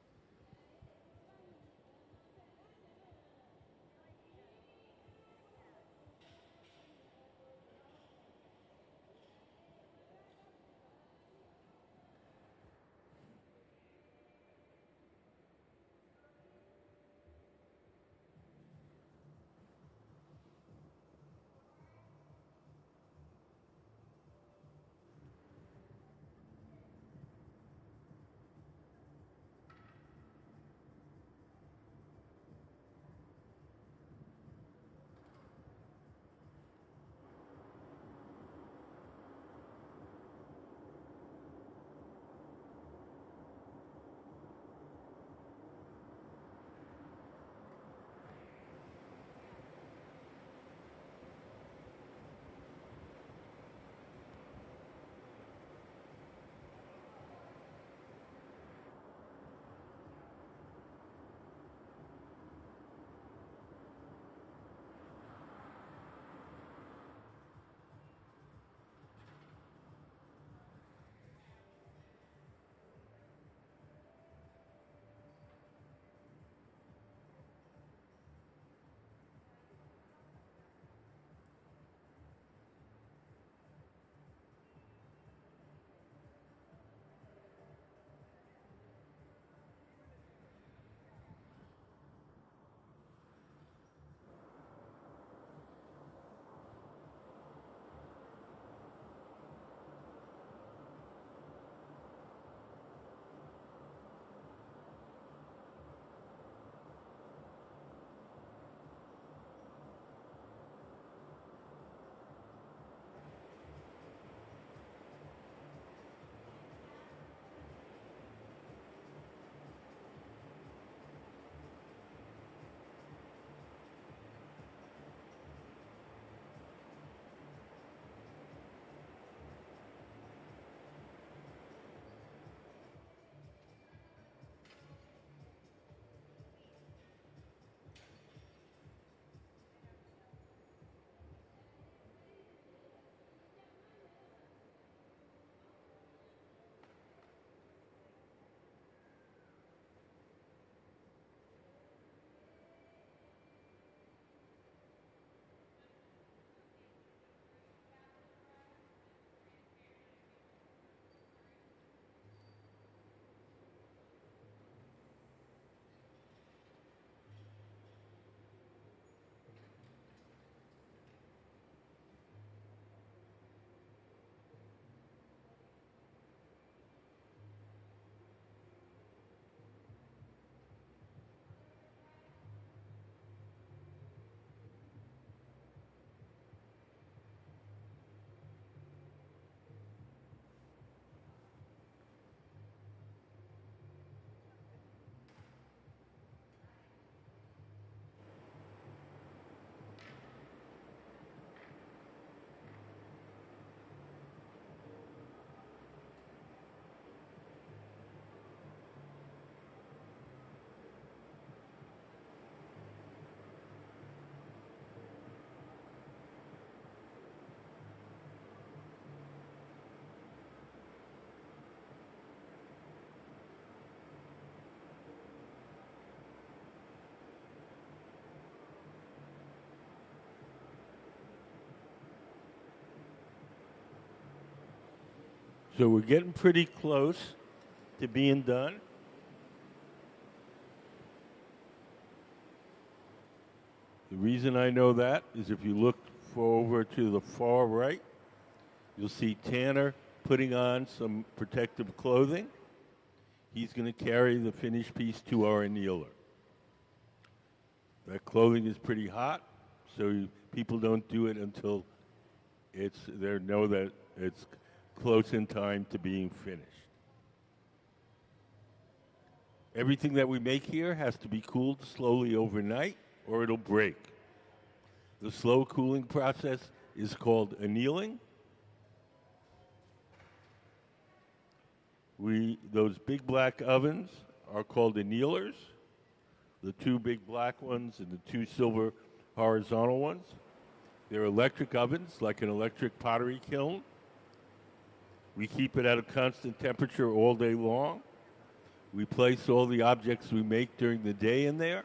So we're getting pretty close to being done. The reason I know that is if you look over to the far right, you'll see Tanner putting on some protective clothing. He's going to carry the finished piece to our annealer. That clothing is pretty hot, so people don't do it until they know that it's close in time to being finished. Everything that we make here has to be cooled slowly overnight or it'll break. The slow cooling process is called annealing. Those big black ovens are called annealers. The two big black ones and the two silver horizontal ones. They're electric ovens, like an electric pottery kiln. We keep it at a constant temperature all day long. We place all the objects we make during the day in there.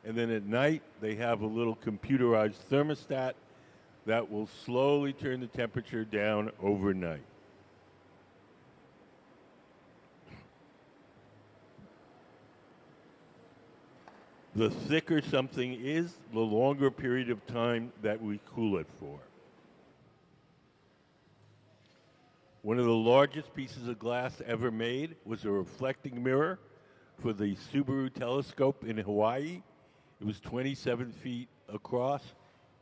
And then at night, they have a little computerized thermostat that will slowly turn the temperature down overnight. The thicker something is, the longer period of time that we cool it for. One of the largest pieces of glass ever made was a reflecting mirror for the Subaru telescope in Hawaii. It was 27 feet across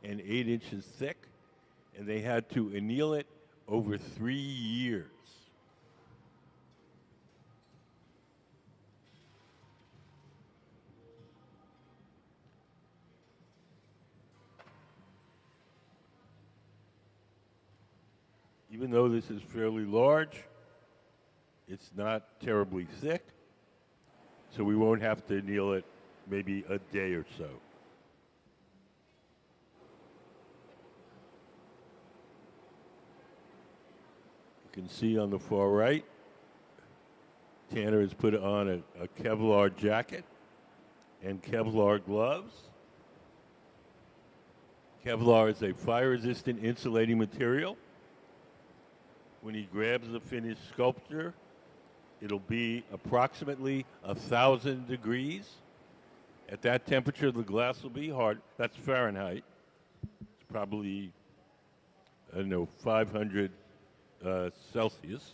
and 8 inches thick, and they had to anneal it over 3 years. Even though this is fairly large, it's not terribly thick, so we won't have to anneal it maybe a day or so. You can see on the far right, Tanner has put on a Kevlar jacket and Kevlar gloves. Kevlar is a fire-resistant insulating material. When he grabs the finished sculpture, it'll be approximately 1,000 degrees. At that temperature, the glass will be hard. That's Fahrenheit. It's probably, 500 Celsius.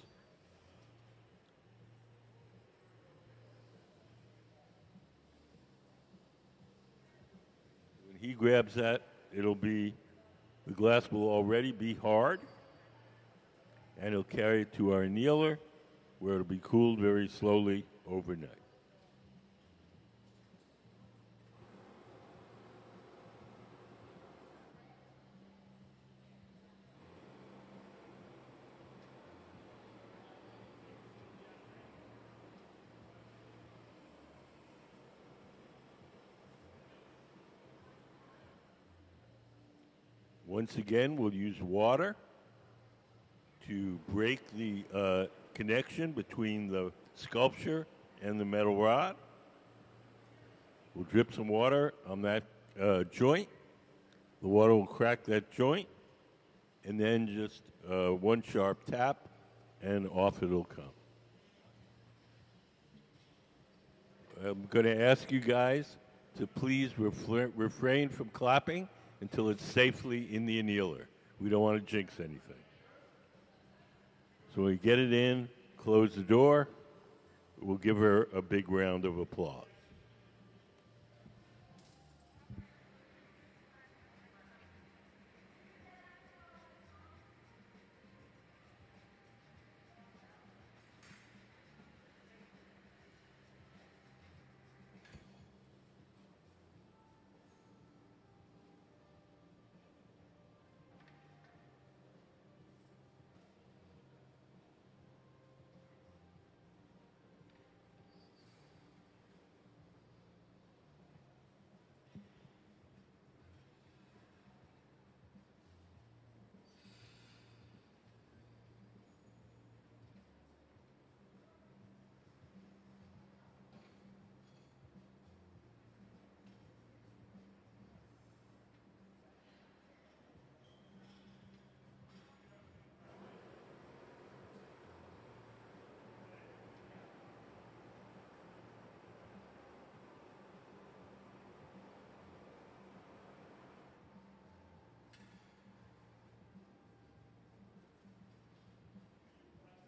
When he grabs that, the glass will already be hard, and he'll carry it to our annealer, where it'll be cooled very slowly overnight. Once again, we'll use water to break the connection between the sculpture and the metal rod. We'll drip some water on that joint. The water will crack that joint, and then just one sharp tap, and off it'll come. I'm going to ask you guys to please refrain from clapping until it's safely in the annealer. We don't want to jinx anything. So when we get it in, close the door. We'll give her a big round of applause.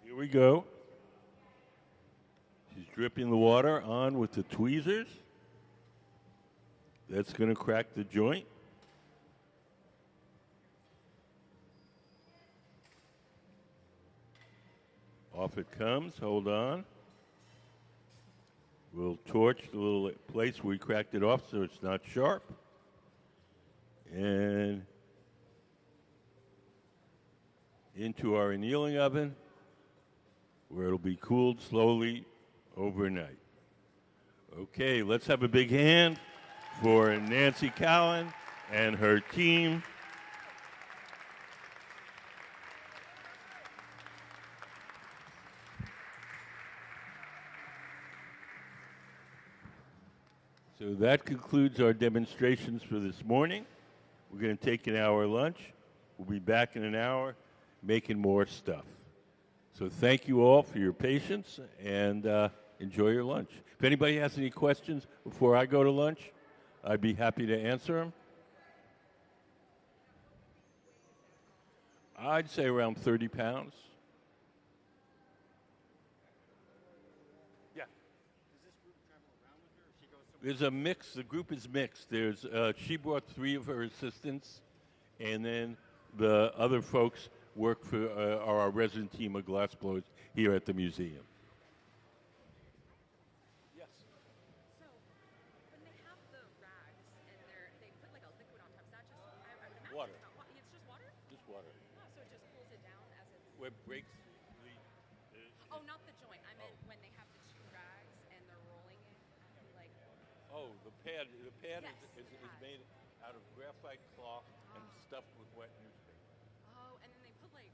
Here we go. She's dripping the water on with the tweezers. That's going to crack the joint. Off it comes. Hold on. We'll torch the little place we cracked it off so it's not sharp. And into our annealing oven where it'll be cooled slowly overnight. Okay, let's have a big hand for Nancy Callan and her team. So that concludes our demonstrations for this morning. We're going to take an hour lunch. We'll be back in an hour making more stuff. So thank you all for your patience and enjoy your lunch. If anybody has any questions before I go to lunch, I'd be happy to answer them. I'd say around 30 pounds. Yeah. Does this group travel around with her, or she goes somewhere? There's a mix. The group is mixed. There's she brought 3 of her assistants, and then the other folks work for are our resident team of glassblowers here at the museum. Yes. So, when they have the rags and they put like a liquid on top, is that just, I would imagine Water. it's not it's just water? Just water. Oh, so it just pulls it down as it's. Where it breaks Oh, not the joint. I meant when they have the 2 rags and they're rolling it, like. Oh, the pad. The pad Yes, is pad. made out of graphite cloth and stuffed with wet newspaper. Oh, and then they put like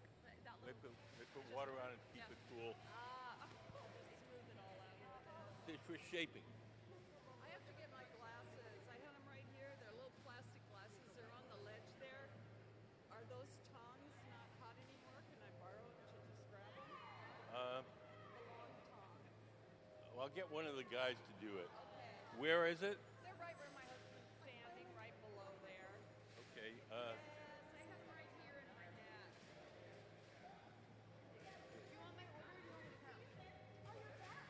that They little. put water on it to keep it cool. Just smooth it all out with it. It's for shaping. I have to get my glasses. I had them right here. They're little plastic glasses. They're on the ledge there. Are those tongs not hot anymore? Can I borrow them to just grab them? The long tong. Well, I'll get one of the guys to do it. Okay. Where is it? They're right where my husband's standing, right below there. Okay. Yes, I have them right here in my hat. Do you want my order or do you want me to come? Oh, you're back.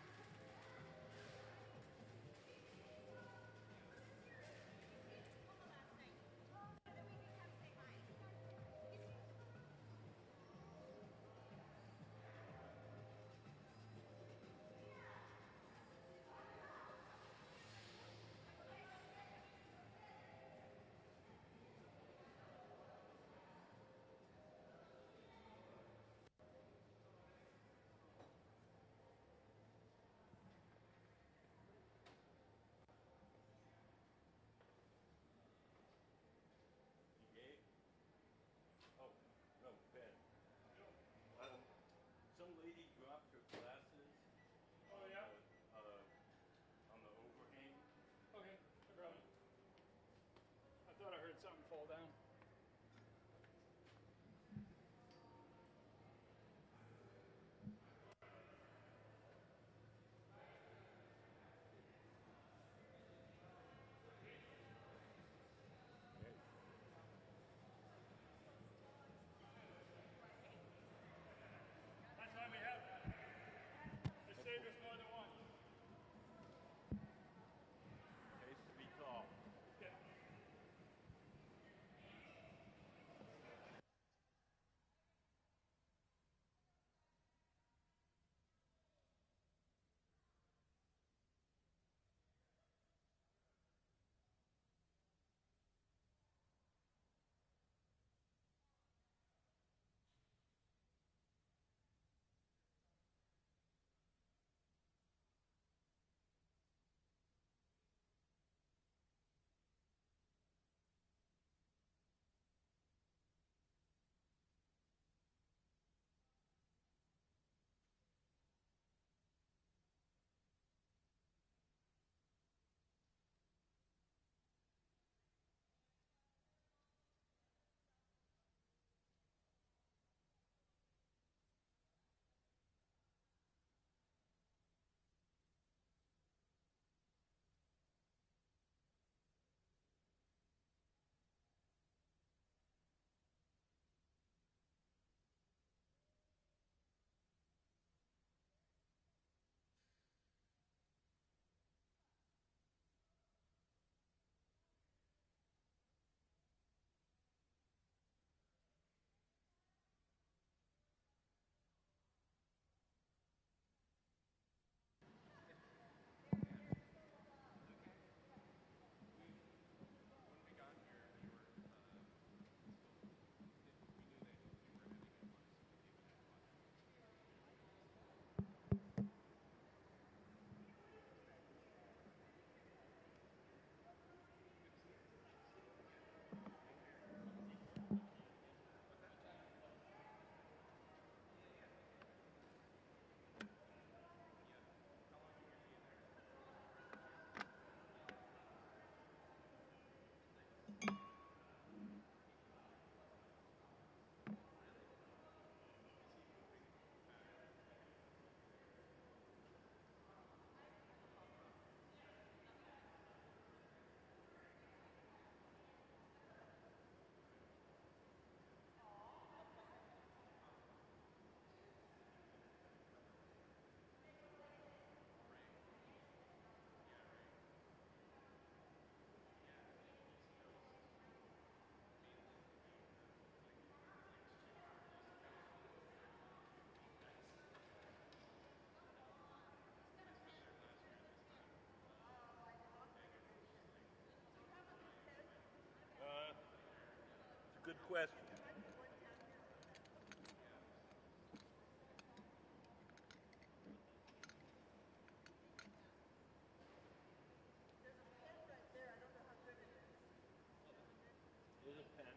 question. There's a pen.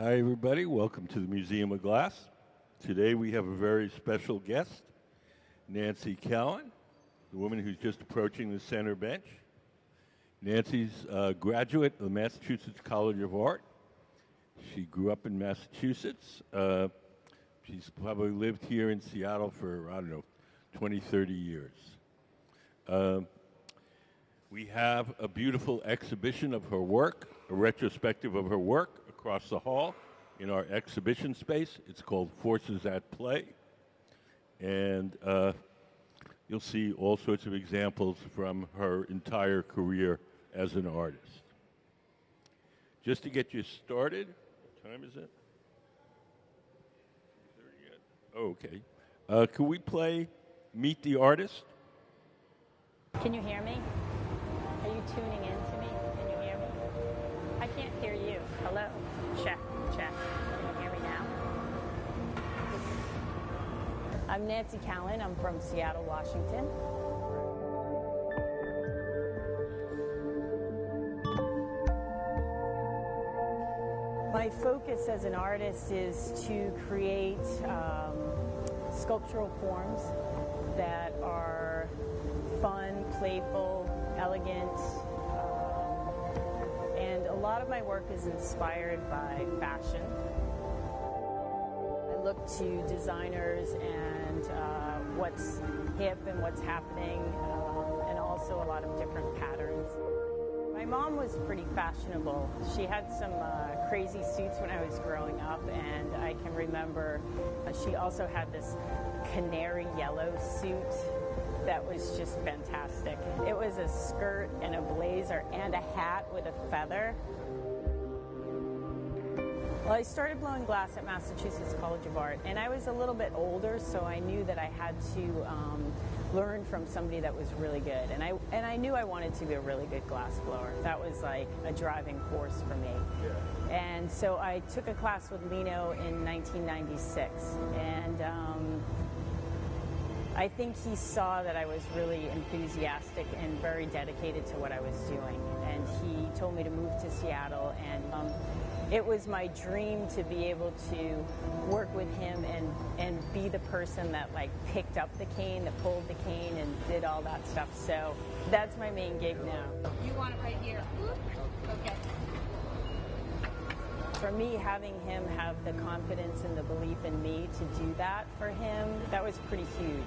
Hi, everybody. Welcome to the Museum of Glass. Today we have a very special guest, Nancy Callan, the woman who's just approaching the center bench. Nancy's a graduate of the Massachusetts College of Art. She grew up in Massachusetts. She's probably lived here in Seattle for, I don't know, 20, 30 years. We have a beautiful exhibition of her work, a retrospective of her work across the hall in our exhibition space. It's called Forces at Play. And you'll see all sorts of examples from her entire career as an artist. Just to get you started, what time is it? Oh, okay. Could we play Meet the Artist? Can you hear me? Are you tuning in to me? Can you hear me? I can't hear you. Hello? Check, check. Can you hear me now? I'm Nancy Callan. I'm from Seattle, Washington. My focus as an artist is to create sculptural forms that are fun, playful, elegant, and a lot of my work is inspired by fashion. I look to designers and what's hip and what's happening, and also a lot of different patterns. My mom was pretty fashionable. She had some crazy suits when I was growing up, and I can remember she also had this canary yellow suit that was just fantastic. It was a skirt and a blazer and a hat with a feather. Well, I started blowing glass at Massachusetts College of Art, and I was a little bit older, so I knew that I had to learn from somebody that was really good. And I knew I wanted to be a really good glass blower. That was like a driving force for me. Yeah. And so I took a class with Lino in 1996, and I think he saw that I was really enthusiastic and very dedicated to what I was doing. And he told me to move to Seattle, and it was my dream to be able to work with him and be the person that like picked up the cane, that pulled the cane and did all that stuff. So that's my main gig now. You want it right here. Okay. For me, having him have the confidence and the belief in me to do that for him, that was pretty huge.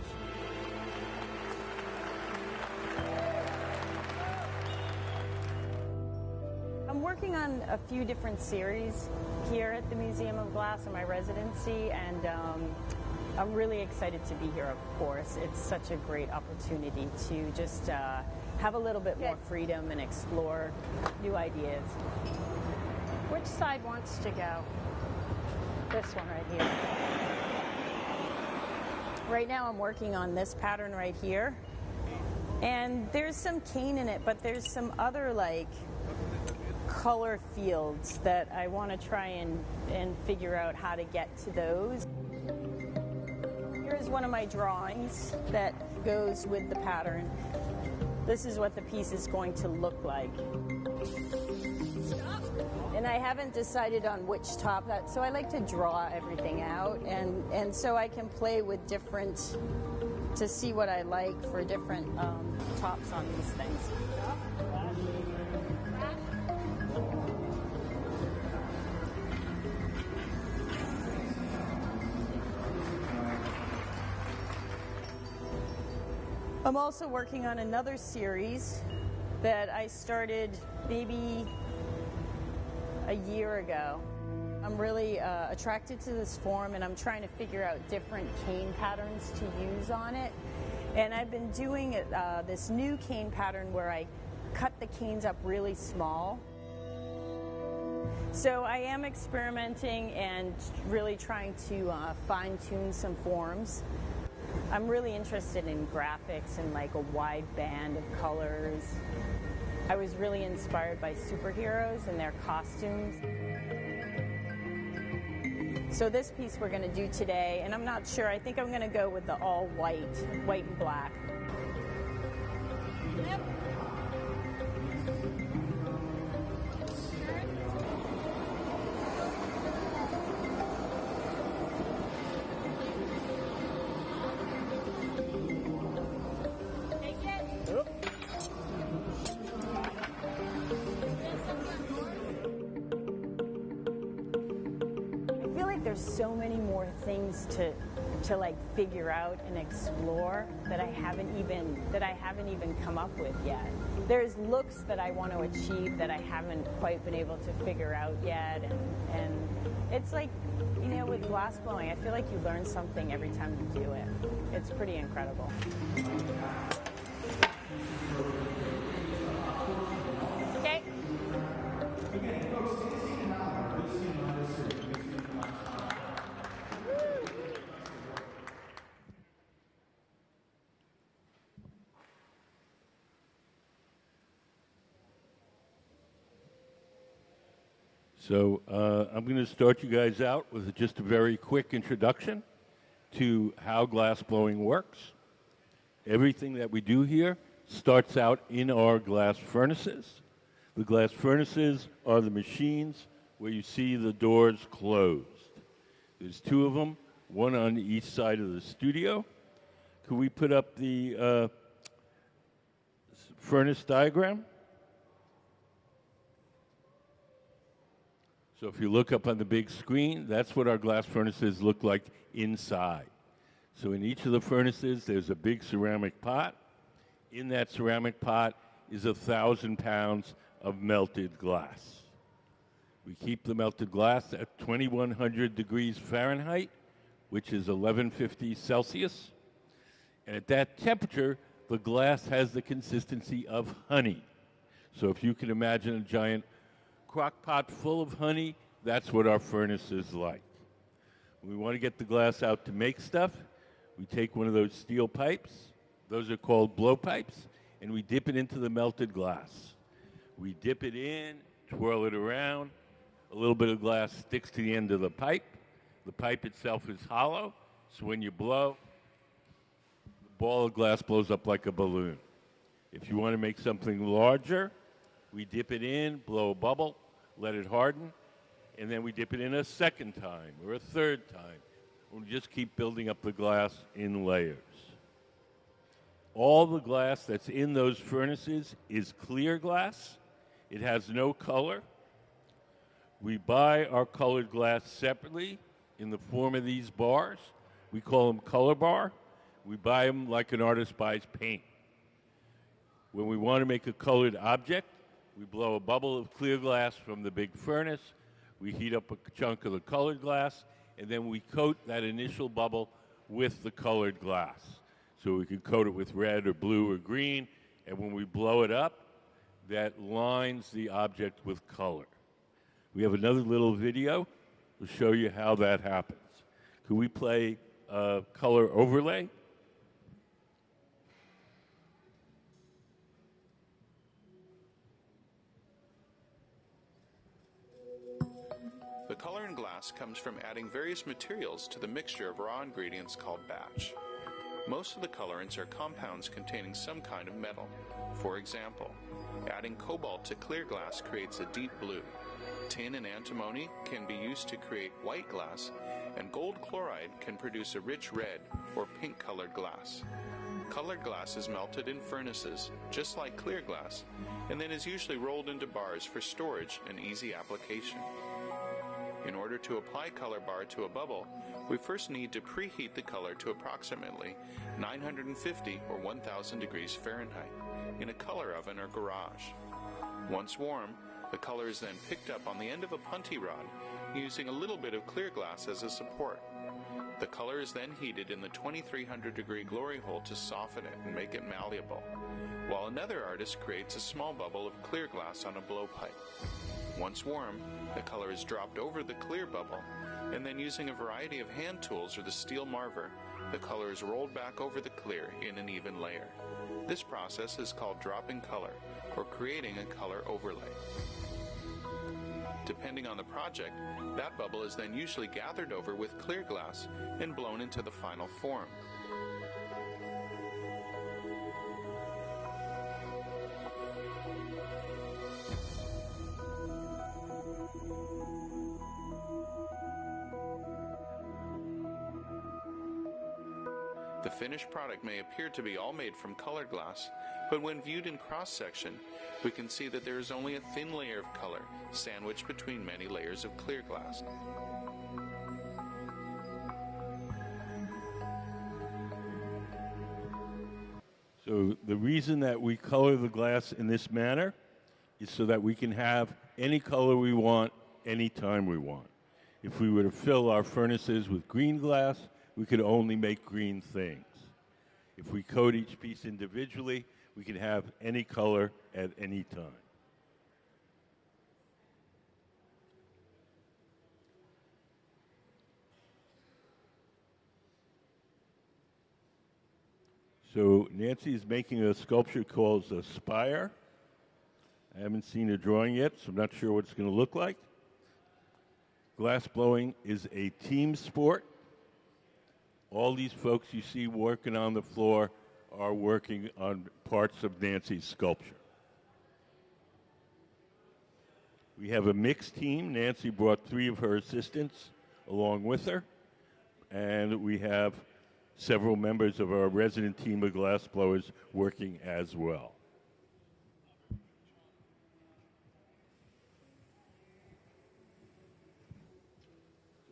I'm working on a few different series here at the Museum of Glass in my residency, and I'm really excited to be here, of course. It's such a great opportunity to just have a little bit more freedom and explore new ideas. Which side wants to go? This one right here. Right now I'm working on this pattern right here. And there's some cane in it, but there's some other like color fields that I want to try and figure out how to get to those. Here's one of my drawings that goes with the pattern. This is what the piece is going to look like. And I haven't decided on which top so I like to draw everything out, and so I can play with different, to see what I like for different tops on these things. I'm also working on another series that I started maybe a year ago. I'm really attracted to this form, and I'm trying to figure out different cane patterns to use on it. And I've been doing this new cane pattern where I cut the canes up really small. So I am experimenting and really trying to fine-tune some forms. I'm really interested in graphics and like a wide band of colors. I was really inspired by superheroes and their costumes. So this piece we're going to do today, and I'm not sure, I think I'm going to go with the all white and black. Yep. there's so many more things to like figure out and explore that I haven't even come up with yet. There's looks that I want to achieve that I haven't quite been able to figure out yet, and it's like, you know, with glass blowing, I feel like you learn something every time you do it. It's pretty incredible. Okay. So I'm going to start you guys out with just a very quick introduction to how glass blowing works. Everything that we do here starts out in our glass furnaces. The glass furnaces are the machines where you see the doors closed. There's two of them, one on each side of the studio. Could we put up the furnace diagram? So if you look up on the big screen, that's what our glass furnaces look like inside. So in each of the furnaces, there's a big ceramic pot. In that ceramic pot is 1,000 pounds of melted glass. We keep the melted glass at 2,100 degrees Fahrenheit, which is 1150 Celsius. And at that temperature, the glass has the consistency of honey. So if you can imagine a giant crock pot full of honey, that's what our furnace is like. When we want to get the glass out to make stuff, we take one of those steel pipes, those are called blow pipes, and we dip it into the melted glass. We dip it in, twirl it around, a little bit of glass sticks to the end of the pipe. The pipe itself is hollow, so when you blow, the ball of glass blows up like a balloon. If you want to make something larger, we dip it in, blow a bubble, let it harden, and then we dip it in a second time or a third time. We just keep building up the glass in layers. All the glass that's in those furnaces is clear glass. It has no color. We buy our colored glass separately in the form of these bars. We call them color bar. We buy them like an artist buys paint. When we want to make a colored object, we blow a bubble of clear glass from the big furnace. We heat up a chunk of the colored glass, and then we coat that initial bubble with the colored glass. So we can coat it with red or blue or green, and when we blow it up, that lines the object with color. We have another little video to show you how that happens. Could we play color overlay? The color in glass comes from adding various materials to the mixture of raw ingredients called batch. Most of the colorants are compounds containing some kind of metal. For example, adding cobalt to clear glass creates a deep blue. Tin and antimony can be used to create white glass, and gold chloride can produce a rich red or pink colored glass. Colored glass is melted in furnaces, just like clear glass, and then is usually rolled into bars for storage and easy application. In order to apply color bar to a bubble, we first need to preheat the color to approximately 950 or 1000 degrees Fahrenheit in a color oven or garage. Once warm, the color is then picked up on the end of a punty rod using a little bit of clear glass as a support. The color is then heated in the 2300 degree glory hole to soften it and make it malleable, while another artist creates a small bubble of clear glass on a blowpipe. Once warm, the color is dropped over the clear bubble, and then using a variety of hand tools or the steel marver, the color is rolled back over the clear in an even layer. This process is called dropping color, or creating a color overlay. Depending on the project, that bubble is then usually gathered over with clear glass and blown into the final form. The finished product may appear to be all made from colored glass, but when viewed in cross-section, we can see that there is only a thin layer of color sandwiched between many layers of clear glass. So the reason that we color the glass in this manner is so that we can have any color we want anytime we want. If we were to fill our furnaces with green glass, we could only make green things. If we coat each piece individually, we can have any color at any time. So Nancy is making a sculpture called a spire. I haven't seen a drawing yet, so I'm not sure what it's going to look like. Glass blowing is a team sport. All these folks you see working on the floor are working on parts of Nancy's sculpture. We have a mixed team. Nancy brought 3 of her assistants along with her, and we have several members of our resident team of glass blowers working as well.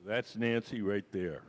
That's Nancy right there.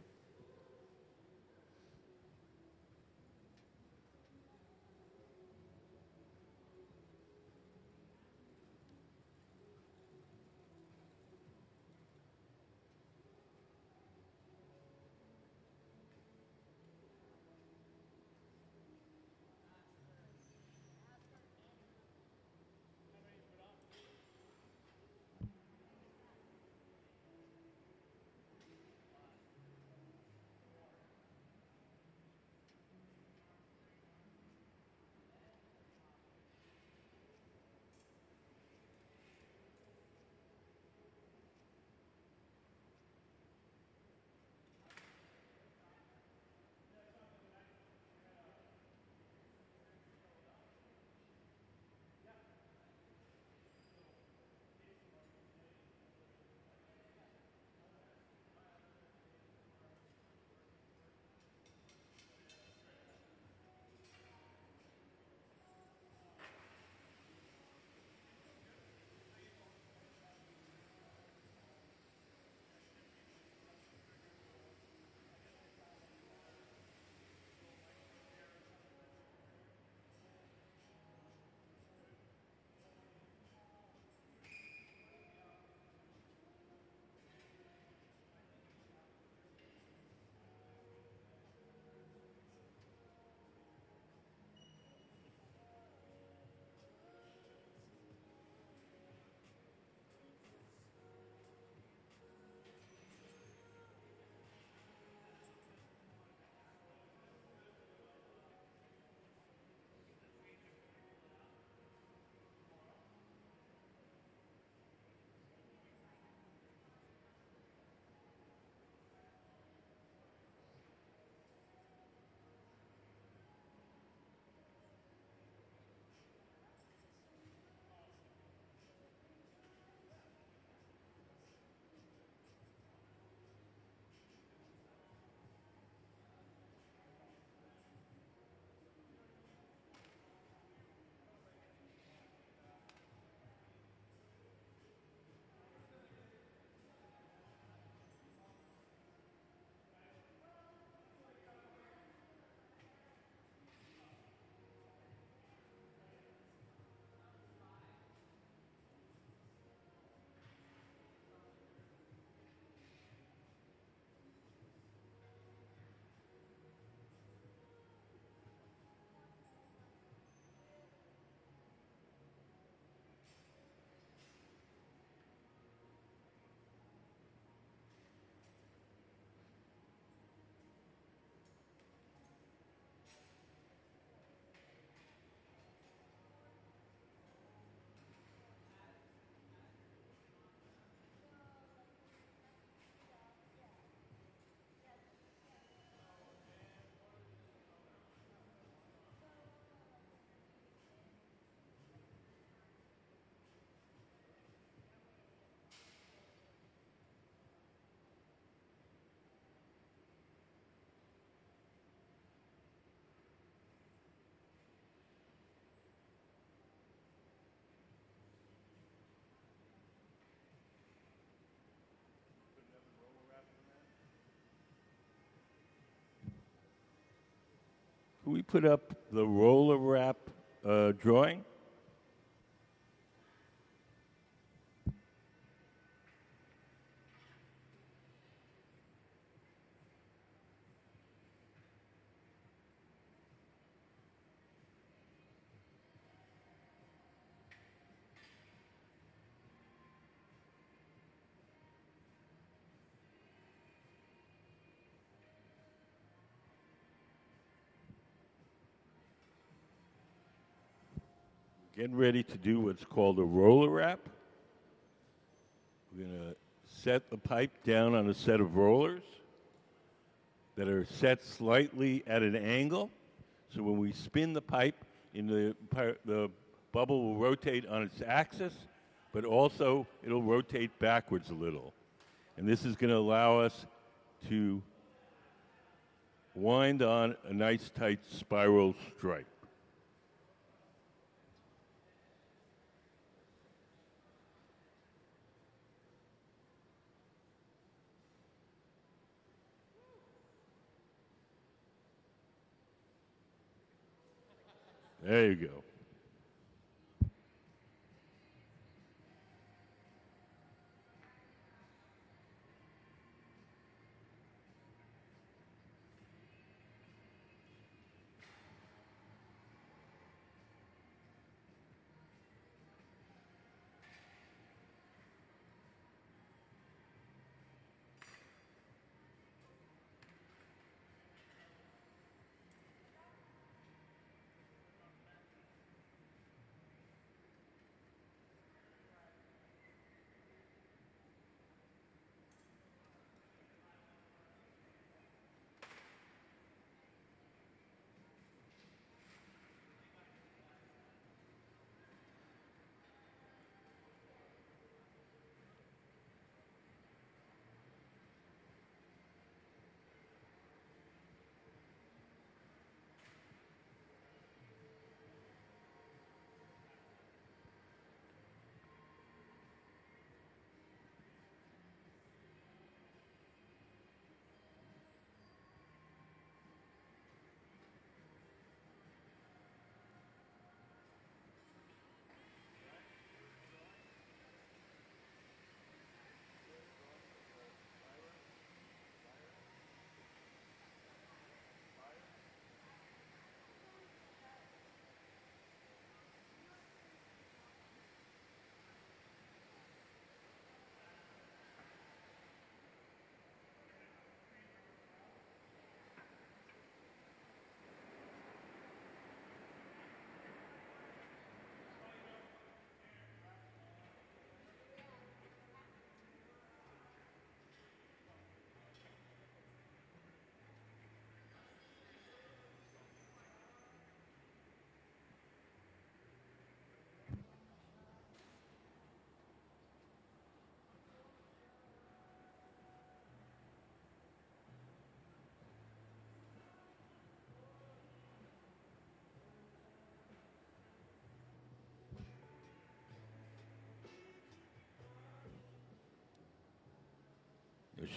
Can we put up the roller wrap drawing? Getting ready to do what's called a roller wrap. We're going to set the pipe down on a set of rollers that are set slightly at an angle. So when we spin the pipe, the bubble will rotate on its axis, but also it'll rotate backwards a little. And this is going to allow us to wind on a nice tight spiral stripe. There you go.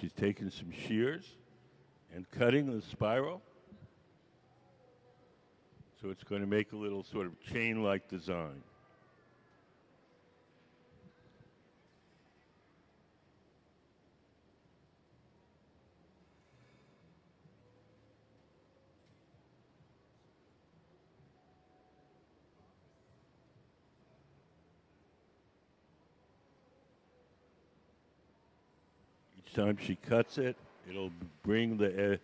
She's taking some shears and cutting the spiral. So it's going to make a little sort of chain-like design. Each time she cuts it, it'll bring the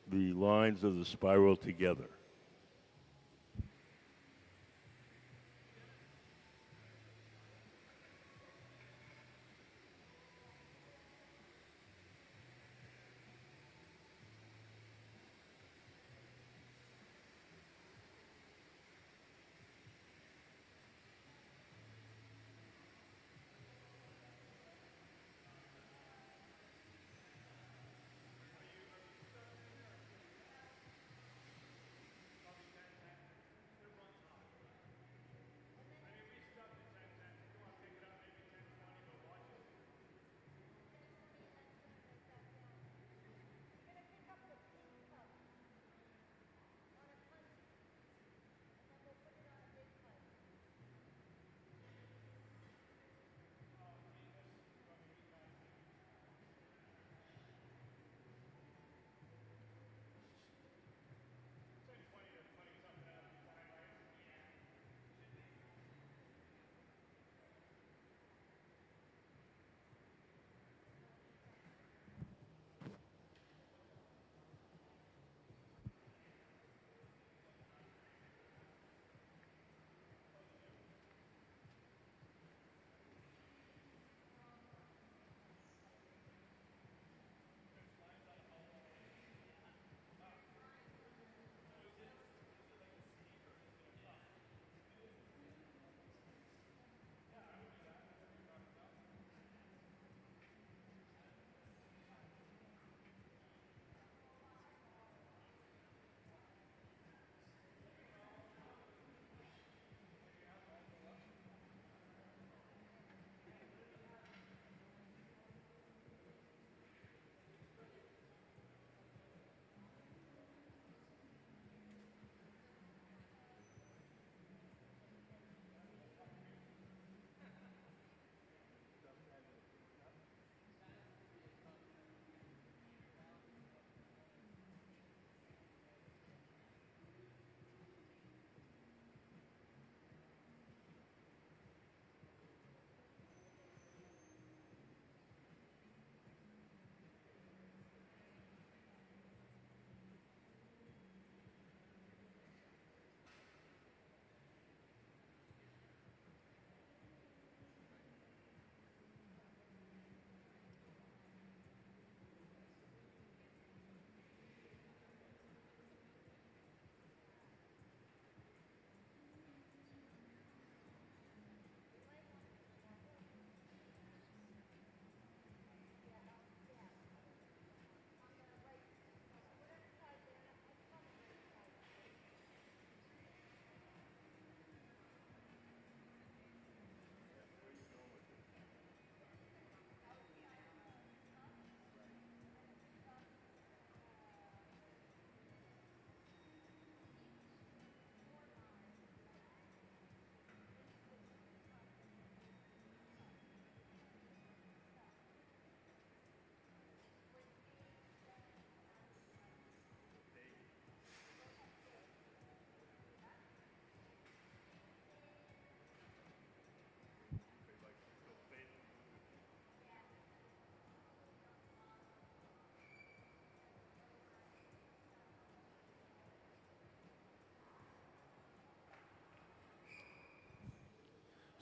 lines of the spiral together.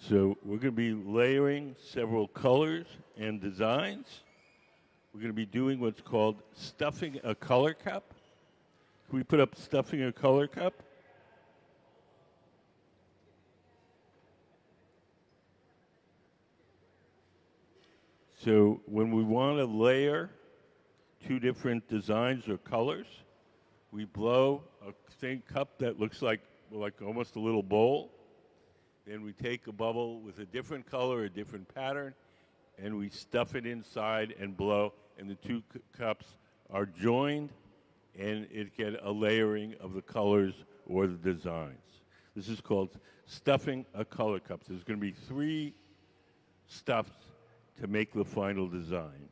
So we're going to be layering several colors and designs. We're going to be doing what's called stuffing a color cup. Can we put up stuffing a color cup? So when we want to layer two different designs or colors, we blow a thin cup that looks like almost a little bowl. Then we take a bubble with a different color, a different pattern, and we stuff it inside and blow, and the two cups are joined, and it get a layering of the colors or the designs. This is called stuffing a color cup. There's going to be 3 stuffs to make the final design.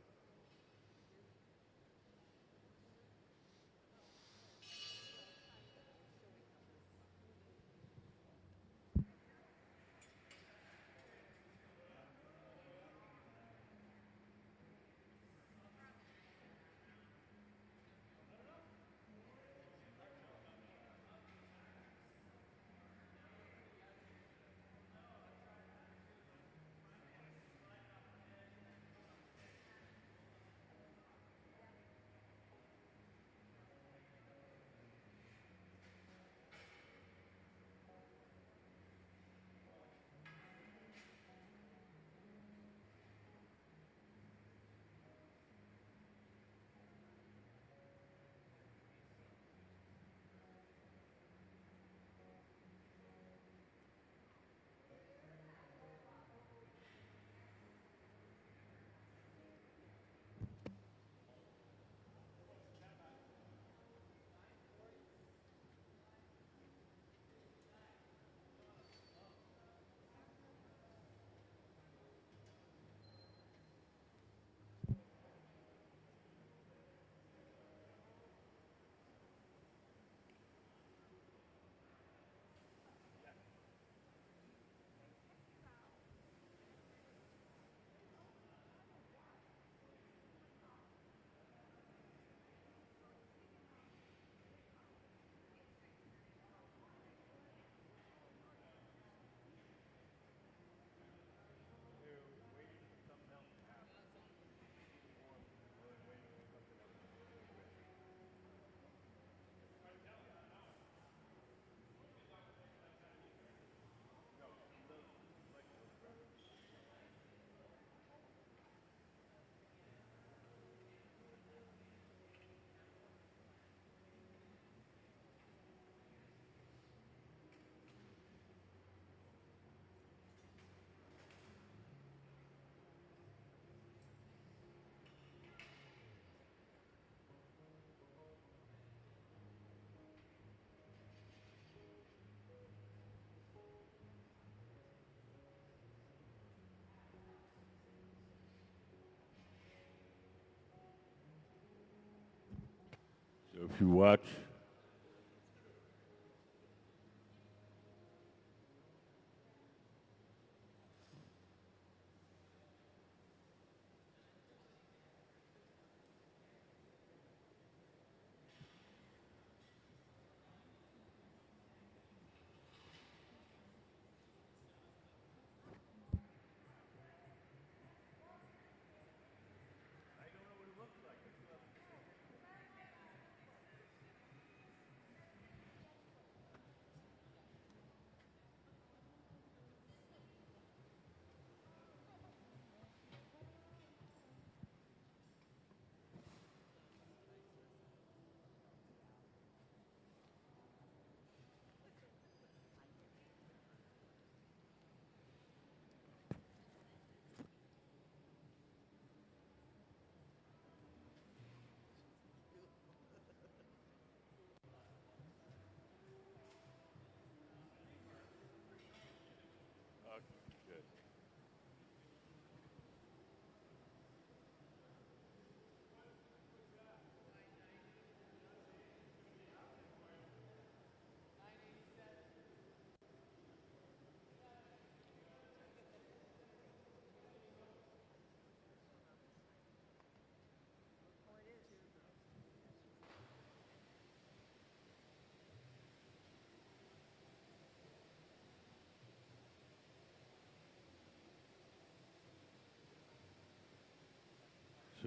So if you watch,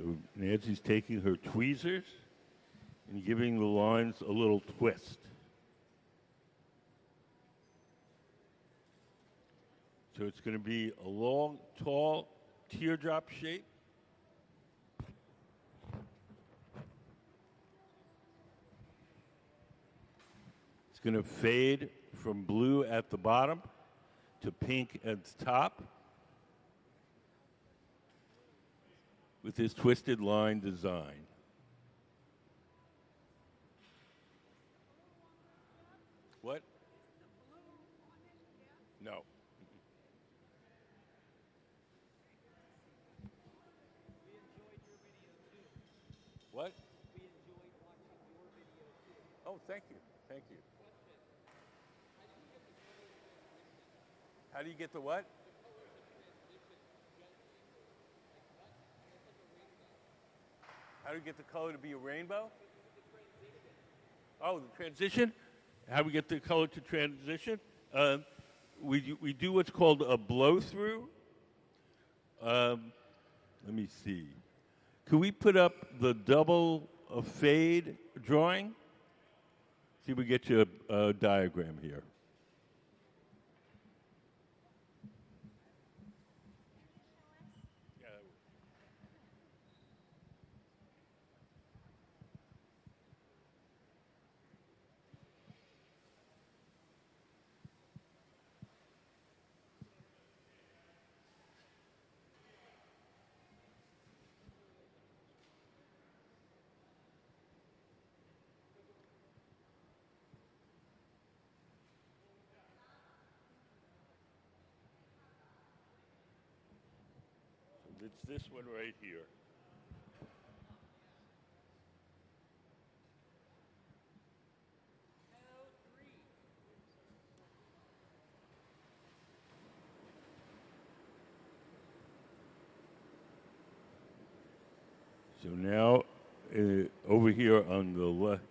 So Nancy's taking her tweezers and giving the lines a little twist. So it's going to be a long, tall teardrop shape. It's going to fade from blue at the bottom to pink at the top with this twisted line design. What? No. We enjoyed your video too. What? We enjoyed watching your video too. Oh, thank you. Thank you. Question. How do you get the How do you get the color transition? what? The color to transition gently or like cut, almost like a rainbow. How do you get the color to be a rainbow? The transition. Oh, the transition? How we get the color to transition? We do what's called a blow through. Let me see. Could we put up the double fade drawing? See, we get you a diagram here. It's this one right here. So now, over here on the left,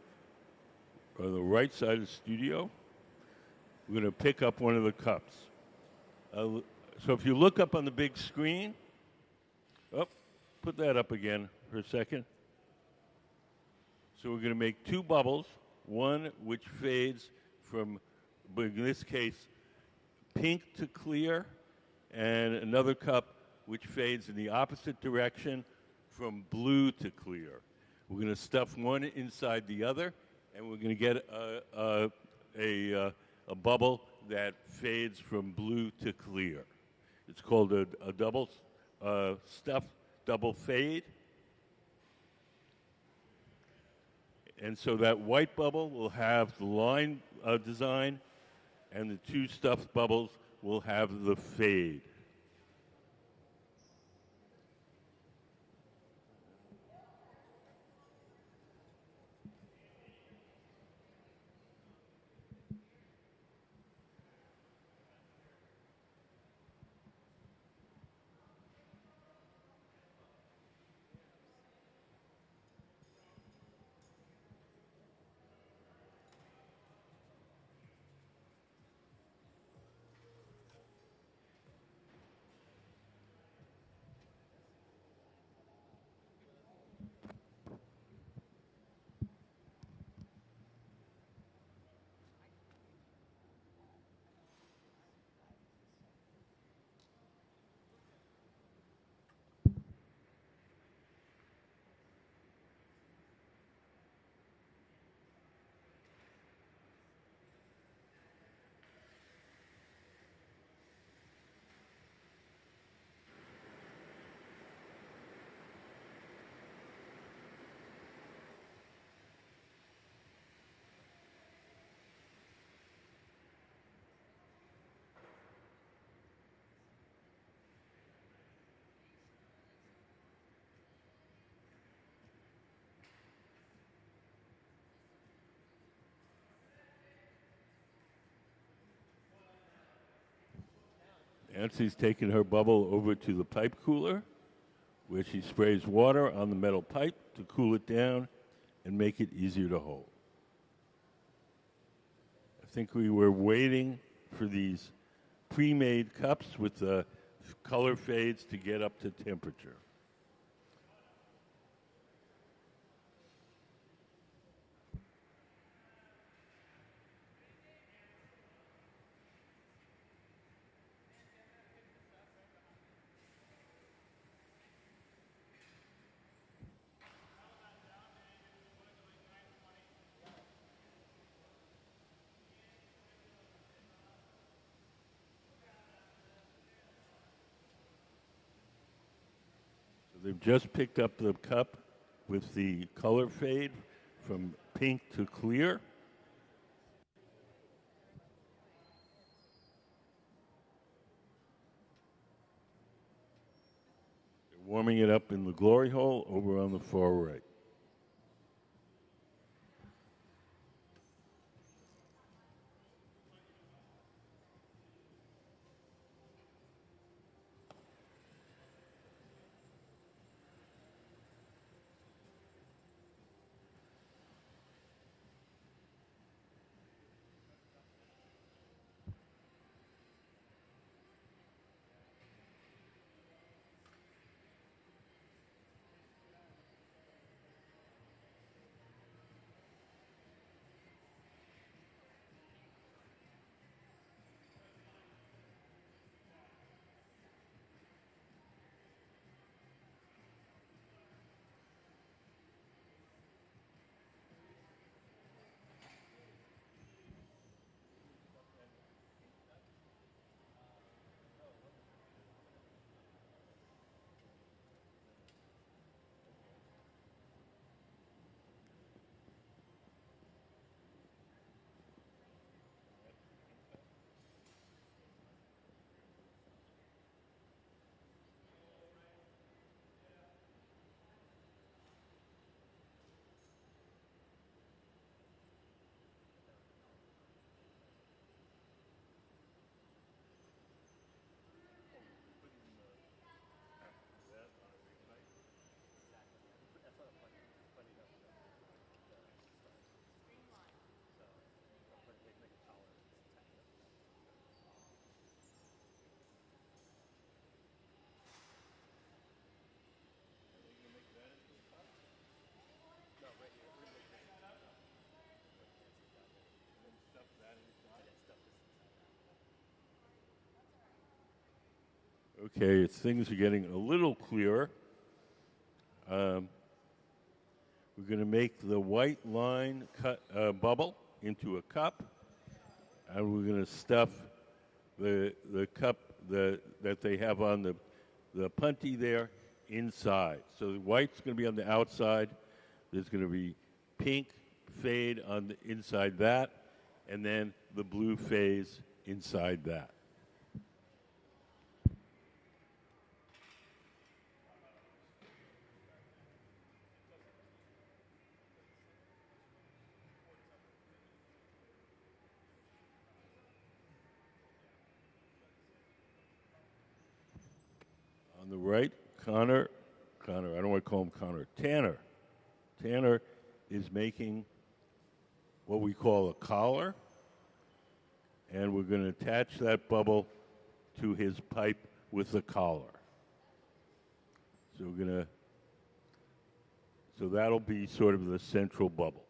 on the right side of the studio, we're going to pick up one of the cups. So if you look up on the big screen, put that up again for a second. So we're going to make two bubbles, one which fades from, but in this case, pink to clear, and another cup which fades in the opposite direction from blue to clear. We're going to stuff one inside the other, and we're going to get a bubble that fades from blue to clear. It's called a double stuff, double fade. And so that white bubble will have the line design, and the two stuffed bubbles will have the fade. Nancy's taking her bubble over to the pipe cooler, where she sprays water on the metal pipe to cool it down and make it easier to hold. I think we were waiting for these pre-made cups with the color fades to get up to temperature. They've just picked up the cup with the color fade from pink to clear. They're warming it up in the glory hole over on the far right. Okay, things are getting a little clearer. We're going to make the white line bubble into a cup, and we're going to stuff the cup that they have on the punty there inside. So the white's going to be on the outside. There's going to be pink fade on the inside that, and then the blue phase inside that. On the right, Connor, I don't want to call him Connor, Tanner is making what we call a collar, and we're going to attach that bubble to his pipe with the collar. So that'll be sort of the central bubble.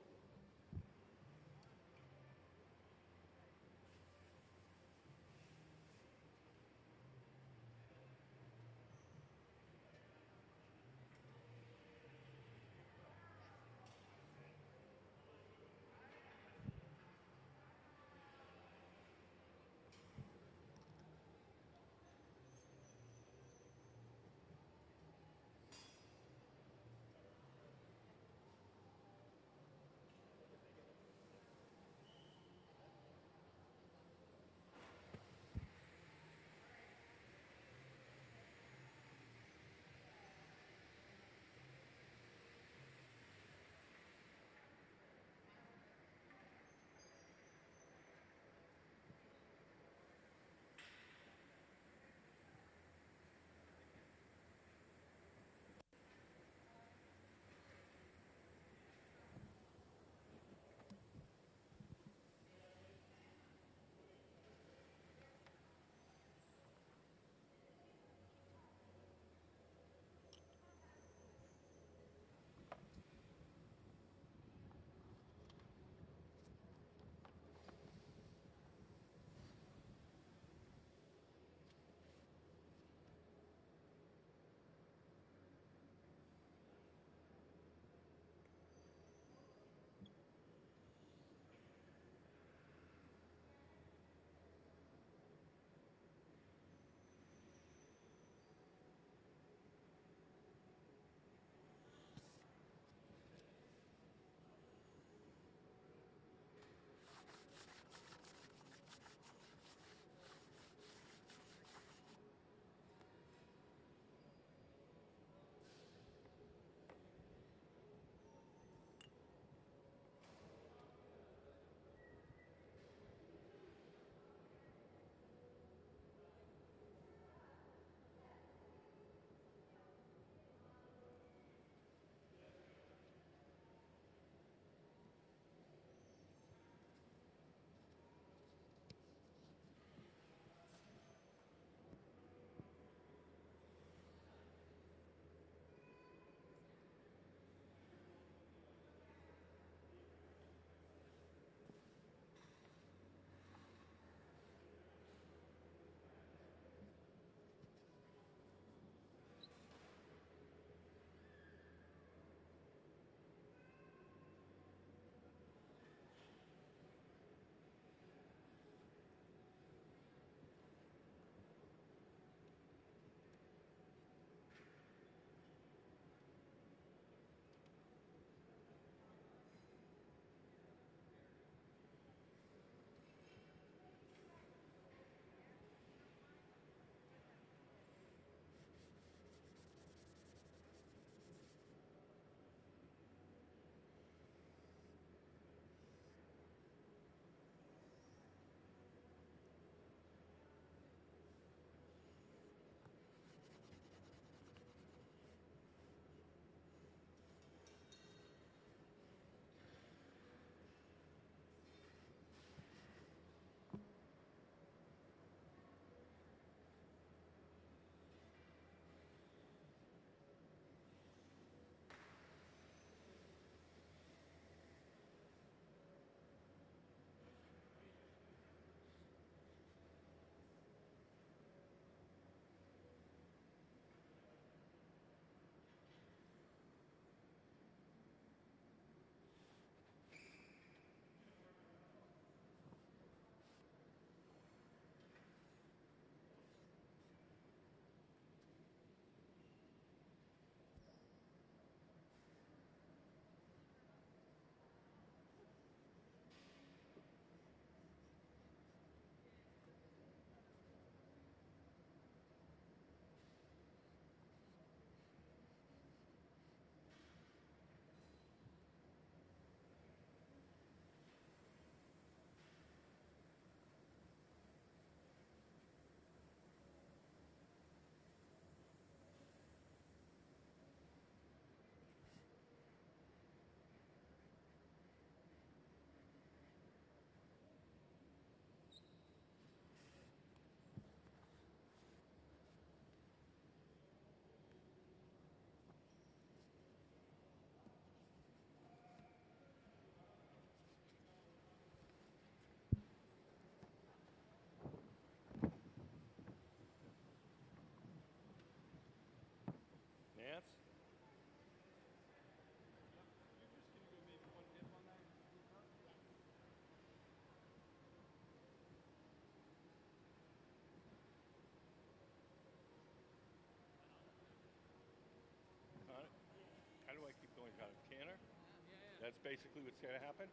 That's basically what's going to happen?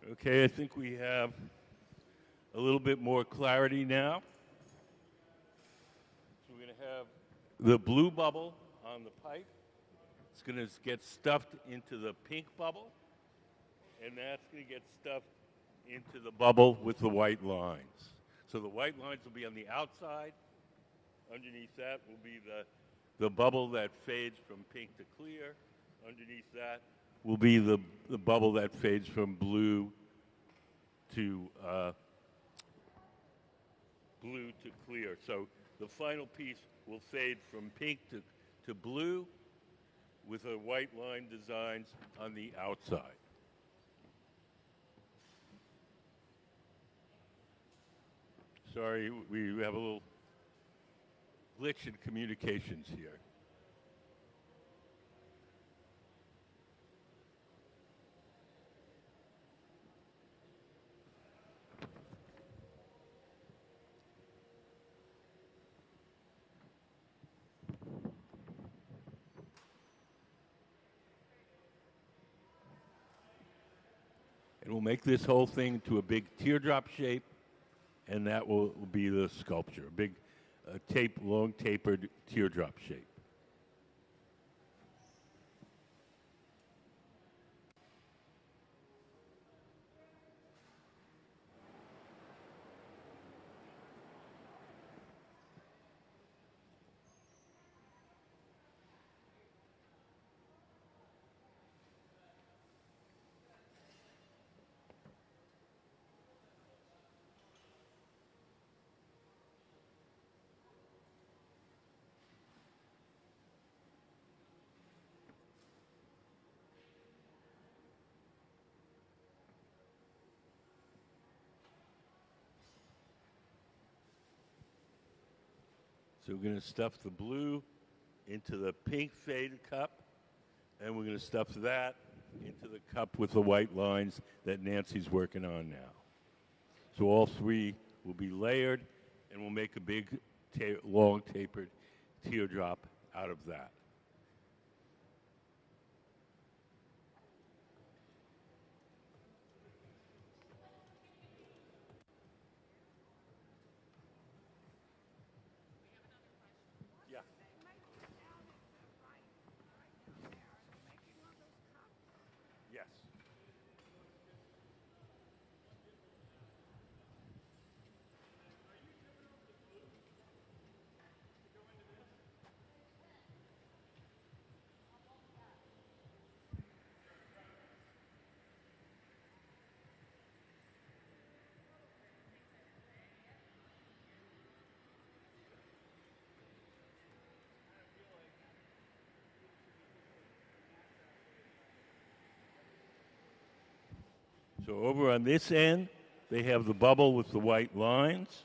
Yeah. Okay, I think we have a little bit more clarity now. So we're going to have the blue bubble on the pipe. It's going to get stuffed into the pink bubble, and that's going to get stuffed into the bubble with the white lines. So the white lines will be on the outside. Underneath that will be the bubble that fades from pink to clear. Underneath that will be the bubble that fades from blue to clear. So the final piece will fade from pink to blue with a white line designs on the outside. Sorry, we have a little glitch in communications here. And we'll make this whole thing to a big teardrop shape, and that will be the sculpture, a big long tapered teardrop shape. So we're going to stuff the blue into the pink faded cup, and we're going to stuff that into the cup with the white lines that Nancy's working on now. So all three will be layered, and we'll make a big, long tapered teardrop out of that. Yeah. Yes. So over on this end, they have the bubble with the white lines.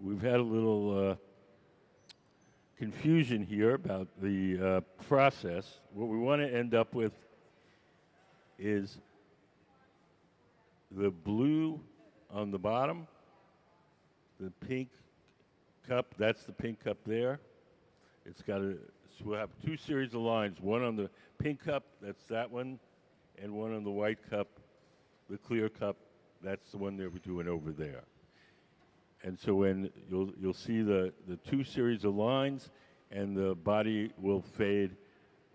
we've had a little confusion here about the process. What we want to end up with is the blue on the bottom, the pink cup, that's the pink cup there. It's got a, so we'll have two series of lines, one on the pink cup, that's that one, and one on the white cup, the clear cup, that's the one that we're doing over there. And so when you'll see the two series of lines, and the body will fade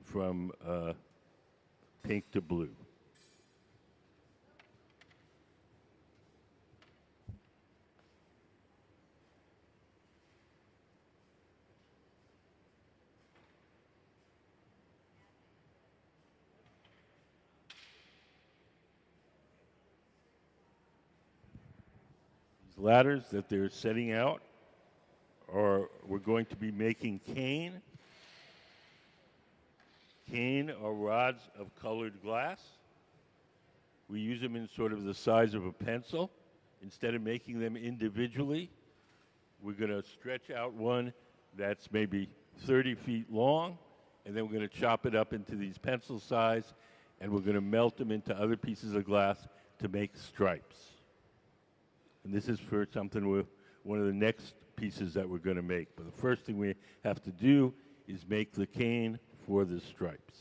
from pink to blue. These ladders that they're setting out are, we're going to be making cane. Cane are rods of colored glass. We use them in sort of the size of a pencil. Instead of making them individually, we're going to stretch out one that's maybe 30 feet long, and then we're going to chop it up into these pencil size, and we're going to melt them into other pieces of glass to make stripes. And this is for something with one of the next pieces that we're going to make. But the first thing we have to do is make the cane for the stripes.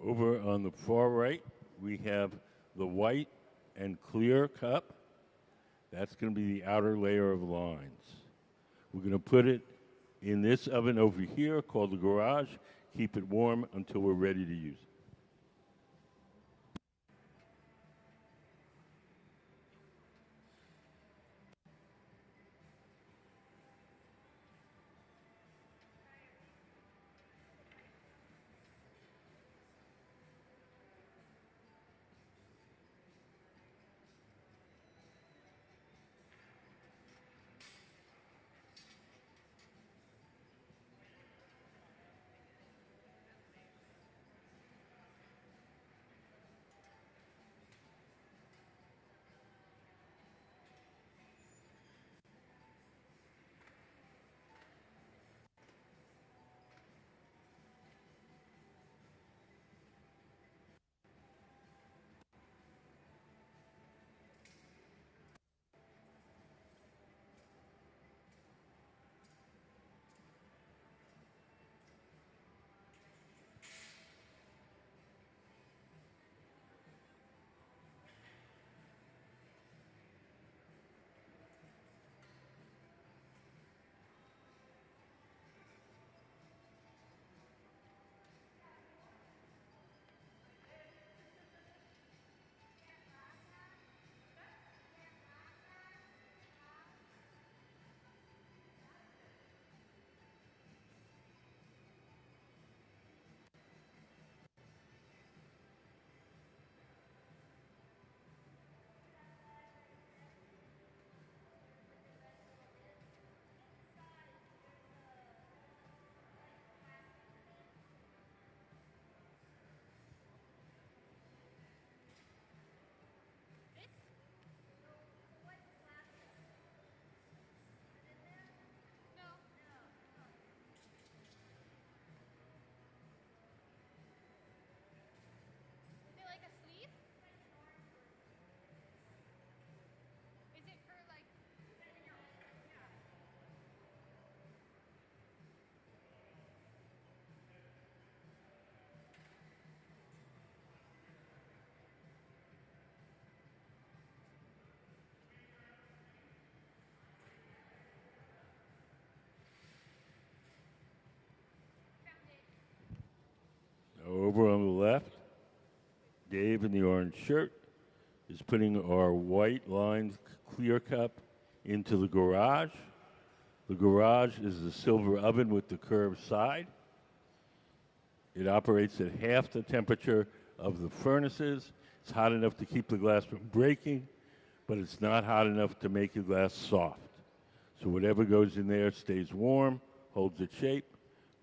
Over on the far right, we have the white and clear cup. That's going to be the outer layer of lines. We're going to put it in this oven over here called the garage, keep it warm until we're ready to use it. Dave in the orange shirt is putting our white lined clear cup into the garage. The garage is the silver oven with the curved side. It operates at half the temperature of the furnaces. It's hot enough to keep the glass from breaking, but it's not hot enough to make the glass soft. So whatever goes in there stays warm, holds its shape.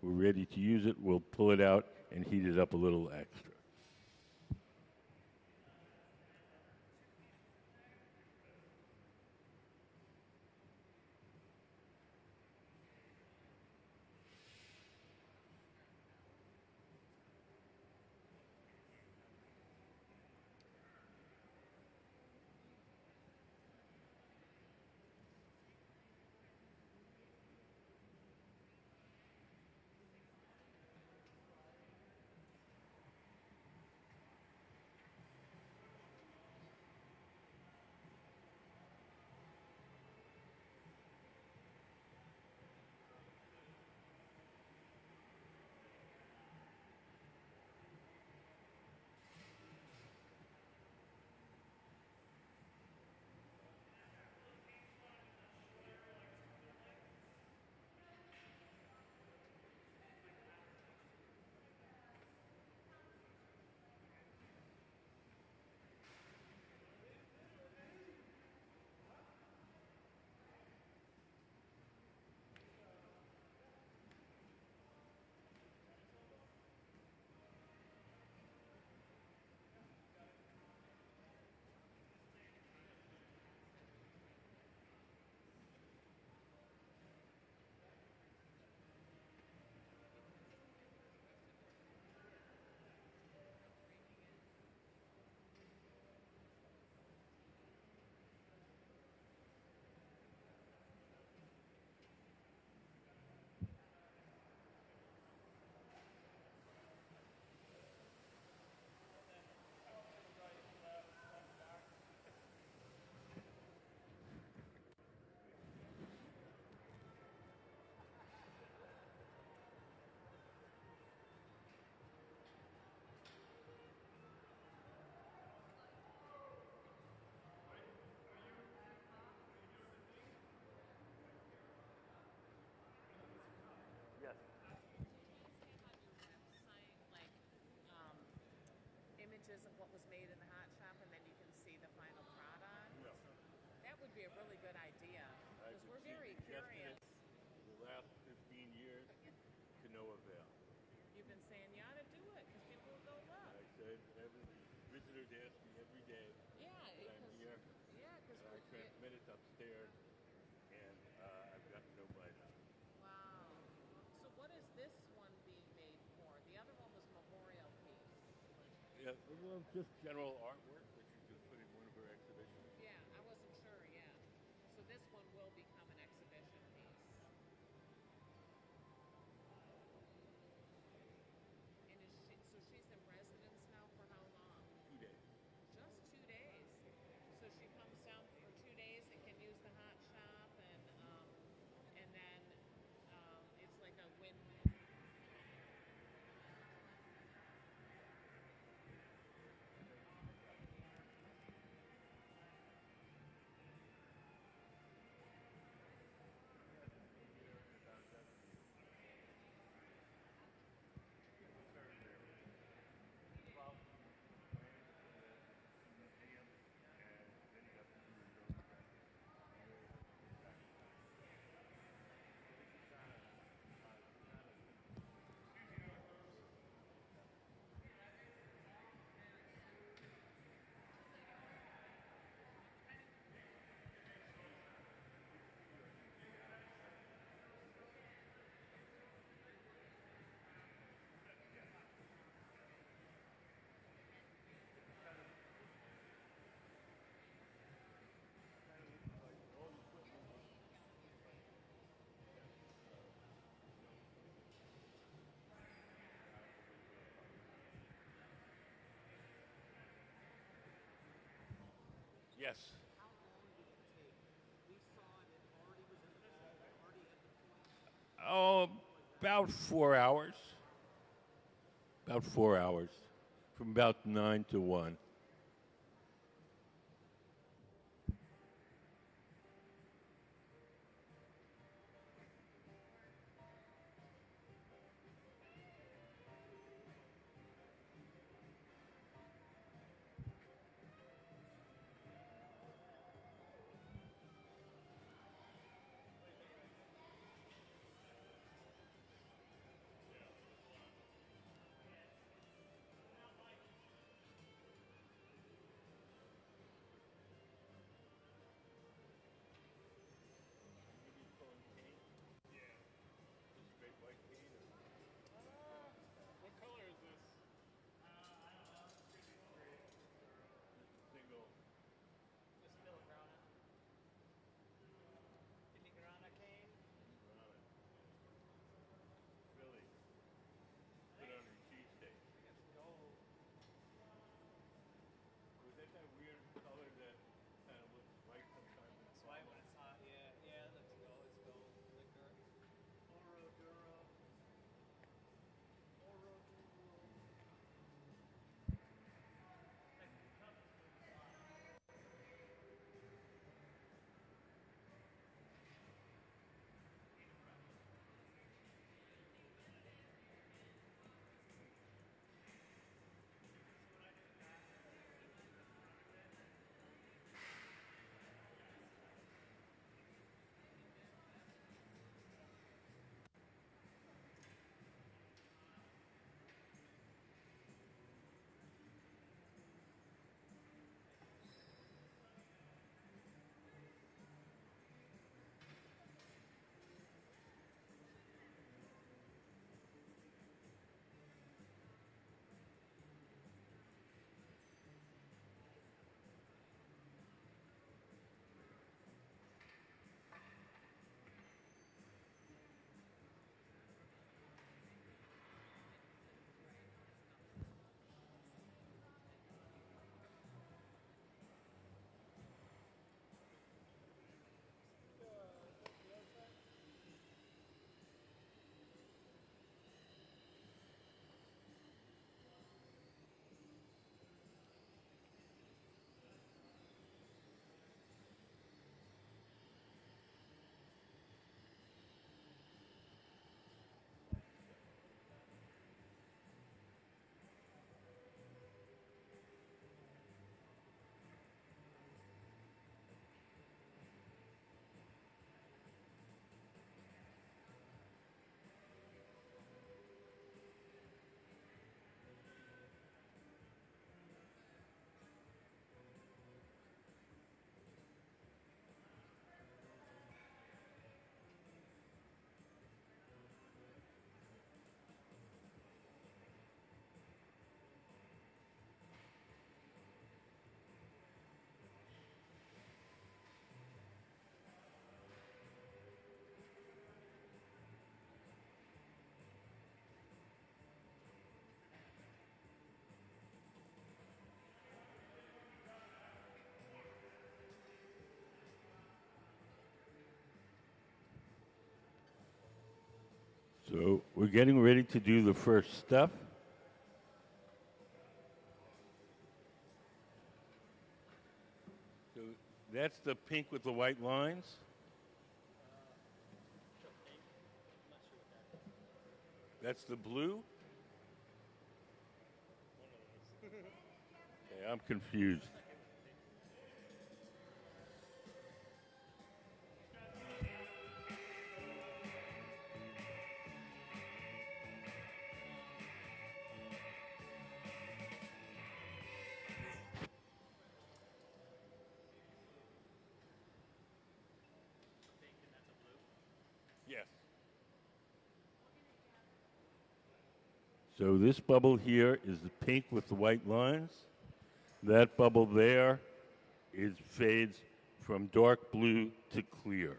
We're ready to use it. We'll pull it out and heat it up a little extra. Images of what was made in the hot shop, and then you can see the final product? No. That would be a really good idea, because we're very curious. For the last 15 years, to no avail. You've been saying you ought to do it, because people will go look. I said every visitors ask me every day Yeah, that I'm here. Yeah, because I transmit it upstairs, and I've gotten no bite out of it. Wow. So what is this one being made for? The other one was memorial piece. Yeah, well, just general artwork that you could put in one of our exhibitions. Yeah, I wasn't sure yet. So this one will become an exhibition piece. And is she, so she's in residence now for how long? 2 days. Just 2 days. So she comes down for 2 days and can use the hot shop, and then it's like a win. Yes. How long did it take? We saw it, it already was in the fall, already at the point. Oh, about 4 hours. About 4 hours. From about 9 to 1. So we're getting ready to do the first stuff. So that's the pink with the white lines. Show pink. I'm not sure what that is. That's the blue. One of those. Okay, I'm confused. Pink and that's a blue. Yes. So this bubble here is the pink with the white lines. That bubble there is fades from dark blue to clear.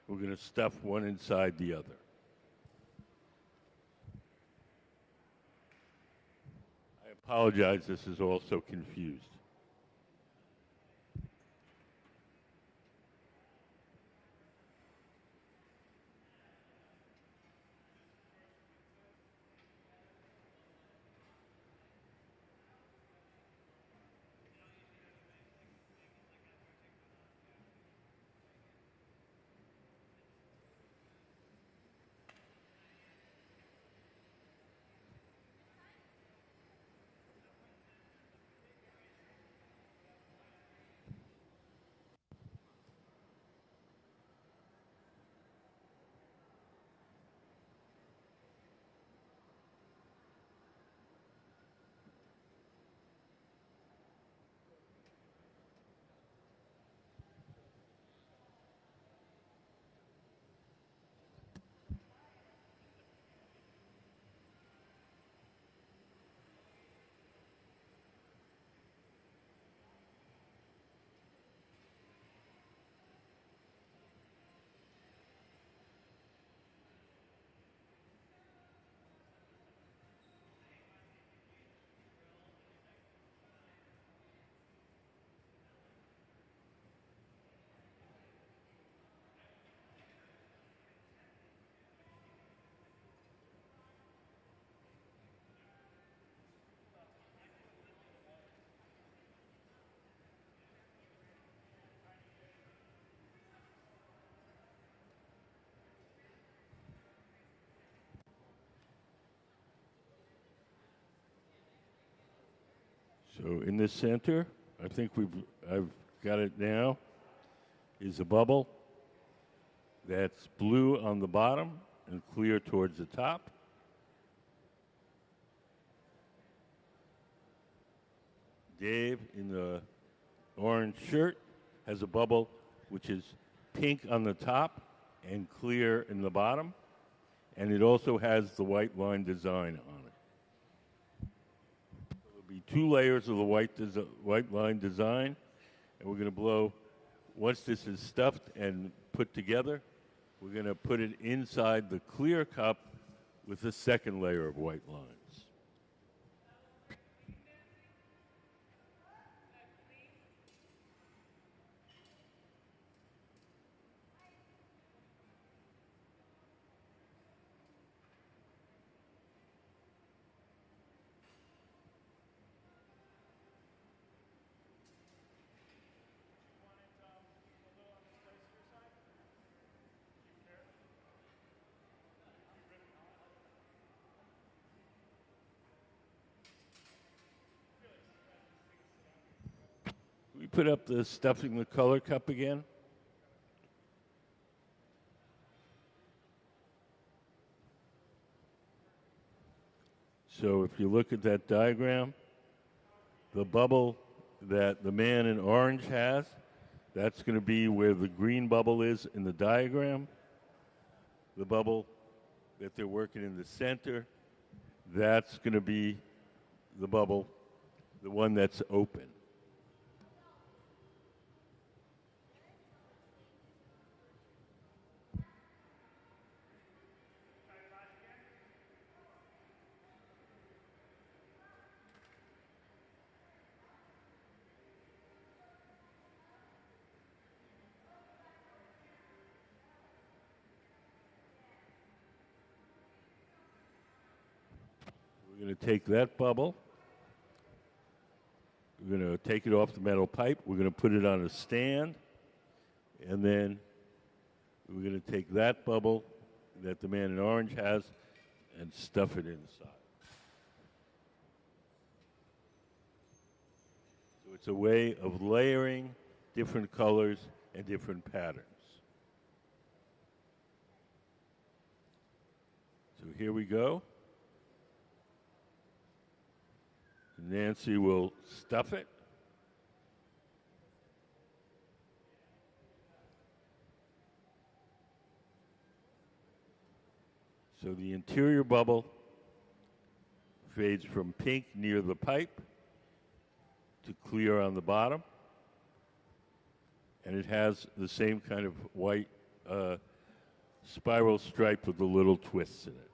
We're going to stuff one inside the other. I apologize, this is all so confused. So in the center, I think I've got it now, is a bubble that's blue on the bottom and clear towards the top. Dave in the orange shirt has a bubble which is pink on the top and clear in the bottom, and it also has the white line design on it. So there'll be two layers of the white line design, and we're going to blow, once this is stuffed and put together, we're going to put it inside the clear cup with the second layer of white lines. We put up the stuffing the color cup again. So if you look at that diagram, the bubble that the man in orange has, that's going to be where the green bubble is in the diagram. The bubble that they're working in the center, that's going to be the bubble, the one that's open. We're going to take that bubble. We're going to take it off the metal pipe. We're going to put it on a stand. And then we're going to take that bubble that the man in orange has and stuff it inside. So it's a way of layering different colors and different patterns. So here we go. Nancy will stuff it. So the interior bubble fades from pink near the pipe to clear on the bottom. And it has the same kind of white spiral stripe with the little twists in it.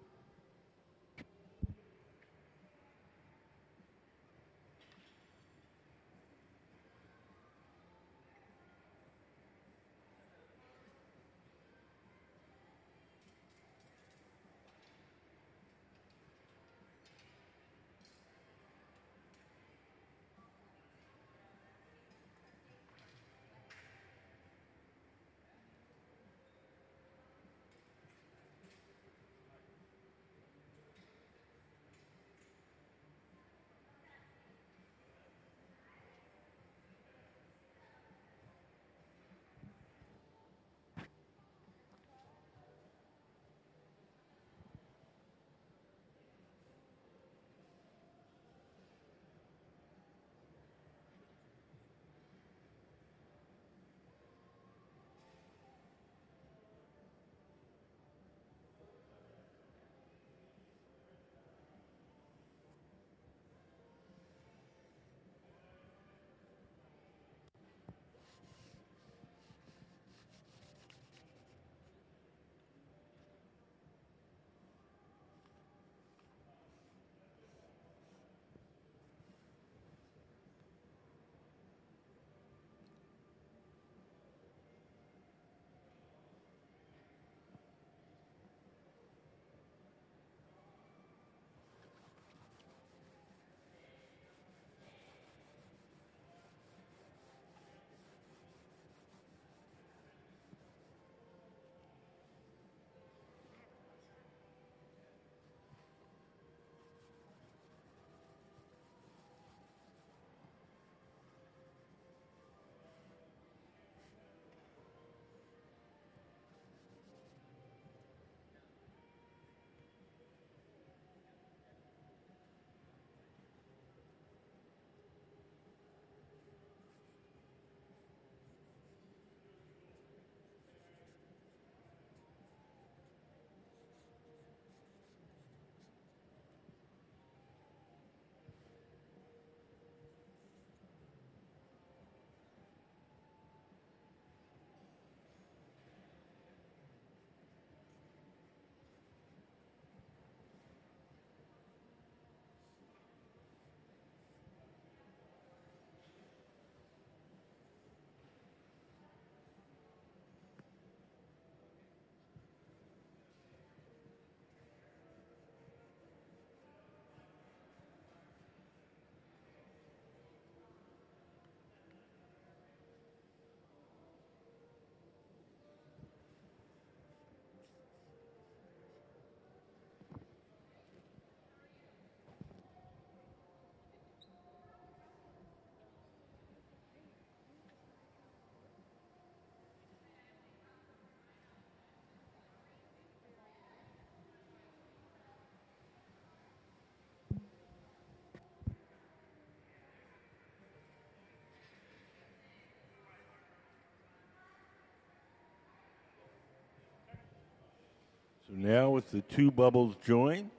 So now with the two bubbles joined,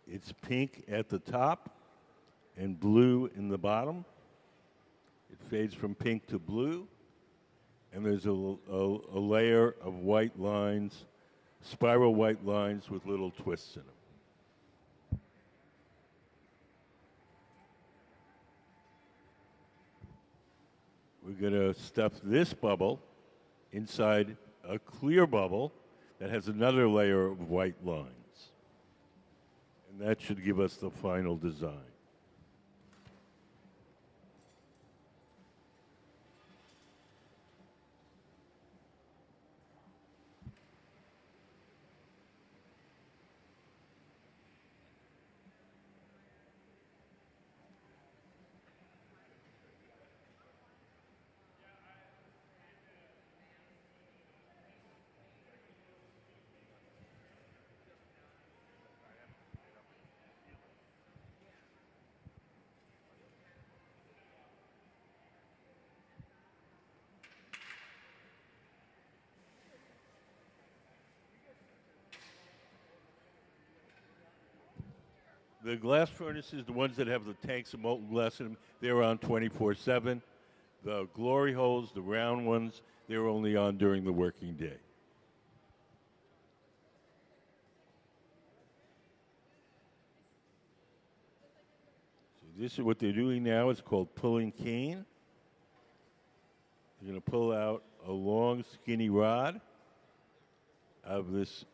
it's pink at the top and blue in the bottom. It fades from pink to blue, and there's a layer of white lines, spiral white lines with little twists in them. We're going to stuff this bubble inside a clear bubble that has another layer of white lines. And that should give us the final design. The glass furnaces, the ones that have the tanks of molten glass in them, they're on 24/7. The glory holes, the round ones, they're only on during the working day. So this is what they're doing now. It's called pulling cane. You're going to pull out a long, skinny rod of this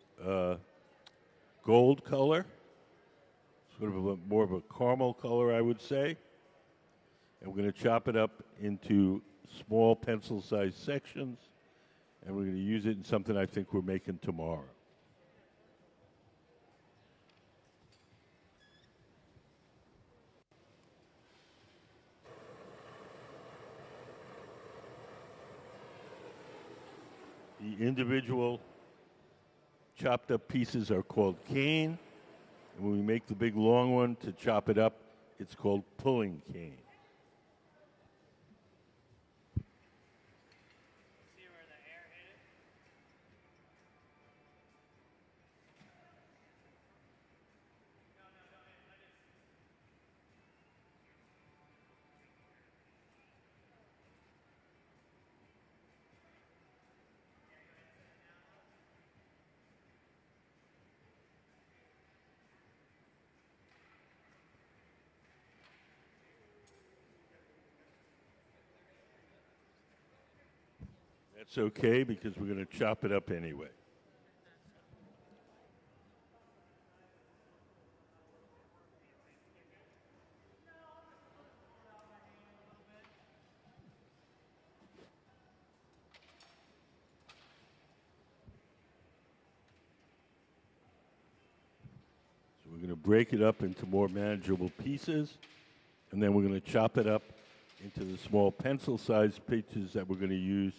gold color, sort of more of a caramel color, I would say. And we're going to chop it up into small pencil-sized sections, and we're going to use it in something I think we're making tomorrow. The individual chopped up pieces are called cane, and when we make the big long one to chop it up, it's called pulling cane. That's okay because we're going to chop it up anyway. So we're going to break it up into more manageable pieces, and then we're going to chop it up into the small pencil-sized pieces that we're going to use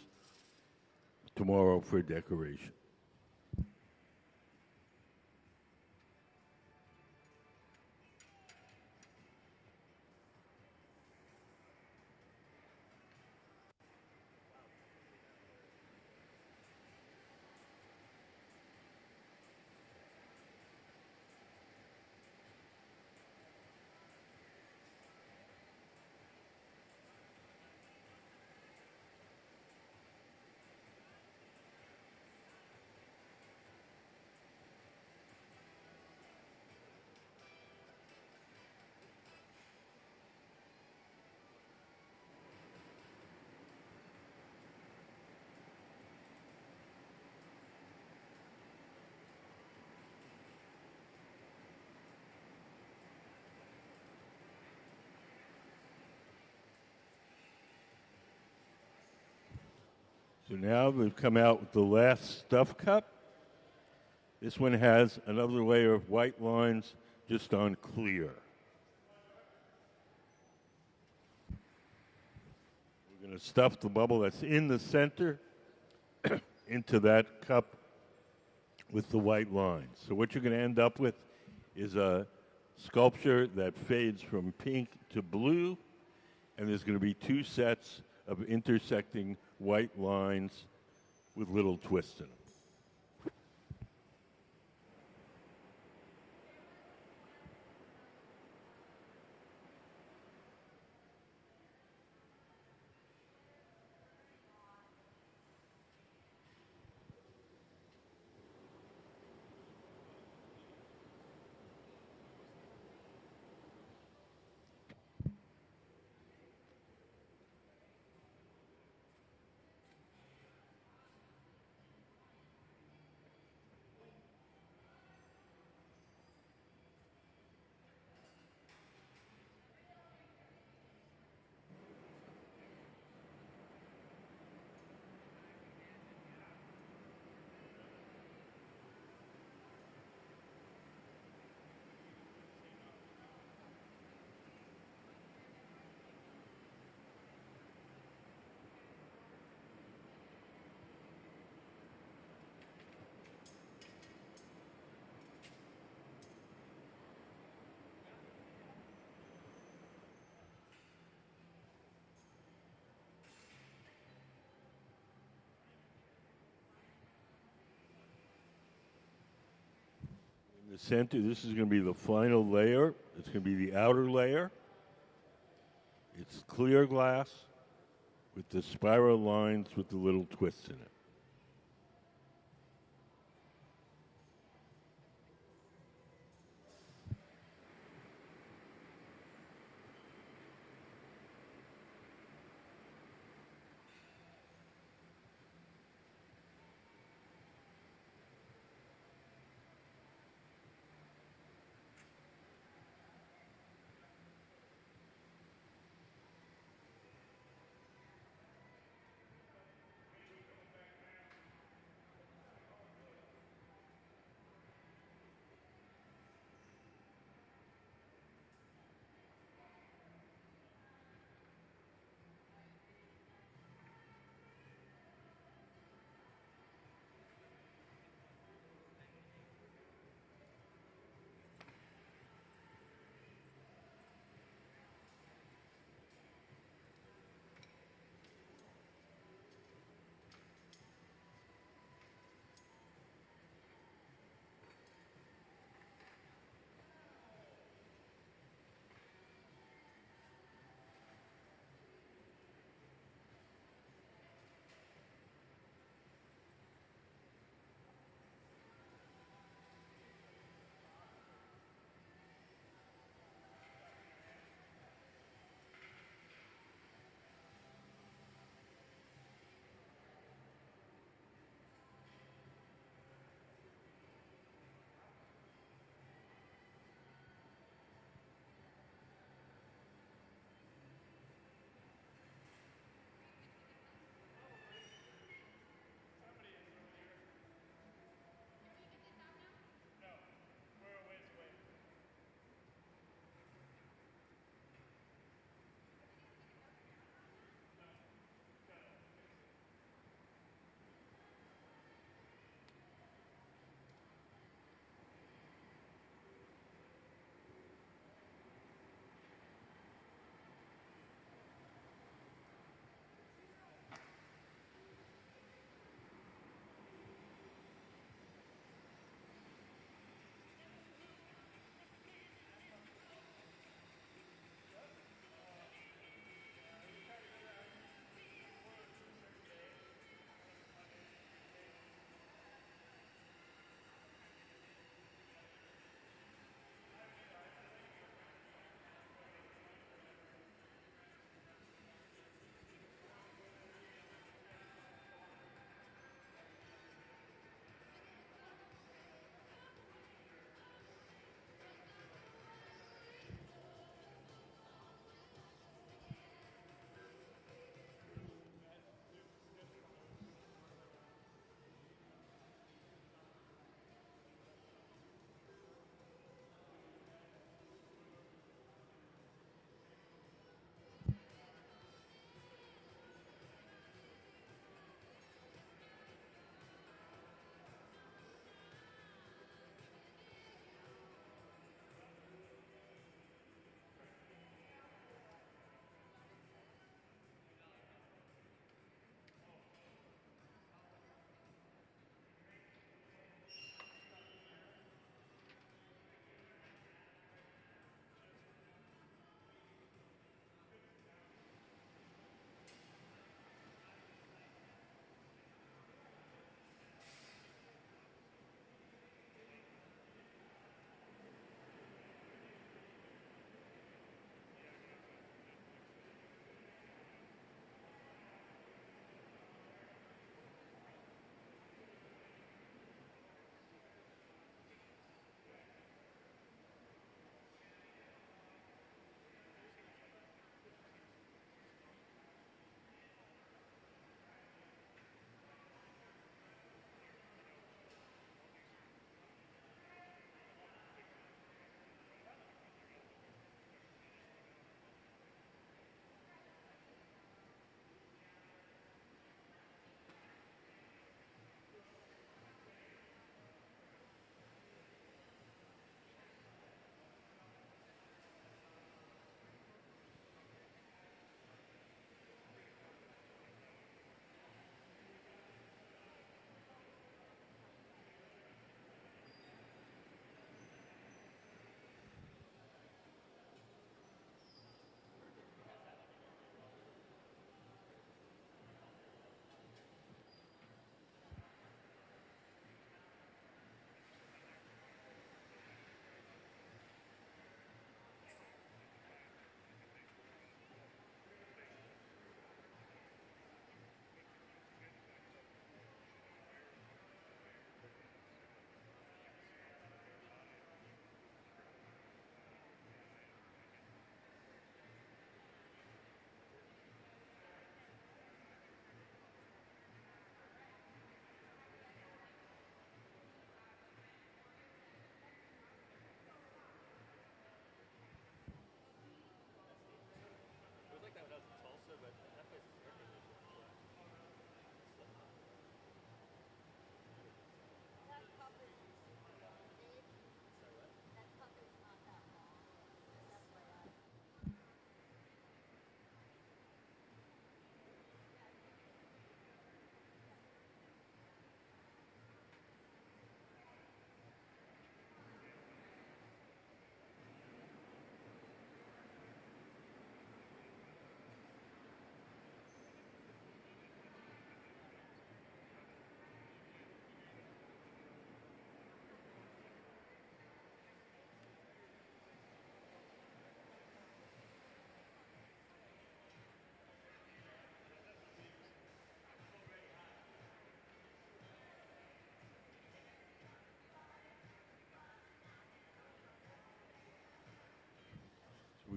tomorrow for decoration. So now we've come out with the last stuff cup. This one has another layer of white lines just on clear. We're going to stuff the bubble that's in the center into that cup with the white lines. So what you're going to end up with is a sculpture that fades from pink to blue, and there's going to be two sets of intersecting white lines with little twists in them. The center, this is going to be the final layer. It's going to be the outer layer. It's clear glass with the spiral lines with the little twists in it.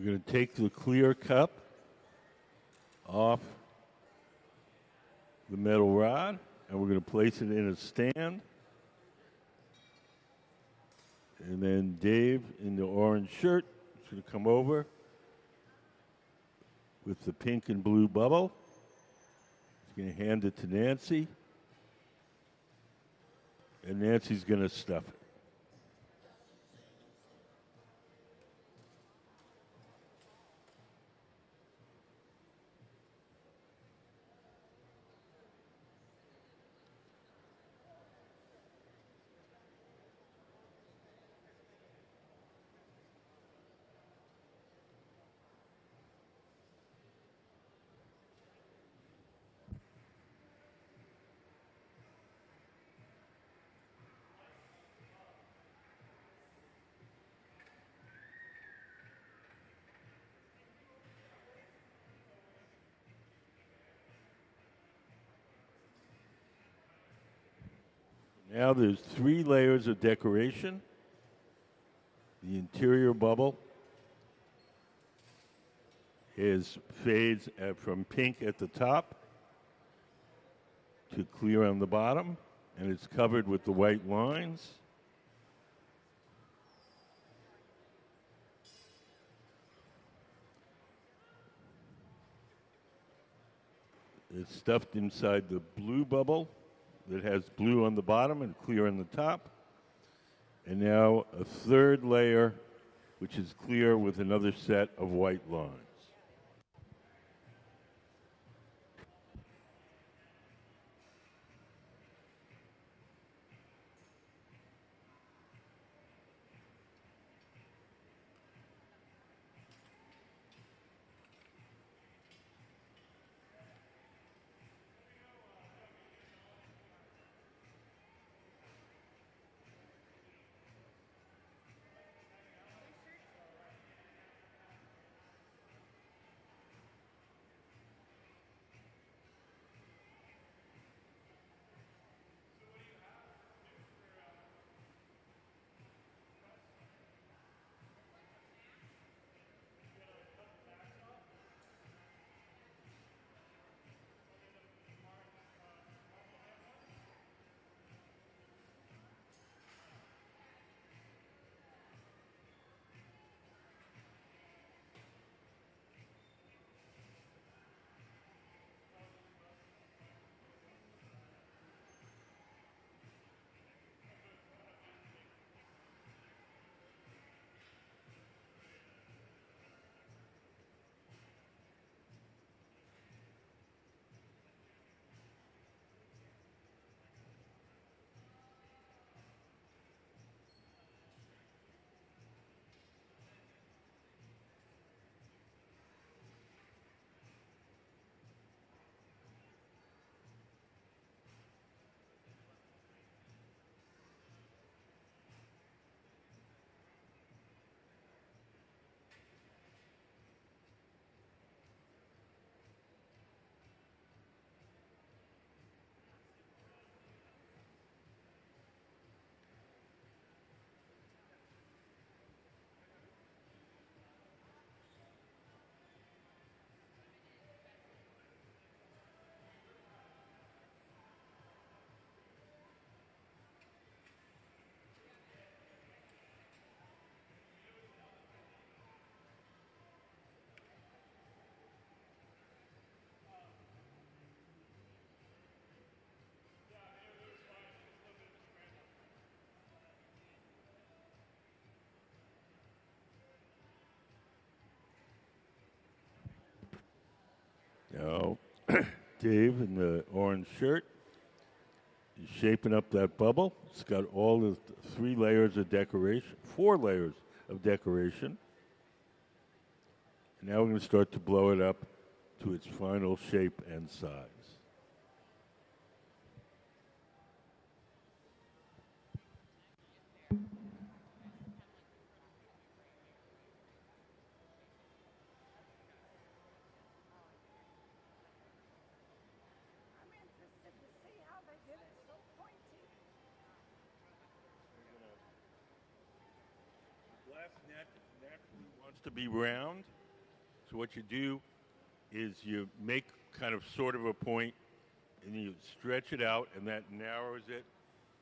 We're going to take the clear cup off the metal rod, and we're going to place it in a stand. And then Dave in the orange shirt is going to come over with the pink and blue bubble. He's going to hand it to Nancy. And Nancy's going to stuff it. Now there's 3 layers of decoration. The interior bubble fades from pink at the top to clear on the bottom, and it's covered with the white lines. It's stuffed inside the blue bubble that has blue on the bottom and clear on the top. And now a 3rd layer, which is clear with another set of white lines. Now, Dave in the orange shirt is shaping up that bubble. It's got all the 3 layers of decoration, 4 layers of decoration. And now we're going to start to blow it up to its final shape and size. I'm interested to see how they did it so pointy. Glass net naturally wants to be round. So what you do is you make kind of sort of a point, and you stretch it out, and that narrows it.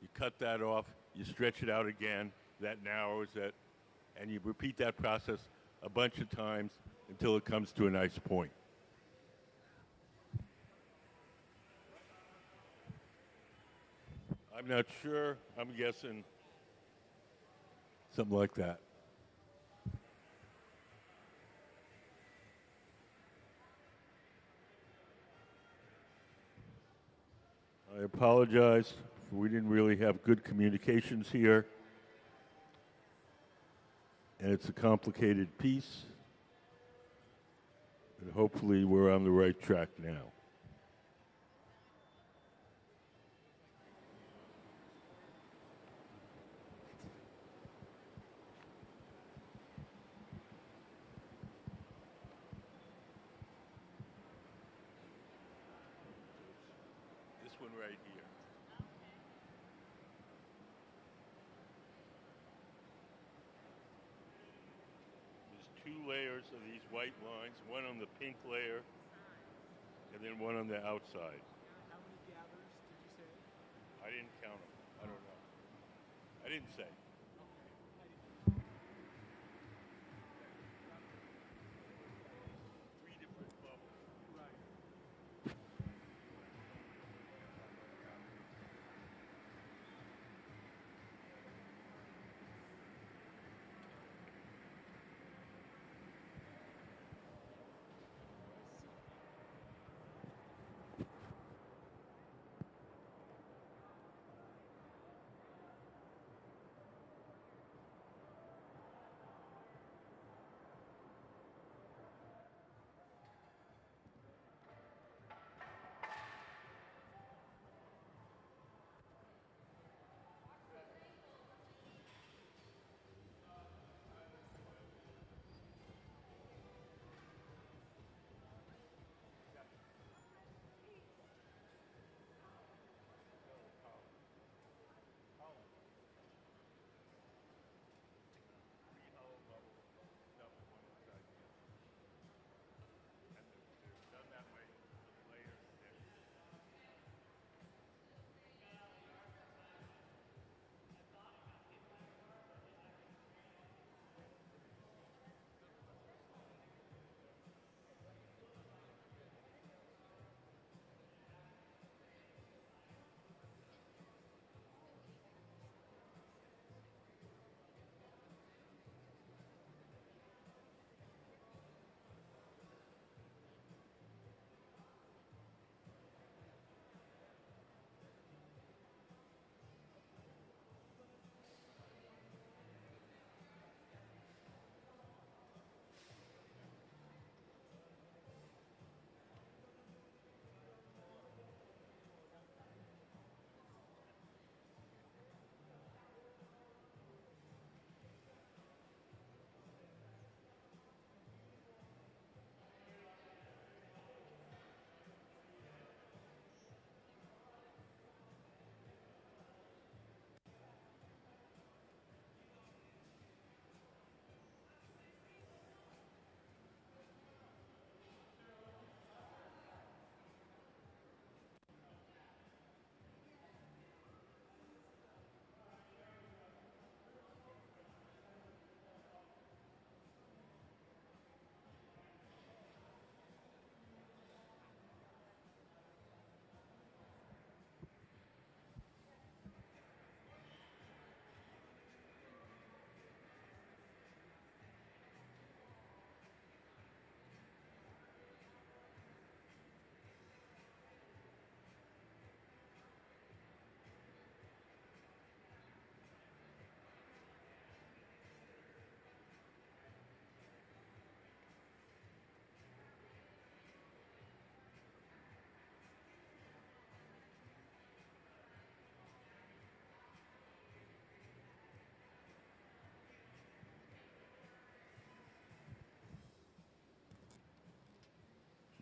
You cut that off, you stretch it out again, that narrows it, and you repeat that process a bunch of times until it comes to a nice point. I'm not sure. I'm guessing something like that. I apologize. We didn't really have good communications here, and it's a complicated piece. And hopefully, we're on the right track now. This one right here. There's two layers of these white lines, one on the pink layer and then one on the outside. How many gathers did you say? I didn't count them. I don't know. I didn't say. Three different bubbles. Right. Three hollow bubbles double one inside the other. And they're done that way so the layers stick.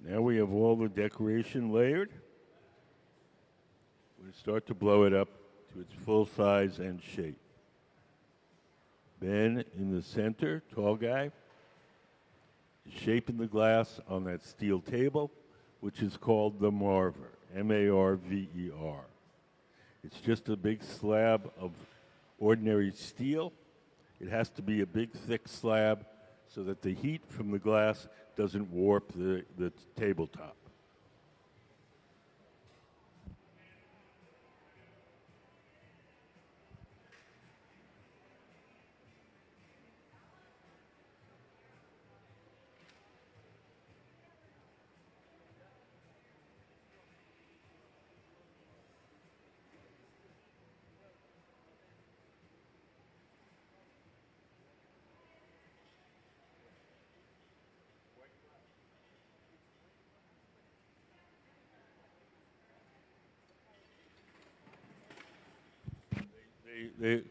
Now we have all the decoration layered. We start to blow it up to its full size and shape. Ben in the center, tall guy, shaping the glass on that steel table, which is called the marver, M-A-R-V-E-R. It's just a big slab of ordinary steel. It has to be a big, thick slab so that the heat from the glass doesn't warp the tabletop.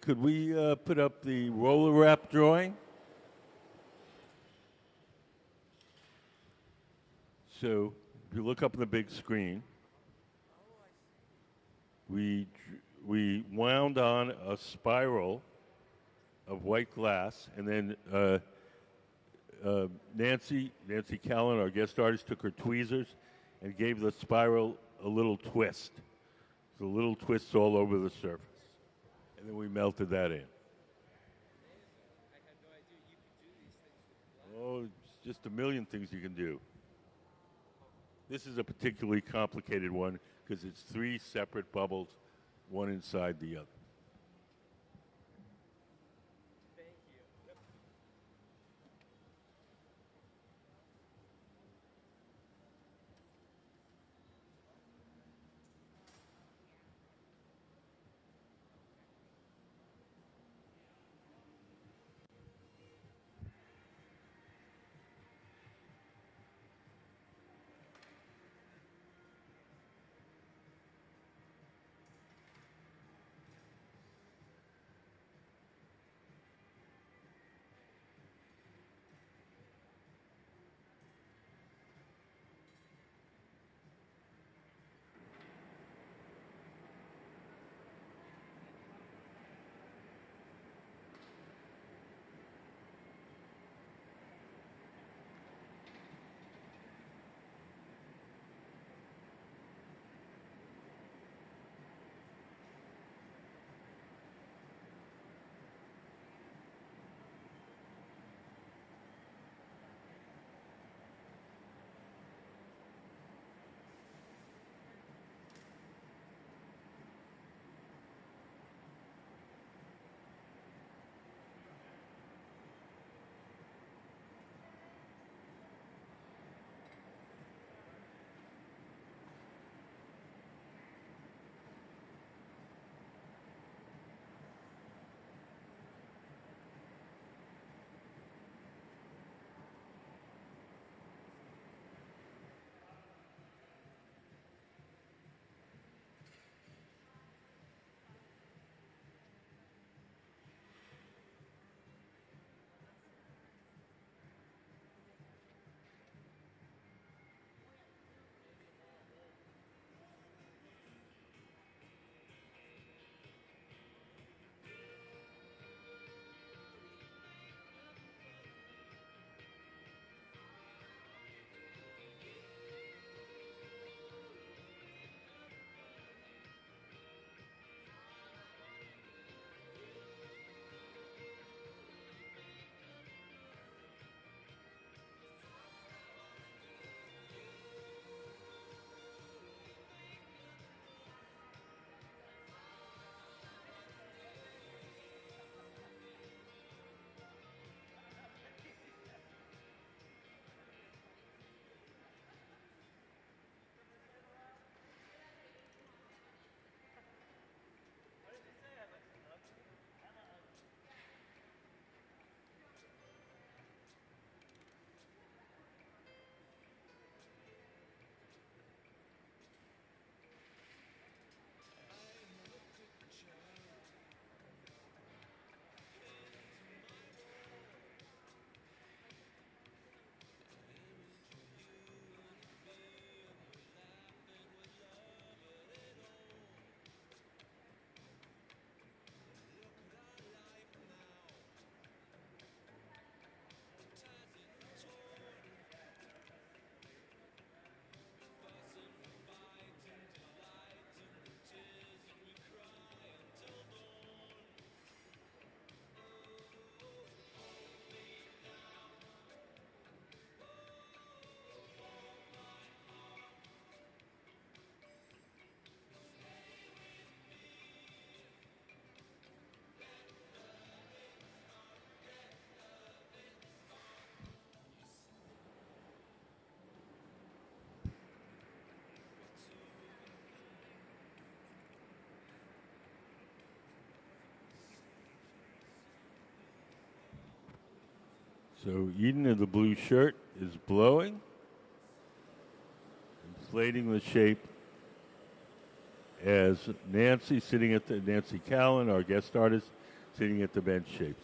Could we put up the roller wrap drawing? So if you look up on the big screen, we wound on a spiral of white glass, and then Nancy Callan, our guest artist, took her tweezers and gave the spiral a little twist. So little twists all over the surface. And then we melted that in. I had no idea you could do these things with glass. Oh, it's just a million things you can do. This is a particularly complicated one because it's 3 separate bubbles, one inside the other. Thank you. So Eden in the blue shirt is blowing, inflating the shape as Nancy Callan, our guest artist, sitting at the bench shapes.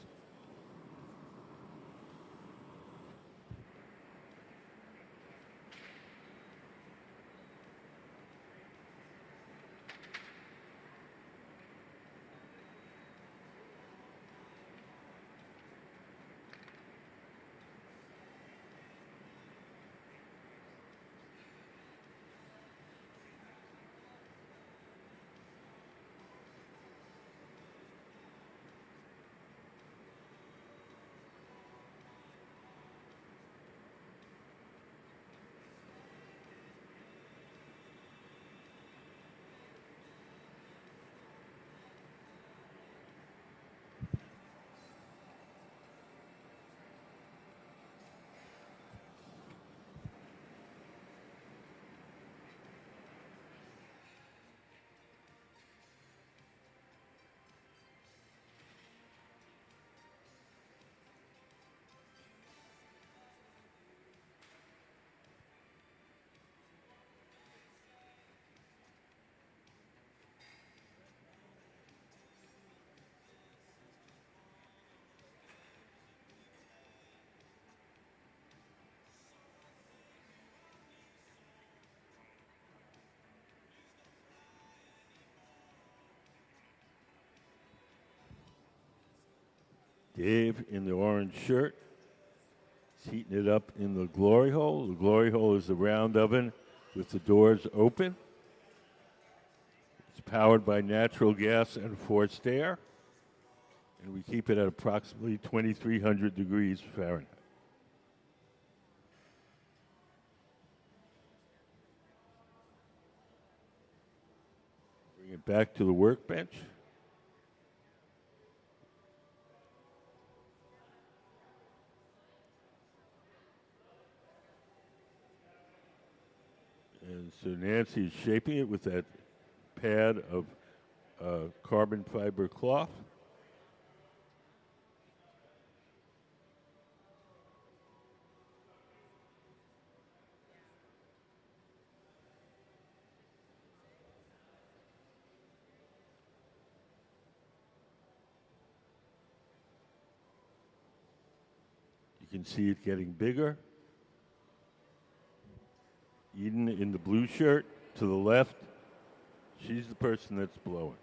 Dave in the orange shirt is heating it up in the glory hole. The glory hole is the round oven with the doors open. It's powered by natural gas and forced air, and we keep it at approximately 2,300 degrees Fahrenheit. Bring it back to the workbench. And so Nancy is shaping it with that pad of carbon fiber cloth. You can see it getting bigger. Eden in the blue shirt to the left, she's the person that's blowing.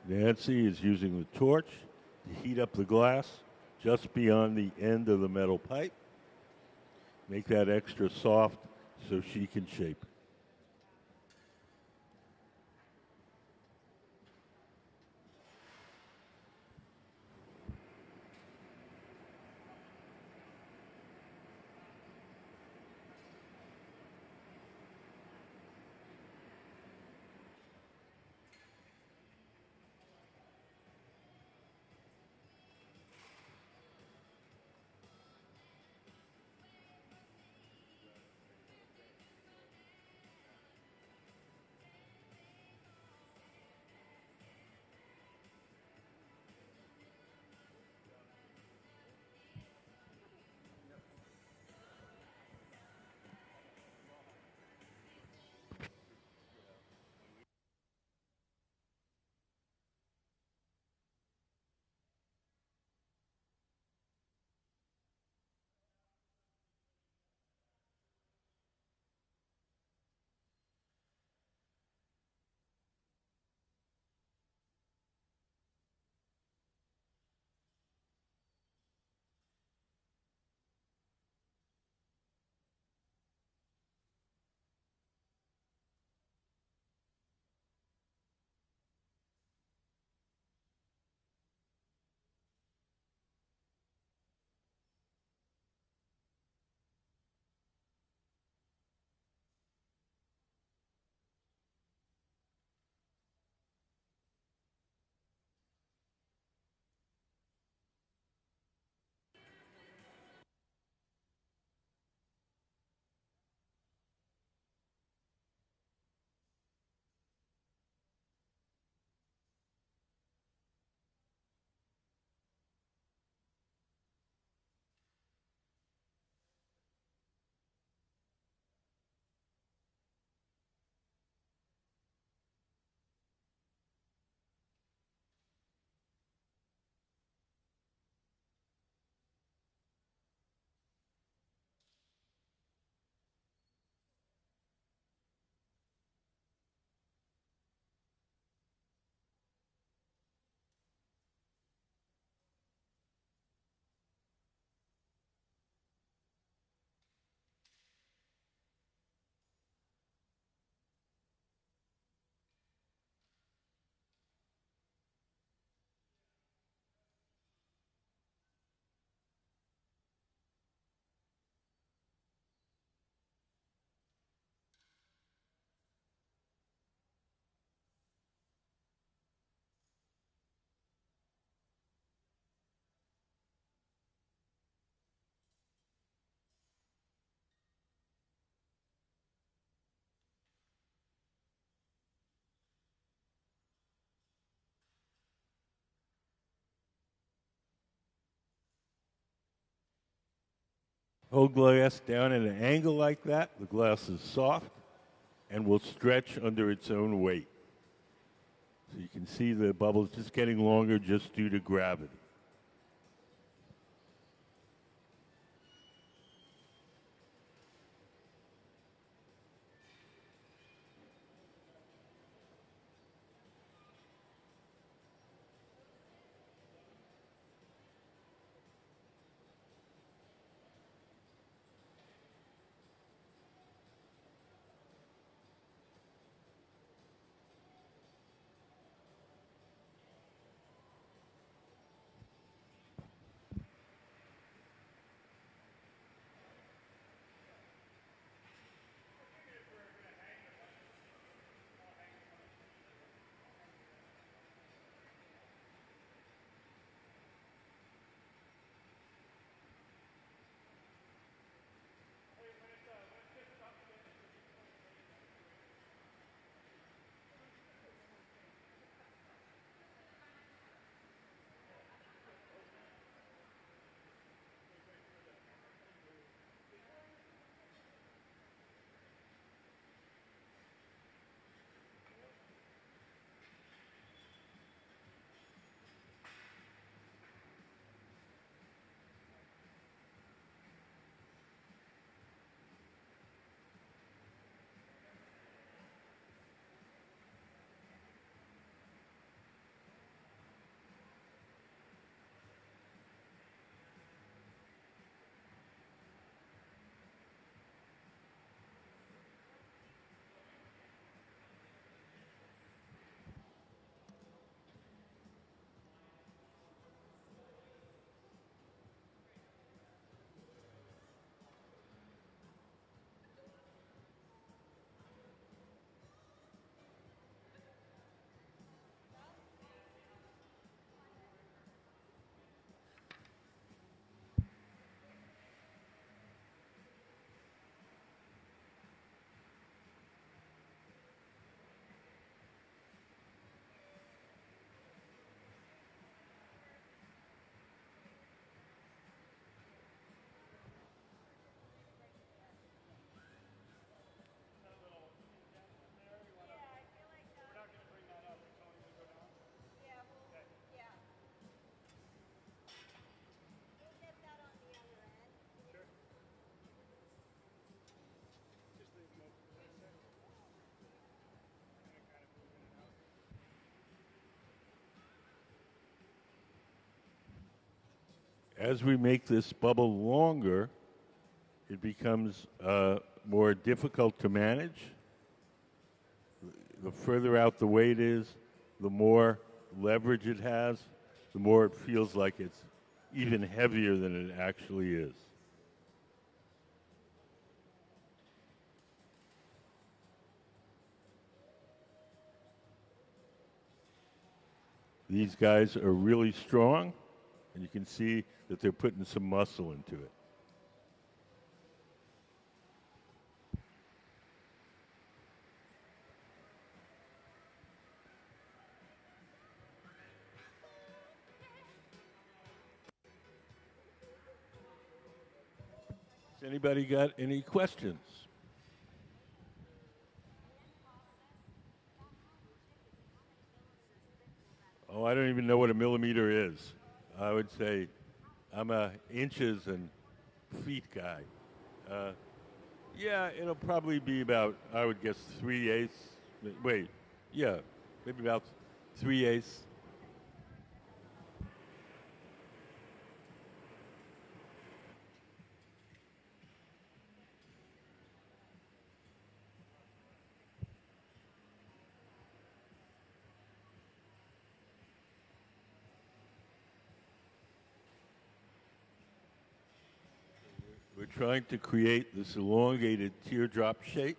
Nancy is using the torch to heat up the glass just beyond the end of the metal pipe. Make that extra soft so she can shape. Hold glass down at an angle like that. The glass is soft and will stretch under its own weight. So you can see the bubbles just getting longer just due to gravity. As we make this bubble longer, it becomes more difficult to manage. The further out the weight is, the more leverage it has, the more it feels like it's even heavier than it actually is. These guys are really strong, and you can see that they're putting some muscle into it. Has anybody got any questions? Oh, I don't even know what a millimeter is. I would say I'm a inches and feet guy. Yeah, it'll probably be about, I would guess, 3/8. Wait, yeah, maybe about 3/8. We're trying to create this elongated teardrop shape.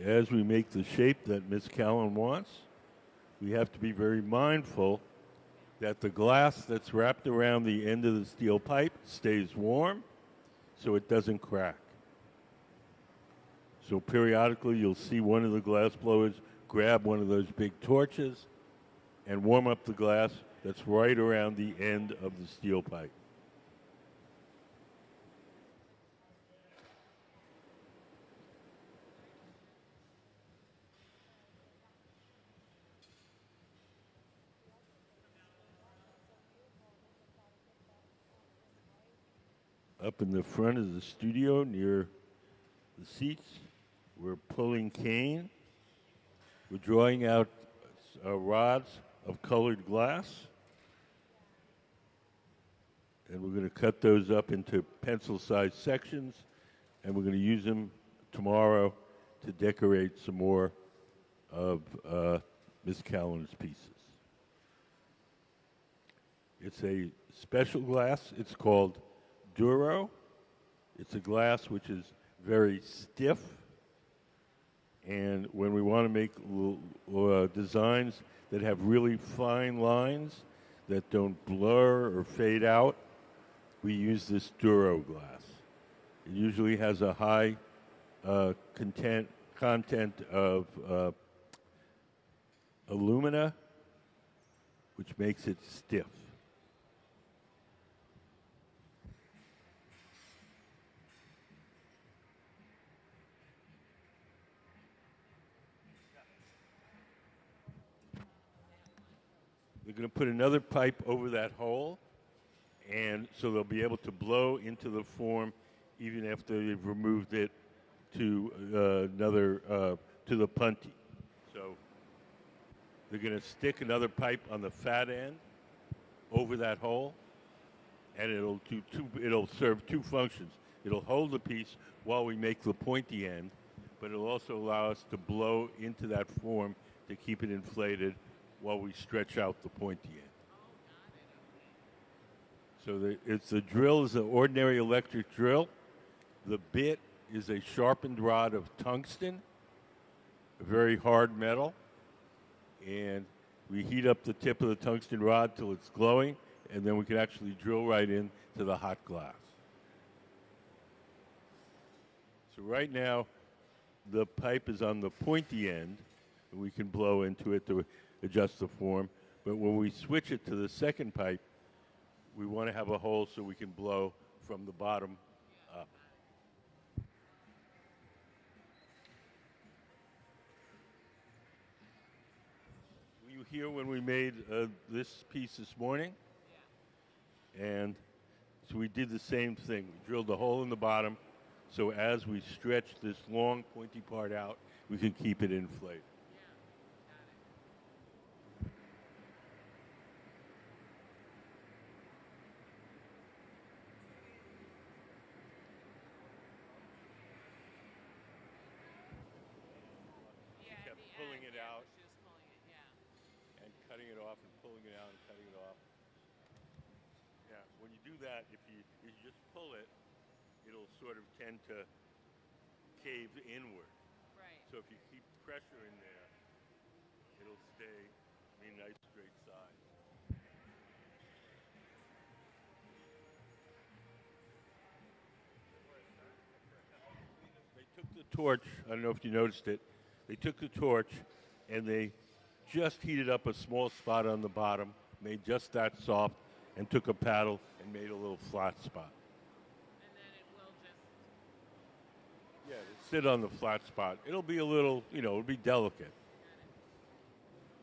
as we make the shape that Miss Callan wants, we have to be very mindful that the glass that's wrapped around the end of the steel pipe stays warm so it doesn't crack. So periodically you'll see one of the glass blowers grab one of those big torches and warm up the glass that's right around the end of the steel pipe. Up in the front of the studio near the seats, we're pulling cane. We're drawing out rods of colored glass. And we're going to cut those up into pencil-sized sections, and we're going to use them tomorrow to decorate some more of Miss Callan's pieces. It's a special glass. It's called Duro. It's a glass which is very stiff, and when we want to make designs that have really fine lines that don't blur or fade out, we use this Duro glass. It usually has a high content of alumina, which makes it stiff. They're going to put another pipe over that hole, and so they'll be able to blow into the form even after they've removed it to to the punty. So they're going to stick another pipe on the fat end over that hole, and it'll serve two functions. It'll hold the piece while we make the pointy end, but it'll also allow us to blow into that form to keep it inflated while we stretch out the pointy end. So the drill is an ordinary electric drill. The bit is a sharpened rod of tungsten, a very hard metal, and we heat up the tip of the tungsten rod till it's glowing, and then we can actually drill right into the hot glass. So right now, the pipe is on the pointy end, and we can blow into it to adjust the form. But when we switch it to the second pipe, we want to have a hole so we can blow from the bottom up. Were you here when we made this piece this morning? Yeah. And so we did the same thing. We drilled a hole in the bottom, so as we stretch this long pointy part out, we can keep it inflated. Pulling it out, and cutting it off, and pulling it out and cutting it off. Yeah, when you do that, if you just pull it, it'll sort of tend to cave inward. Right. So if you keep pressure in there, it'll stay a nice straight side. They took the torch. I don't know if you noticed it. They took the torch, and they just heated up a small spot on the bottom, made just that soft, and took a paddle and made a little flat spot. And then it will just... Yeah, it'll sit on the flat spot. It'll be a little, it'll be delicate.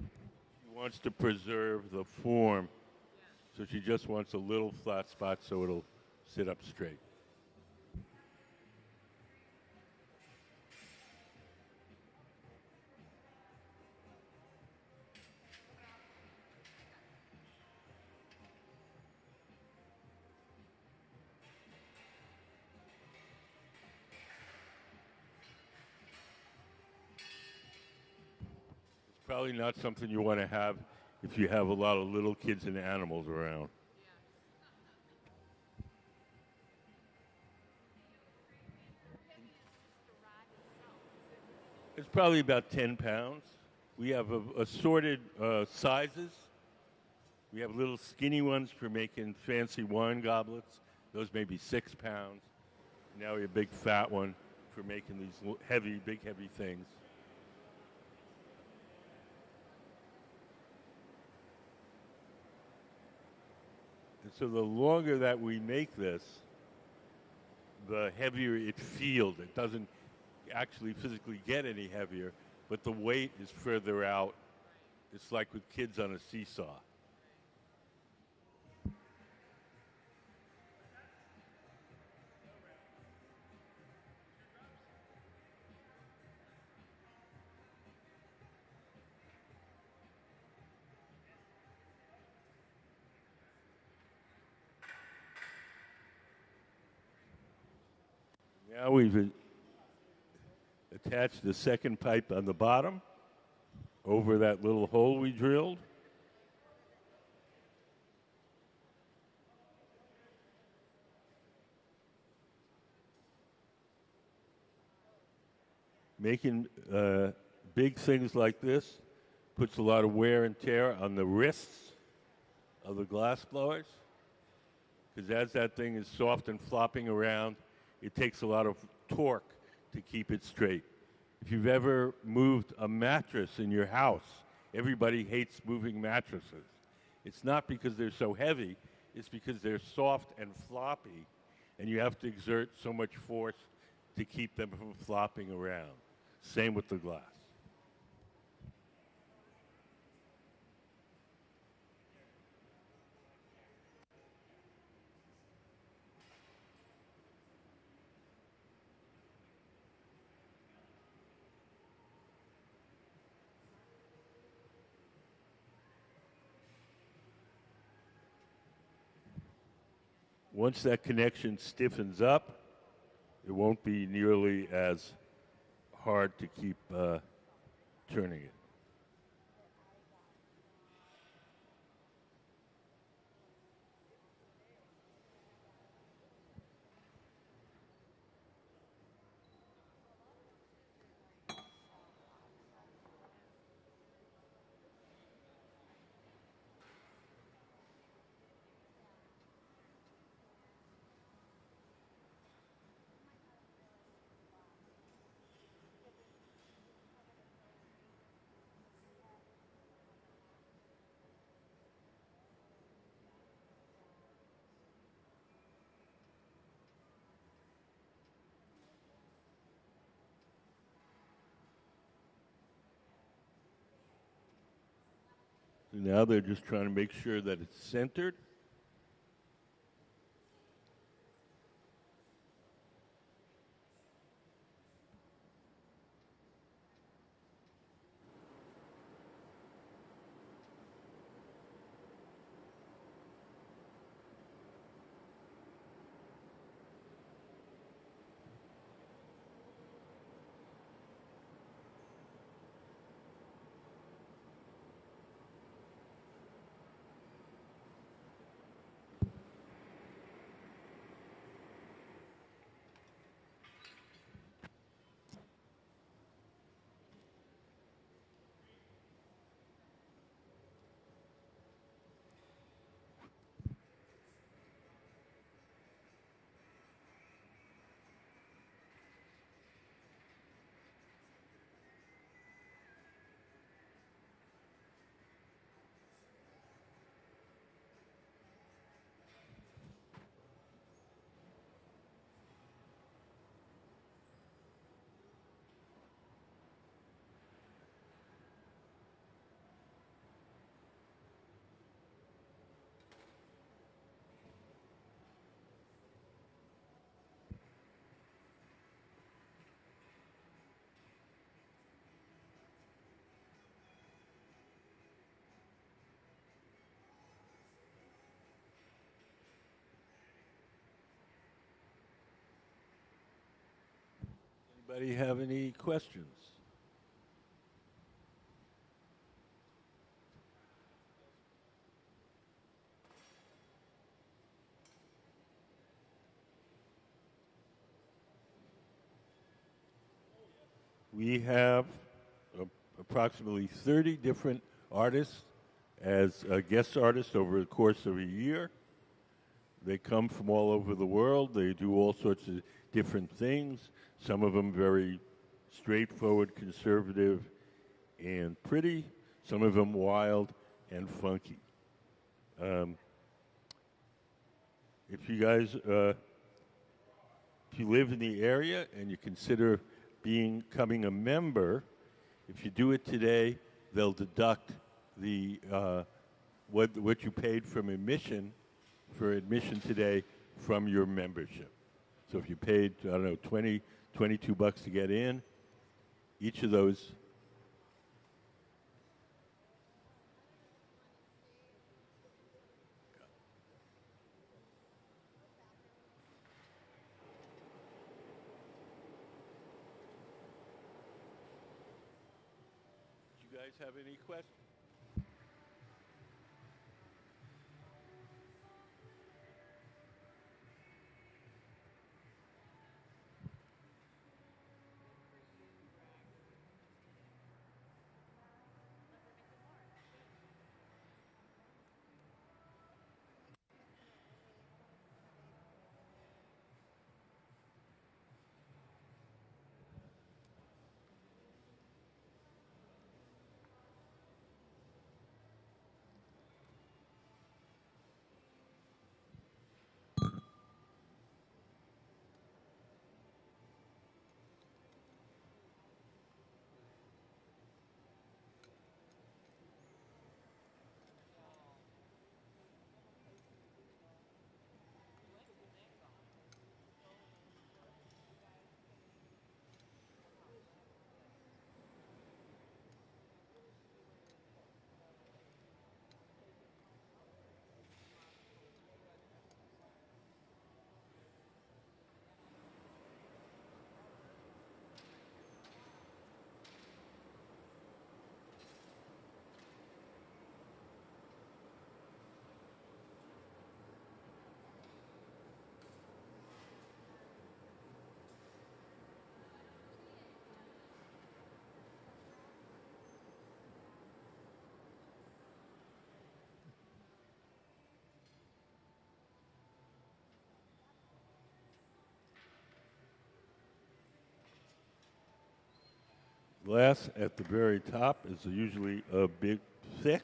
She wants to preserve the form, so she just wants a little flat spot so it'll sit up straight. Probably not something you want to have if you have a lot of little kids and animals around. It's probably about 10 pounds. We have assorted sizes. We have little skinny ones for making fancy wine goblets. Those may be 6 pounds. Now we have a big fat one for making these heavy, big, heavy things. And so the longer that we make this, the heavier it feels. It doesn't actually physically get any heavier, but the weight is further out. It's like with kids on a seesaw. Now we've attached the second pipe on the bottom over that little hole we drilled. Making big things like this puts a lot of wear and tear on the wrists of the glass blowers, because as that thing is soft and flopping around, it takes a lot of torque to keep it straight. If you've ever moved a mattress in your house, everybody hates moving mattresses. It's not because they're so heavy, it's because they're soft and floppy, and you have to exert so much force to keep them from flopping around. Same with the glass. Once that connection stiffens up, it won't be nearly as hard to keep turning it. So now they're just trying to make sure that it's centered. Anybody have any questions? We have approximately 30 different artists as guest artists over the course of a year. They come from all over the world. They do all sorts of different things, some of them very straightforward, conservative, and pretty, some of them wild and funky. If you guys, if you live in the area and you consider becoming a member, if you do it today, they'll deduct the what you paid from admission for admission today from your membership. So if you paid, I don't know, 22 bucks to get in, each of those. Do you guys have any questions? Glass at the very top is usually a bit thick.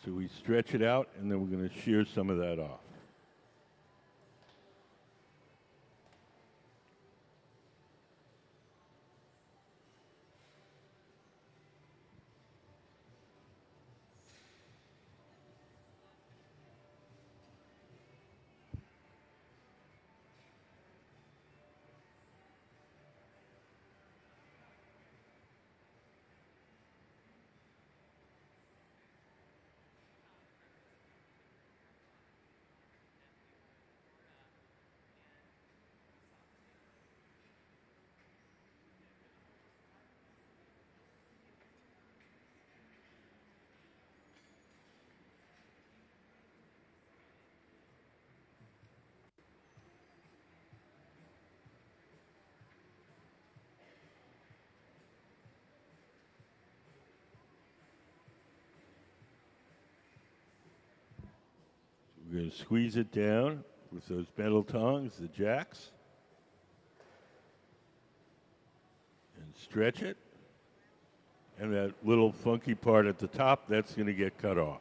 So we stretch it out, and then we're going to shear some of that off. We're going to squeeze it down with those metal tongs, the jacks, and stretch it. And that little funky part at the top, that's going to get cut off.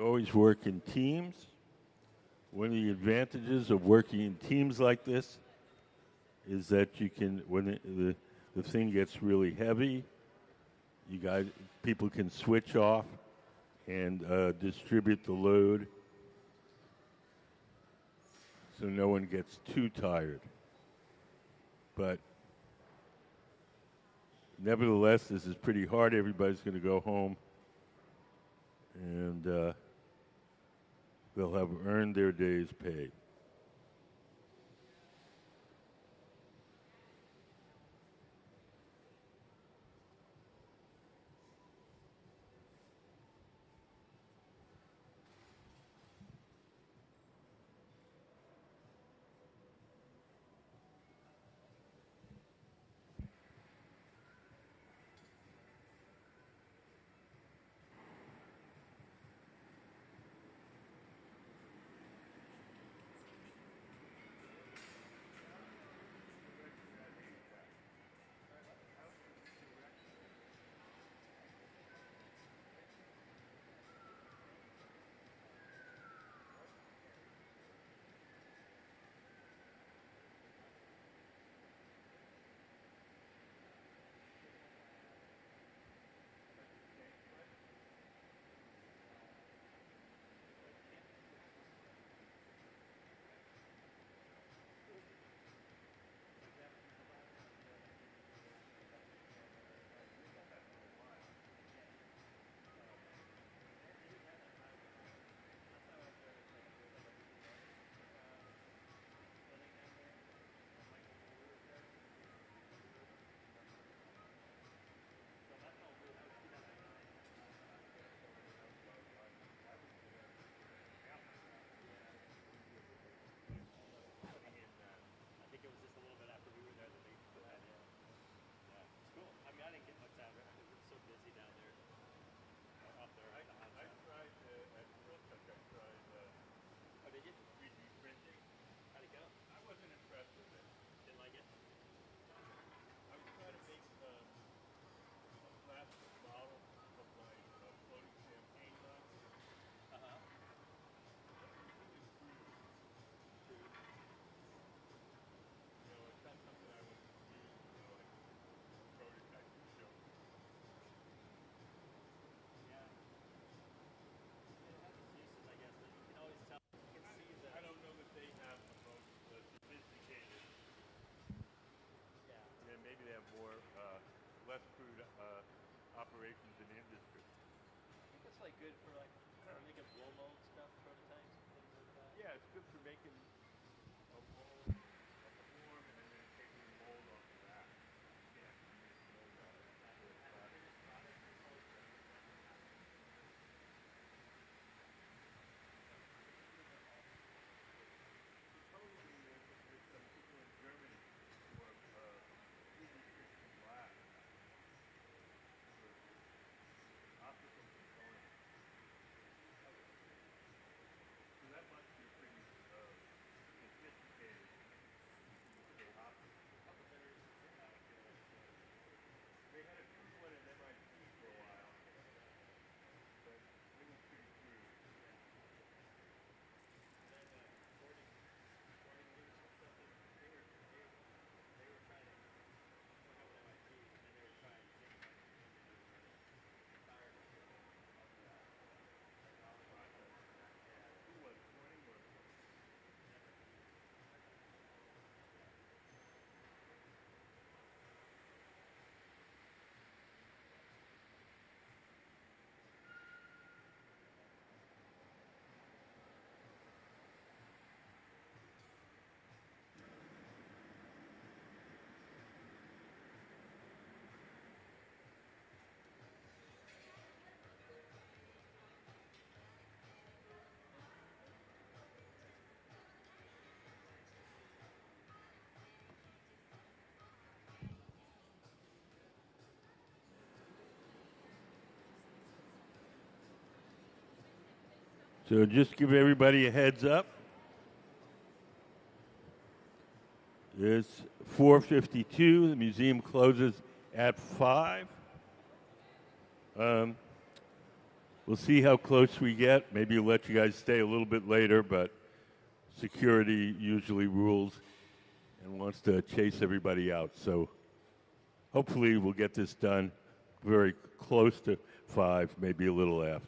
always work in teams. One of the advantages of working in teams like this is that you can, when the thing gets really heavy, people can switch off and distribute the load so no one gets too tired. But nevertheless, this is pretty hard. Everybody's going to go home and they'll have earned their day's pay. Maybe they have more, less crude operations in industry. I think it's like good for like making blow mold stuff, prototypes, and things like that. Yeah, it's good for making a mold, a form, and then taking the mold off the back. You can't make the mold out of the plastic. Finished product is always better than nothing happening. Supposedly, there's some people in Germany who are 3D printing glass for optical components. So that must be pretty sophisticated if you can say optical. They had a crude one at MIT for a while, but it was pretty crude. And then boarding loops and stuff. They were trying to when I was at MIT, and then they were trying Zigma to do tire material off of that Process. Yeah. Who was Corning or? MIT. So just give everybody a heads up. It's 4:52. The museum closes at 5. We'll We'll see how close we get. Maybe we'll let you guys stay a little bit later, but security usually rules and wants to chase everybody out. So hopefully we'll get this done very close to 5, maybe a little after.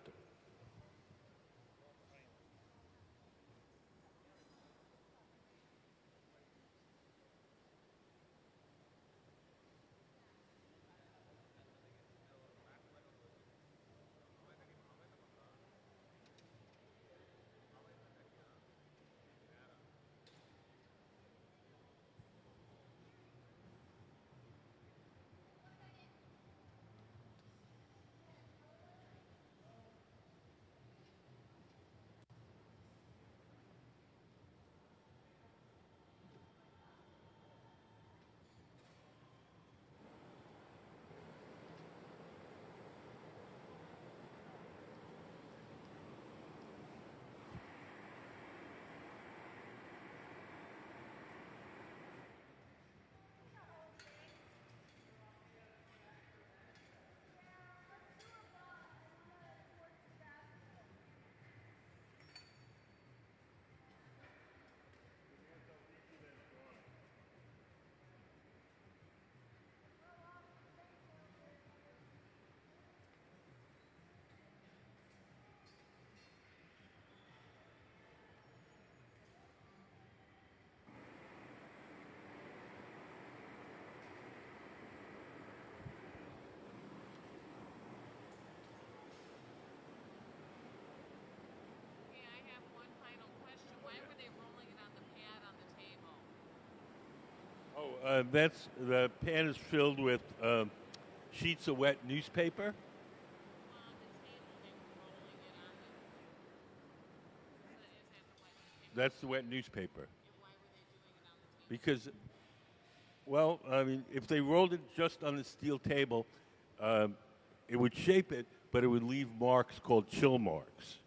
Okay, I have one final question. Why were they rolling it on the pad on the table? That's the pan is filled with sheets of wet newspaper. Well, on the table they were rolling it on the. Is that the wet newspaper? That's the wet newspaper. And why were they doing it on the table? Because, well, I mean, if they rolled it just on the steel table, it would shape it, but it would leave marks called chill marks.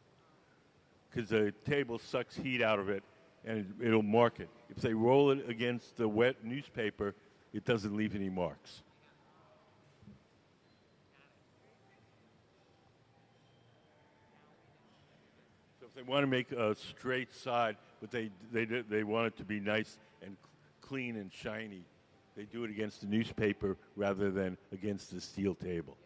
Because the table sucks heat out of it, and it'll mark it. If they roll it against the wet newspaper, it doesn't leave any marks. So if they want to make a straight side, but they want it to be nice and clean and shiny, they do it against the newspaper rather than against the steel table.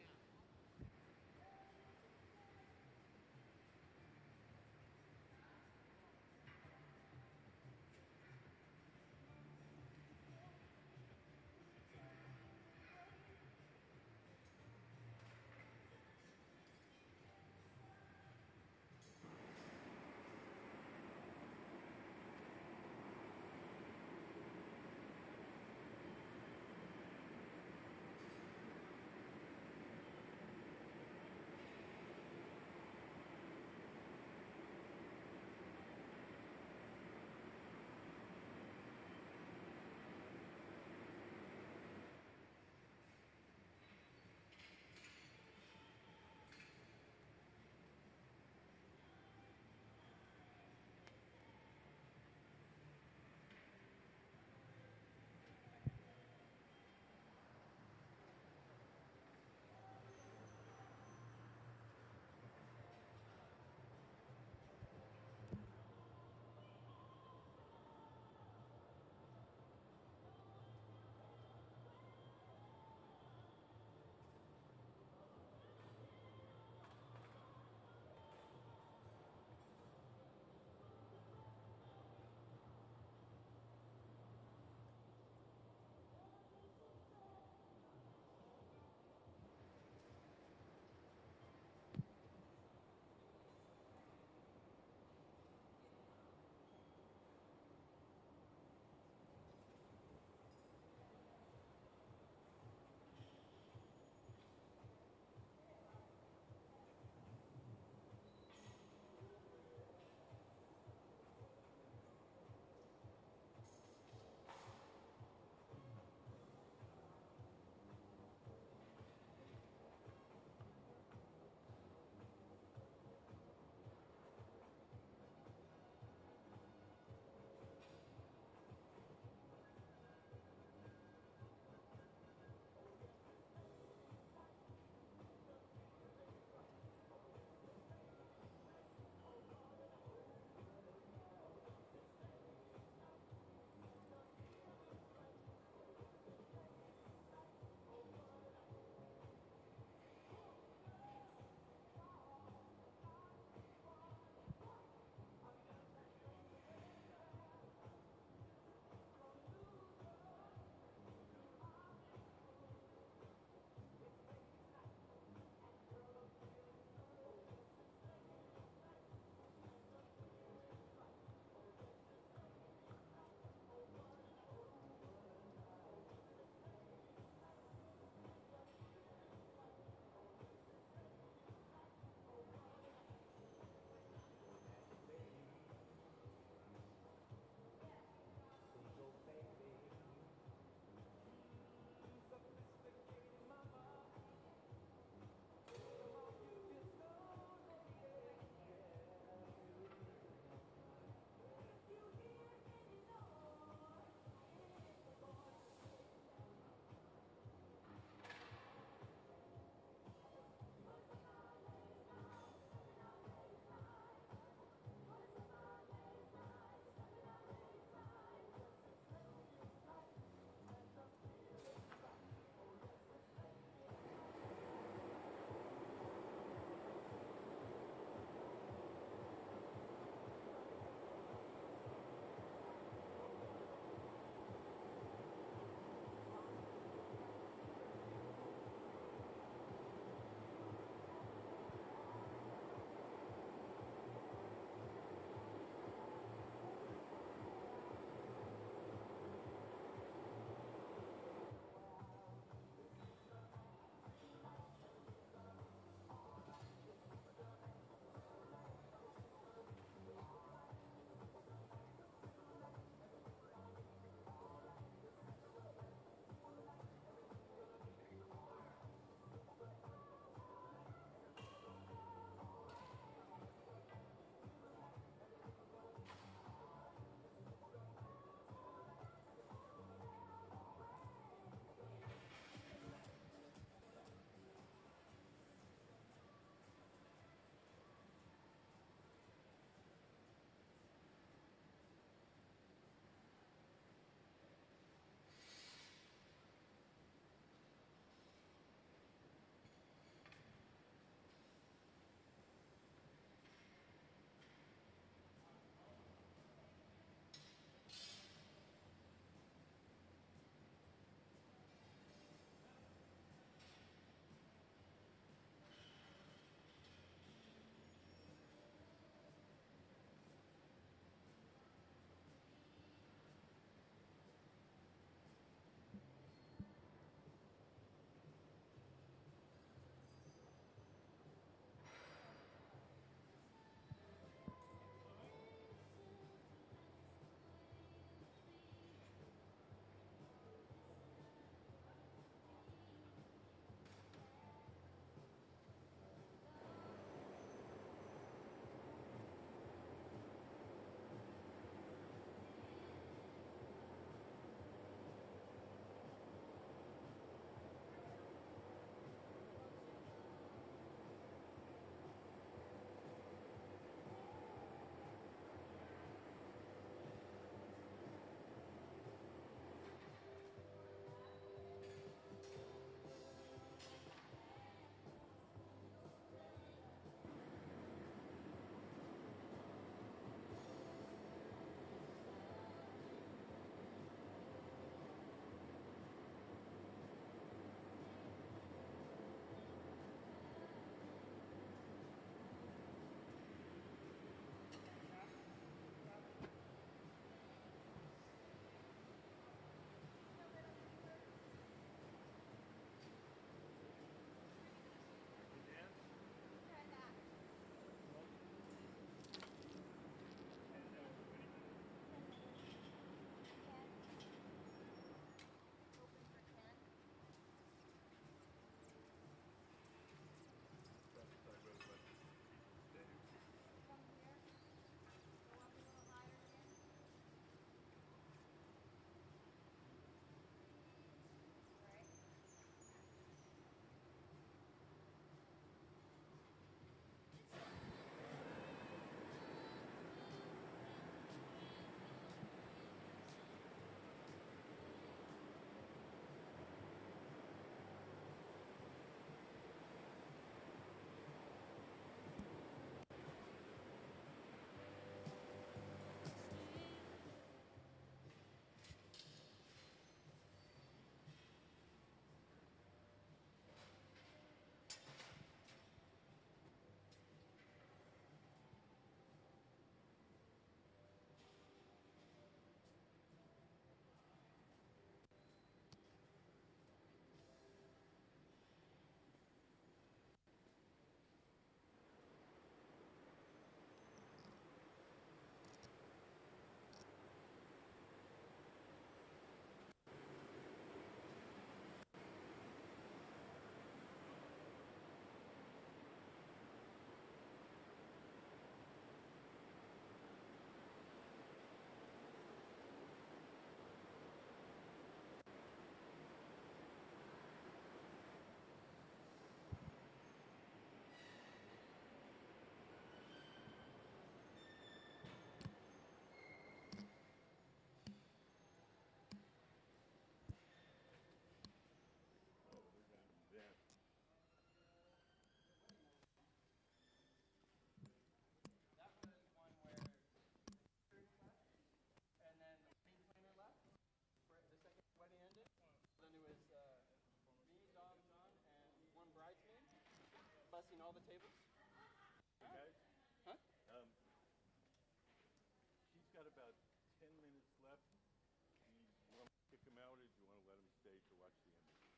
blessing all the tables? Hey guys, Huh? she's got about 10 minutes left. Do you want to kick them out, or do you want to let them stay to watch the end of it?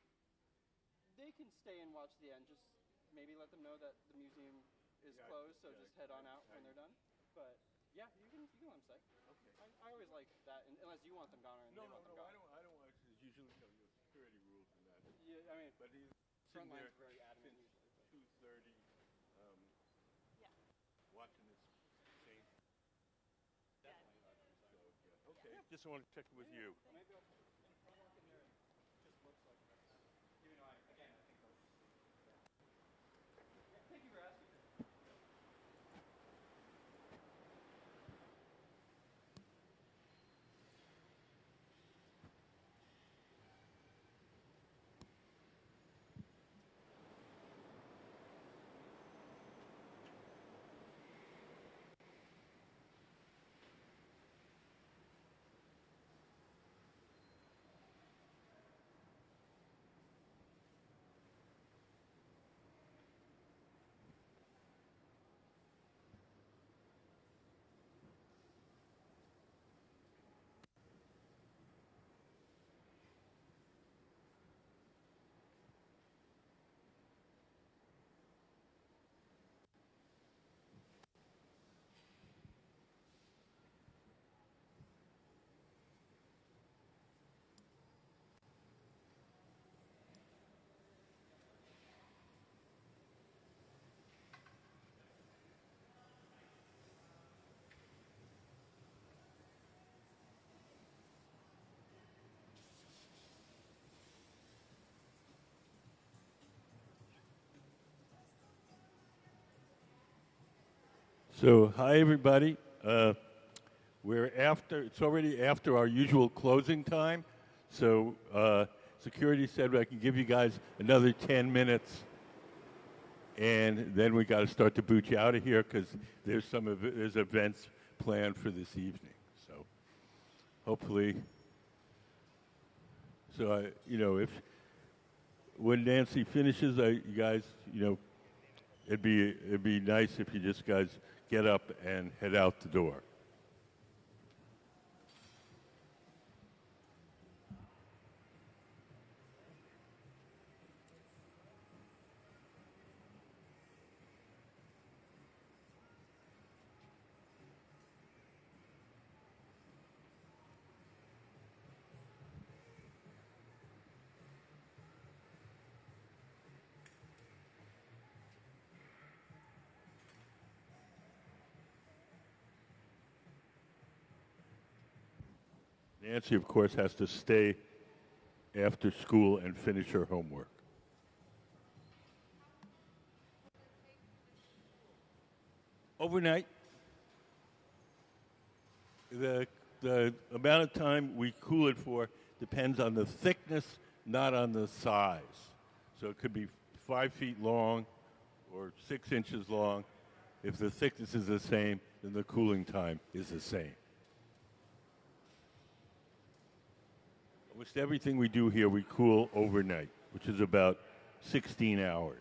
They can stay and watch the end. Just maybe let them know that the museum is closed, so just head on out when they're done. But yeah, you can let them stay. Okay. I always like that, unless you want them gone or No, they want them gone. I don't want. There's usually security rules and that. Yeah, I mean, but he's front sitting there line's very adamant since usually. 2:30, watching this same. Definitely not. So yeah, okay. Just want to check with you. Maybe I'll walk in there. Just looks like a mess. Even though I think most are asleep. Yeah, thank you for asking. So hi everybody. It's already after our usual closing time. So security said I can give you guys another 10 minutes, and then we got to start to boot you out of here because there's events planned for this evening. So hopefully, if when Nancy finishes, you guys, it'd be nice if you just guys get up and head out the door. Nancy, of course, has to stay after school and finish her homework. Overnight, the amount of time we cool it for depends on the thickness, not on the size. So it could be 5 feet long or 6 inches long. If the thickness is the same, then the cooling time is the same. Almost everything we do here, we cool overnight, which is about 16 hours.